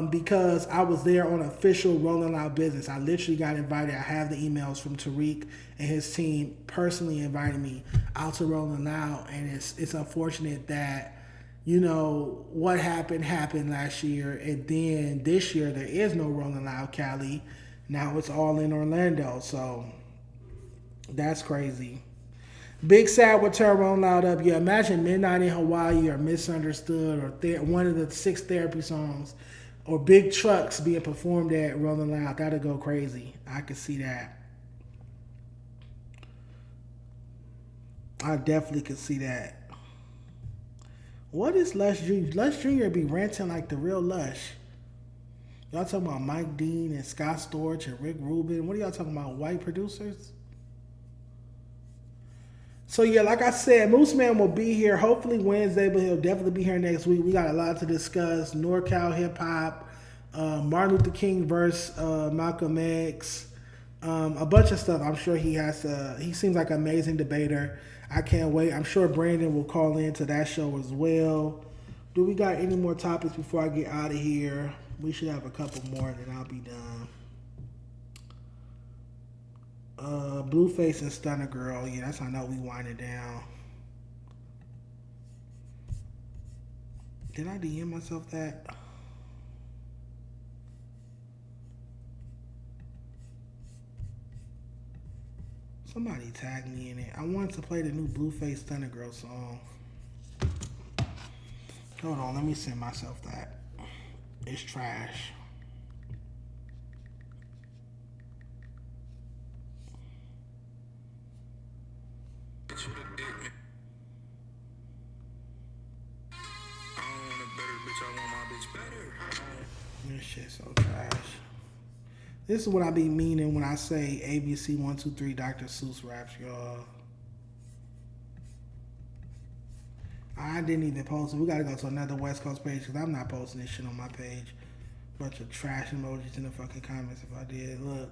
because I was there on official Rolling Loud business. I literally got invited. I have the emails from Tariq and his team personally inviting me out to Rolling Loud, and it's unfortunate that, you know, what happened last year, and then this year there is no Rolling Loud Cali. Now it's all in Orlando, so that's crazy. Big Sad would turn Rolling Loud up. Yeah, imagine Midnight in Hawaii or Misunderstood or one of the 6 therapy songs or Big Trucks being performed at Rolling Loud. That'd go crazy. I could see that. I definitely could see that. What is Lush Jr.? Lush Jr. be ranting like the real Lush. Y'all talking about Mike Dean and Scott Storch and Rick Rubin. What are y'all talking about? White producers? So yeah, like I said, Moose Man will be here hopefully Wednesday, but he'll definitely be here next week. We got a lot to discuss. NorCal hip hop, Martin Luther King versus Malcolm X, a bunch of stuff. I'm sure he has to. He seems like an amazing debater. I can't wait. I'm sure Brandon will call in to that show as well. Do we got any more topics before I get out of here? We should have a couple more, and then I'll be done. Blueface and Stunner Girl. Yeah, that's how I know we winding down. Did I DM myself that? Somebody tagged me in it. I wanted to play the new Blueface Stunner Girl song. Hold on, let me send myself that. It's trash. This shit's so trash. This is what I be meaning when I say ABC 123 Dr. Seuss raps, y'all. I didn't even post it. We gotta go to another West Coast page because I'm not posting this shit on my page. Bunch of trash emojis in the fucking comments if I did. Look.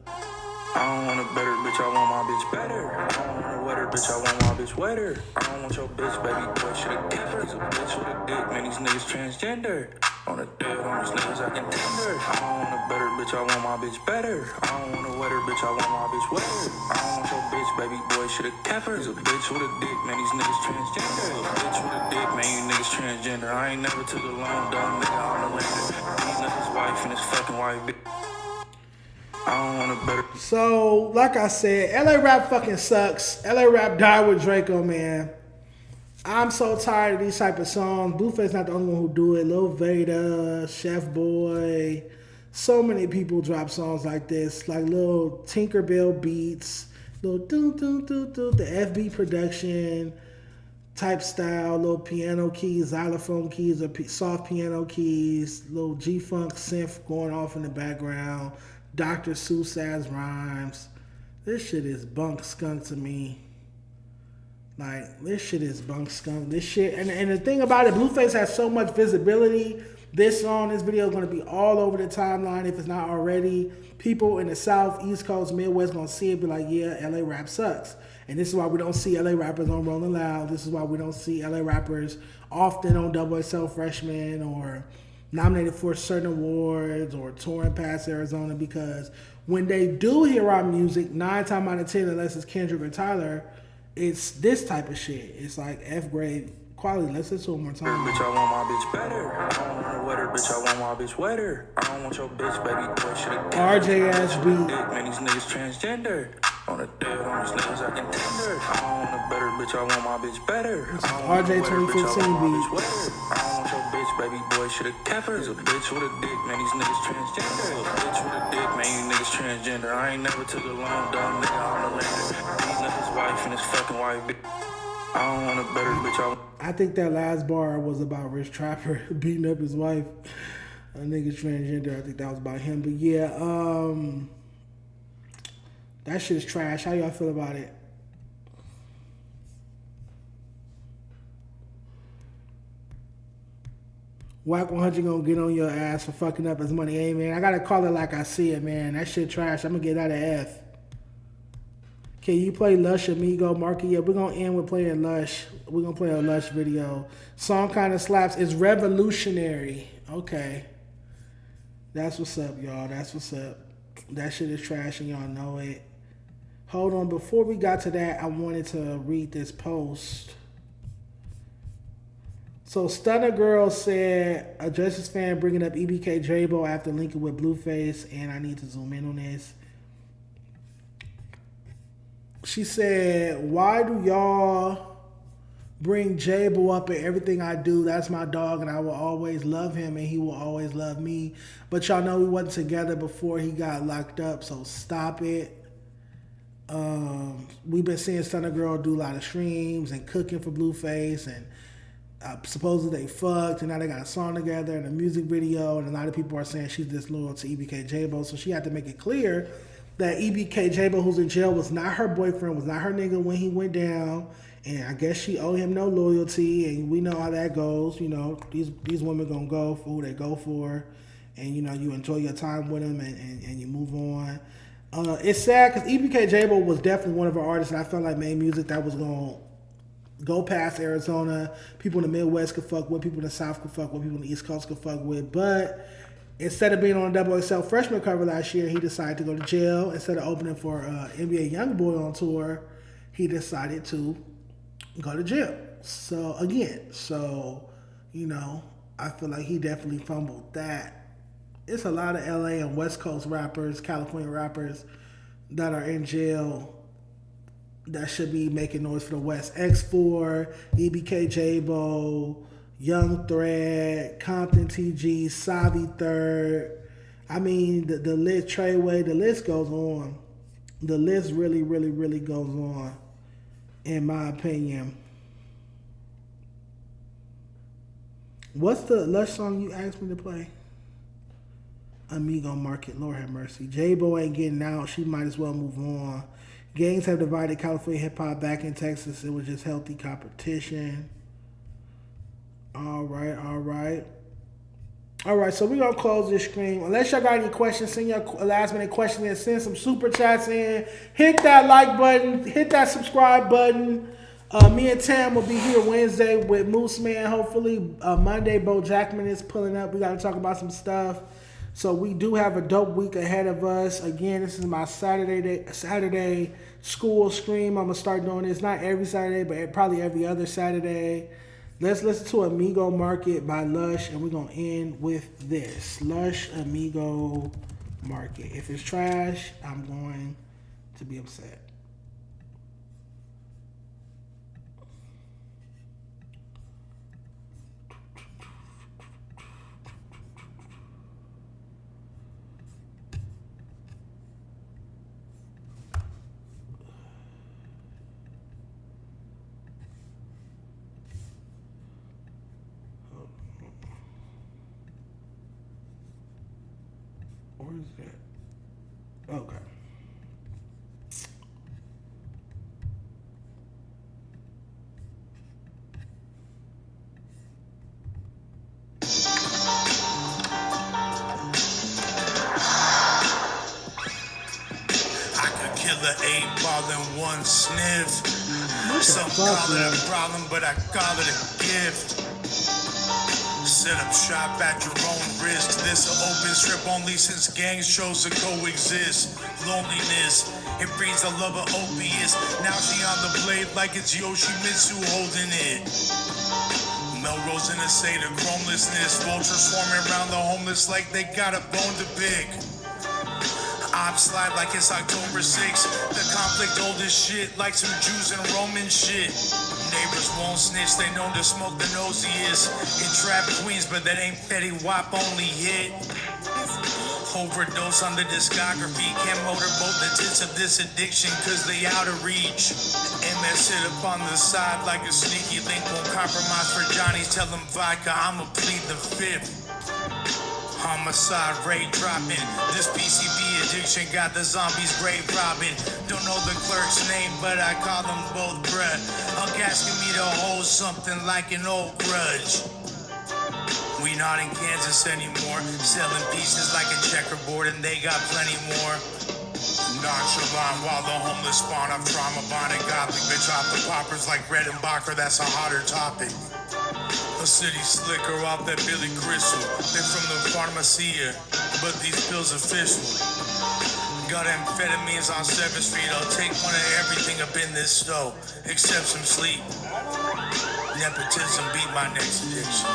I don't want a better bitch, I want my bitch better. I don't want a wetter bitch, I want my bitch wetter. I don't want your bitch, baby boy, shit a dick. He's a bitch with a dick, man, these niggas transgender. On the dead on these niggas, I can tender. I don't want a better bitch, I want my bitch better. I don't want a wetter bitch, I want my bitch wetter. I don't want your bitch, baby boy, should've kept her. He's a bitch with a dick, man, these niggas transgender. A bitch with a dick, man, you niggas transgender. I ain't never took a loan, dumb nigga, I'm a lender. Beating up his wife and his fucking wife, bitch. I don't want a better. So, like I said, LA Rap fucking sucks. LA Rap died with Draco, man. I'm so tired of these type of songs. Blueface not the only one who do it. Lil Veda, Chef Boy. So many people drop songs like this. Like little Tinkerbell beats. Little do the FB production type style. Little piano keys, xylophone keys, or soft piano keys. Little G-Funk synth going off in the background. Dr. Seuss ass rhymes. This shit is bunk skunk to me. Like, this shit is bunk skunk. This shit, and the thing about it, Blueface has so much visibility. This song, this video is going to be all over the timeline if it's not already. People in the South, East Coast, Midwest going to see it, be like, yeah, LA rap sucks. And this is why we don't see LA rappers on Rolling Loud. This is why we don't see LA rappers often on XXL Freshman or nominated for certain awards or touring past Arizona, because when they do hear our music, 9 times out of 10, unless it's Kendrick or Tyler, it's this type of shit. It's like F-grade quality. Let's listen to it one more time. Bitch, I want my bitch better. I don't want a wetter bitch, I want my bitch wetter. I don't want your bitch, baby boy, should've RJ ass beat. Man, these niggas transgender. On the dead on these niggas, I can tender. I don't want a better bitch, I want my bitch better. RJ 2015 beat. I don't want your bitch, baby boy, should've kept her. He's a bitch with a dick, man, these niggas transgender. A bitch with a dick, man, you niggas transgender. I ain't never took a loan, dumb nigga, I'm a lender. Beating up his wife and his fucking wife, bitch. I don't want a better bitch, I think that last bar was about Rich Trapper beating up his wife. A nigga transgender. I think that was about him. But yeah, that shit is trash. How y'all feel about it? Whack 100 gonna get on your ass for fucking up his money. Hey, man, I gotta call it like I see it, man. That shit trash. I'm gonna get out of F. Can you play Lush Amigo, Marky? Yeah, we're gonna end with playing Lush. We're gonna play a Lush video. Song kind of slaps. It's revolutionary. Okay. That's what's up, y'all. That's what's up. That shit is trash and y'all know it. Hold on. Before we got to that, I wanted to read this post. So Stunner Girl said, a Justice fan bringing up EBK J-Bo after linking with Blueface, and I need to zoom in on this. She said, why do y'all bring J-Bo up in everything I do? That's my dog, and I will always love him, and he will always love me. But y'all know we wasn't together before he got locked up, so stop it. We've been seeing Stunner Girl do a lot of streams and cooking for Blueface, and supposedly they fucked, and now they got a song together and a music video, and a lot of people are saying she's disloyal to EBK J-Bo, so she had to make it clear that EBK J-Bo, who's in jail, was not her boyfriend, was not her nigga when he went down, and I guess she owed him no loyalty, and we know how that goes. You know, these women gonna go for who they go for, and you know, you enjoy your time with them, and you move on. It's sad because EBK J-Bo was definitely one of our artists that I felt like made music that was gonna go past Arizona. People in the Midwest could fuck with, people in the South could fuck with, people in the East Coast could fuck with, but instead of being on a XXL Freshman cover last year, he decided to go to jail. Instead of opening for NBA Youngboy on tour, he decided to go to jail. So again, you know, I feel like he definitely fumbled that. It's a lot of LA and West Coast rappers, California rappers that are in jail that should be making noise for the West. X4, EBK J-Bo, Young Thread, Compton TG, Savi Third. I mean, the list, Treyway, the list goes on. The list really, really, really goes on, in my opinion. What's the Lush song you asked me to play? Amigo Market, Lord have mercy. J-Bo ain't getting out. She might as well move on. Gangs have divided California hip-hop. Back in Texas, it was just healthy competition. All right, so we're going to close this stream. Unless y'all got any questions, send your last-minute questions in. Send some super chats in. Hit that like button. Hit that subscribe button. Me and Tam will be here Wednesday with Moose Man. Hopefully, Monday, Bo Jackman is pulling up. We got to talk about some stuff. So we do have a dope week ahead of us. Again, this is my Saturday school stream. I'm gonna start doing this not every Saturday, but probably every other Saturday. Let's listen to Amigo Market by Lush, and we're gonna end with this Lush Amigo Market. If it's trash, I'm going to be upset. Where is that? Okay. I could kill an 8-ball in one sniff. Some call it a problem, but I call it a gift. Set up shop at your own risk. This an open strip only since gangs chose to coexist. Loneliness, it breeds the love of opiates. Now she on the blade like it's Yoshimitsu holding it. Melrose in a state of chromelessness. Vultures swarming around the homeless like they got a bone to pick. Opps slide like it's October 6th. The conflict old as shit, like some Jews and Roman shit. Neighbors won't snitch, they known to smoke the nosiest. In trap queens, but that ain't Fetty Wap only hit. Overdose on the discography. Can't motorboat the tits of this addiction, cause they out of reach. MS sit up on the side like a sneaky link. Won't compromise for Johnny's, tell them vodka, I'ma plead the fifth. Homicide rate dropping. This PCB addiction got the zombies grave robbing. Don't know the clerk's name, but I call them both bruh. Unk asking me to hold something like an old grudge. We not in Kansas anymore. Selling pieces like a checkerboard, and they got plenty more. Nonchalant while the homeless spawn off trauma bonded gothic. Bitch off the poppers like Red and Bacher, that's a hotter topic. A city slicker off that Billy Crystal. They're from the pharmacia, but these pills official. Got amphetamines on 7th Street. I'll take one of everything up in this stove, except some sleep. Nepotism beat my next addiction.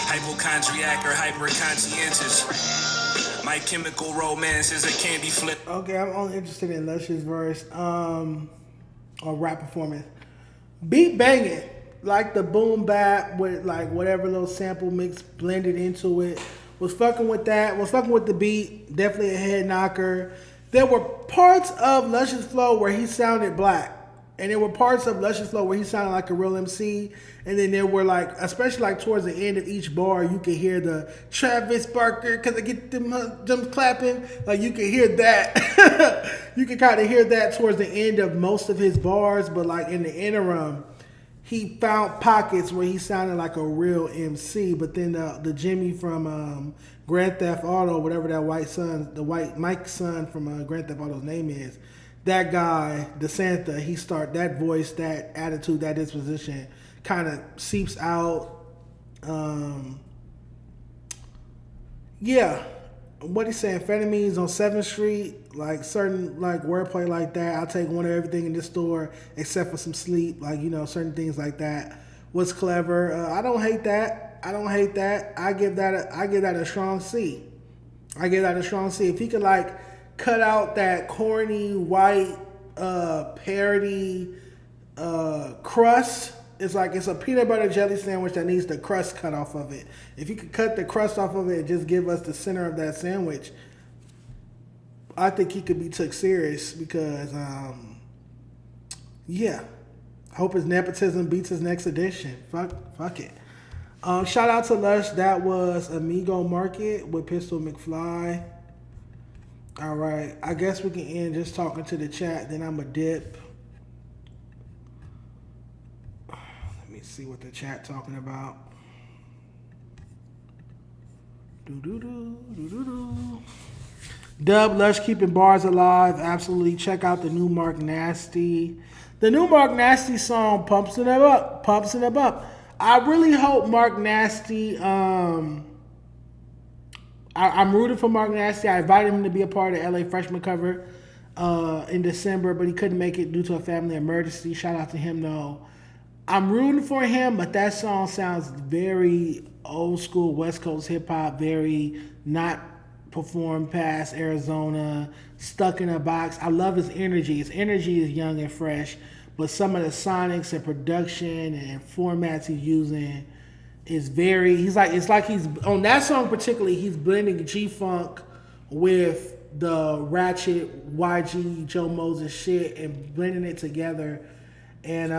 Hypochondriac or hyper-conscientious. My Chemical Romance is a candy flip. Okay, I'm only interested in Lush's verse. Or rap performance. Beat banging. Like the boom bap with like whatever little sample mix blended into it. Was fucking with that. Was fucking with the beat. Definitely a head knocker. There were parts of Lush's flow where he sounded black. And there were parts of Lush's flow where he sounded like a real MC. And then there were like, especially like towards the end of each bar, you could hear the Travis Barker, cause I get them clapping. Like you could hear that. You could kind of hear that towards the end of most of his bars. But like in the interim, he found pockets where he sounded like a real MC. But then the Jimmy from Grand Theft Auto, whatever that white Mike's son from Grand Theft Auto's name is, that guy, DeSanta, he start that voice, that attitude, that disposition kind of seeps out. Yeah. What he's saying, amphetamines on 7th Street, like certain like wordplay like that. I'll take one of everything in this store except for some sleep, like, you know, certain things like that. Was clever. I don't hate that. I give that a strong C. If he could like cut out that corny white parody crust. It's like it's a peanut butter jelly sandwich that needs the crust cut off of it. If you could cut the crust off of it and just give us the center of that sandwich, I think he could be took serious because, yeah. Hope his nepotism beats his next edition. Fuck it. Shout out to Lush. That was Amigo Market with Pistol McFly. All right. I guess we can end just talking to the chat. Then I'm a dip. Let me see what the chat talking about. Dub, Lush keeping bars alive. Absolutely. Check out the new Mark Nasty. The new Mark Nasty song, Pumps It Up. Pumps It Up. I really hope Mark Nasty, I'm rooting for Mark Nasty. I invited him to be a part of the LA Freshman cover in December, but he couldn't make it due to a family emergency. Shout out to him, though. I'm rooting for him, but that song sounds very old school West Coast hip hop, very not performed past Arizona, stuck in a box. I love his energy. His energy is young and fresh, but some of the sonics and production and formats he's using is very. It's like he's on that song particularly. He's blending G-Funk with the ratchet YG Joe Moses shit and blending it together, and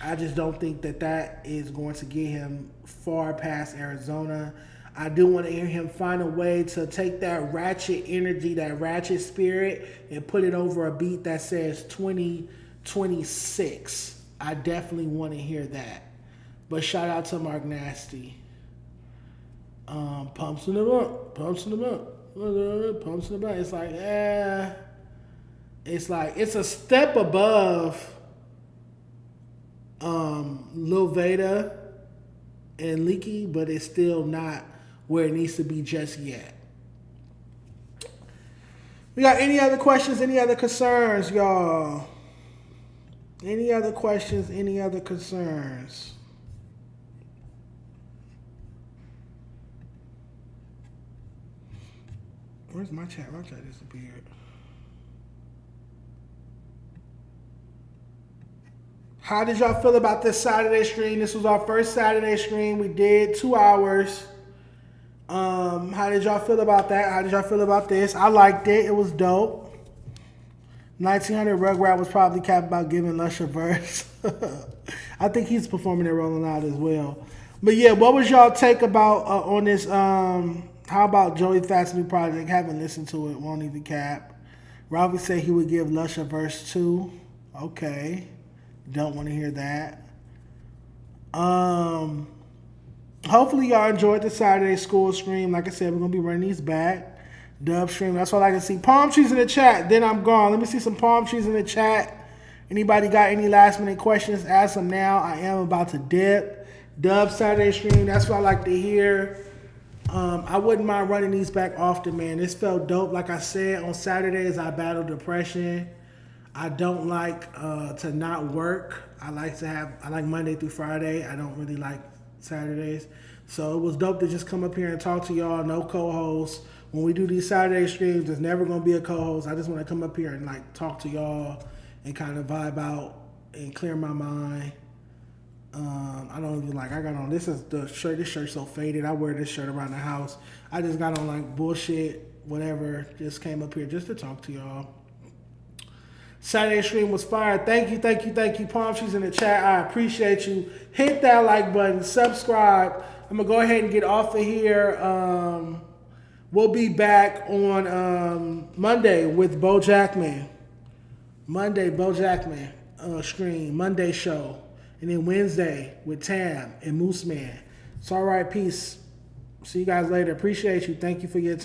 I just don't think that is going to get him far past Arizona. I do want to hear him find a way to take that ratchet energy, that ratchet spirit, and put it over a beat that says 2026. I definitely want to hear that. But shout out to Mark Nasty. Pumps in the up, pumps in the up, pumps in the back. It's like, it's a step above Lil Veda and Leaky, but it's still not where it needs to be just yet. We got any other questions, any other concerns, y'all? Any other questions, any other concerns? Where's my chat? My chat disappeared. How did y'all feel about this Saturday stream? This was our first Saturday stream. We did 2 hours. How did y'all feel about that? How did y'all feel about this? I liked it. It was dope. 1900 Rugrat was probably capped about giving Lush a verse. I think he's performing it Rolling Out as well. But yeah, what was y'all take about on this? How about Joey Fat's new project? Haven't listened to it. Won't even cap. Ralphie said he would give Lush a verse too. Okay. Don't want to hear that. Hopefully y'all enjoyed the Saturday school stream. Like I said, we're going to be running these back. Dub stream. That's all I can see. Palm trees in the chat. Then I'm gone. Let me see some palm trees in the chat. Anybody got any last minute questions? Ask them now. I am about to dip. Dub Saturday stream. That's what I like to hear. I wouldn't mind running these back often, man. This felt dope. Like I said, on Saturdays, I battle depression. I don't like to not work. I like Monday through Friday. I don't really like Saturdays. So it was dope to just come up here and talk to y'all. No co-host. When we do these Saturday streams, there's never going to be a co-host. I just want to come up here and like talk to y'all and kind of vibe out and clear my mind. I don't even I got on, this is the shirt. This shirt's so faded. I wear this shirt around the house. I just got on like bullshit, whatever. Just came up here just to talk to y'all. Saturday stream was fire. Thank you. Palm trees in the chat. I appreciate you. Hit that like button. Subscribe. I'm going to go ahead and get off of here. We'll be back on Monday with Bo Jackman. Stream. Monday show. And then Wednesday with Tam and Moose Man. It's all right. Peace. See you guys later. Appreciate you. Thank you for your time.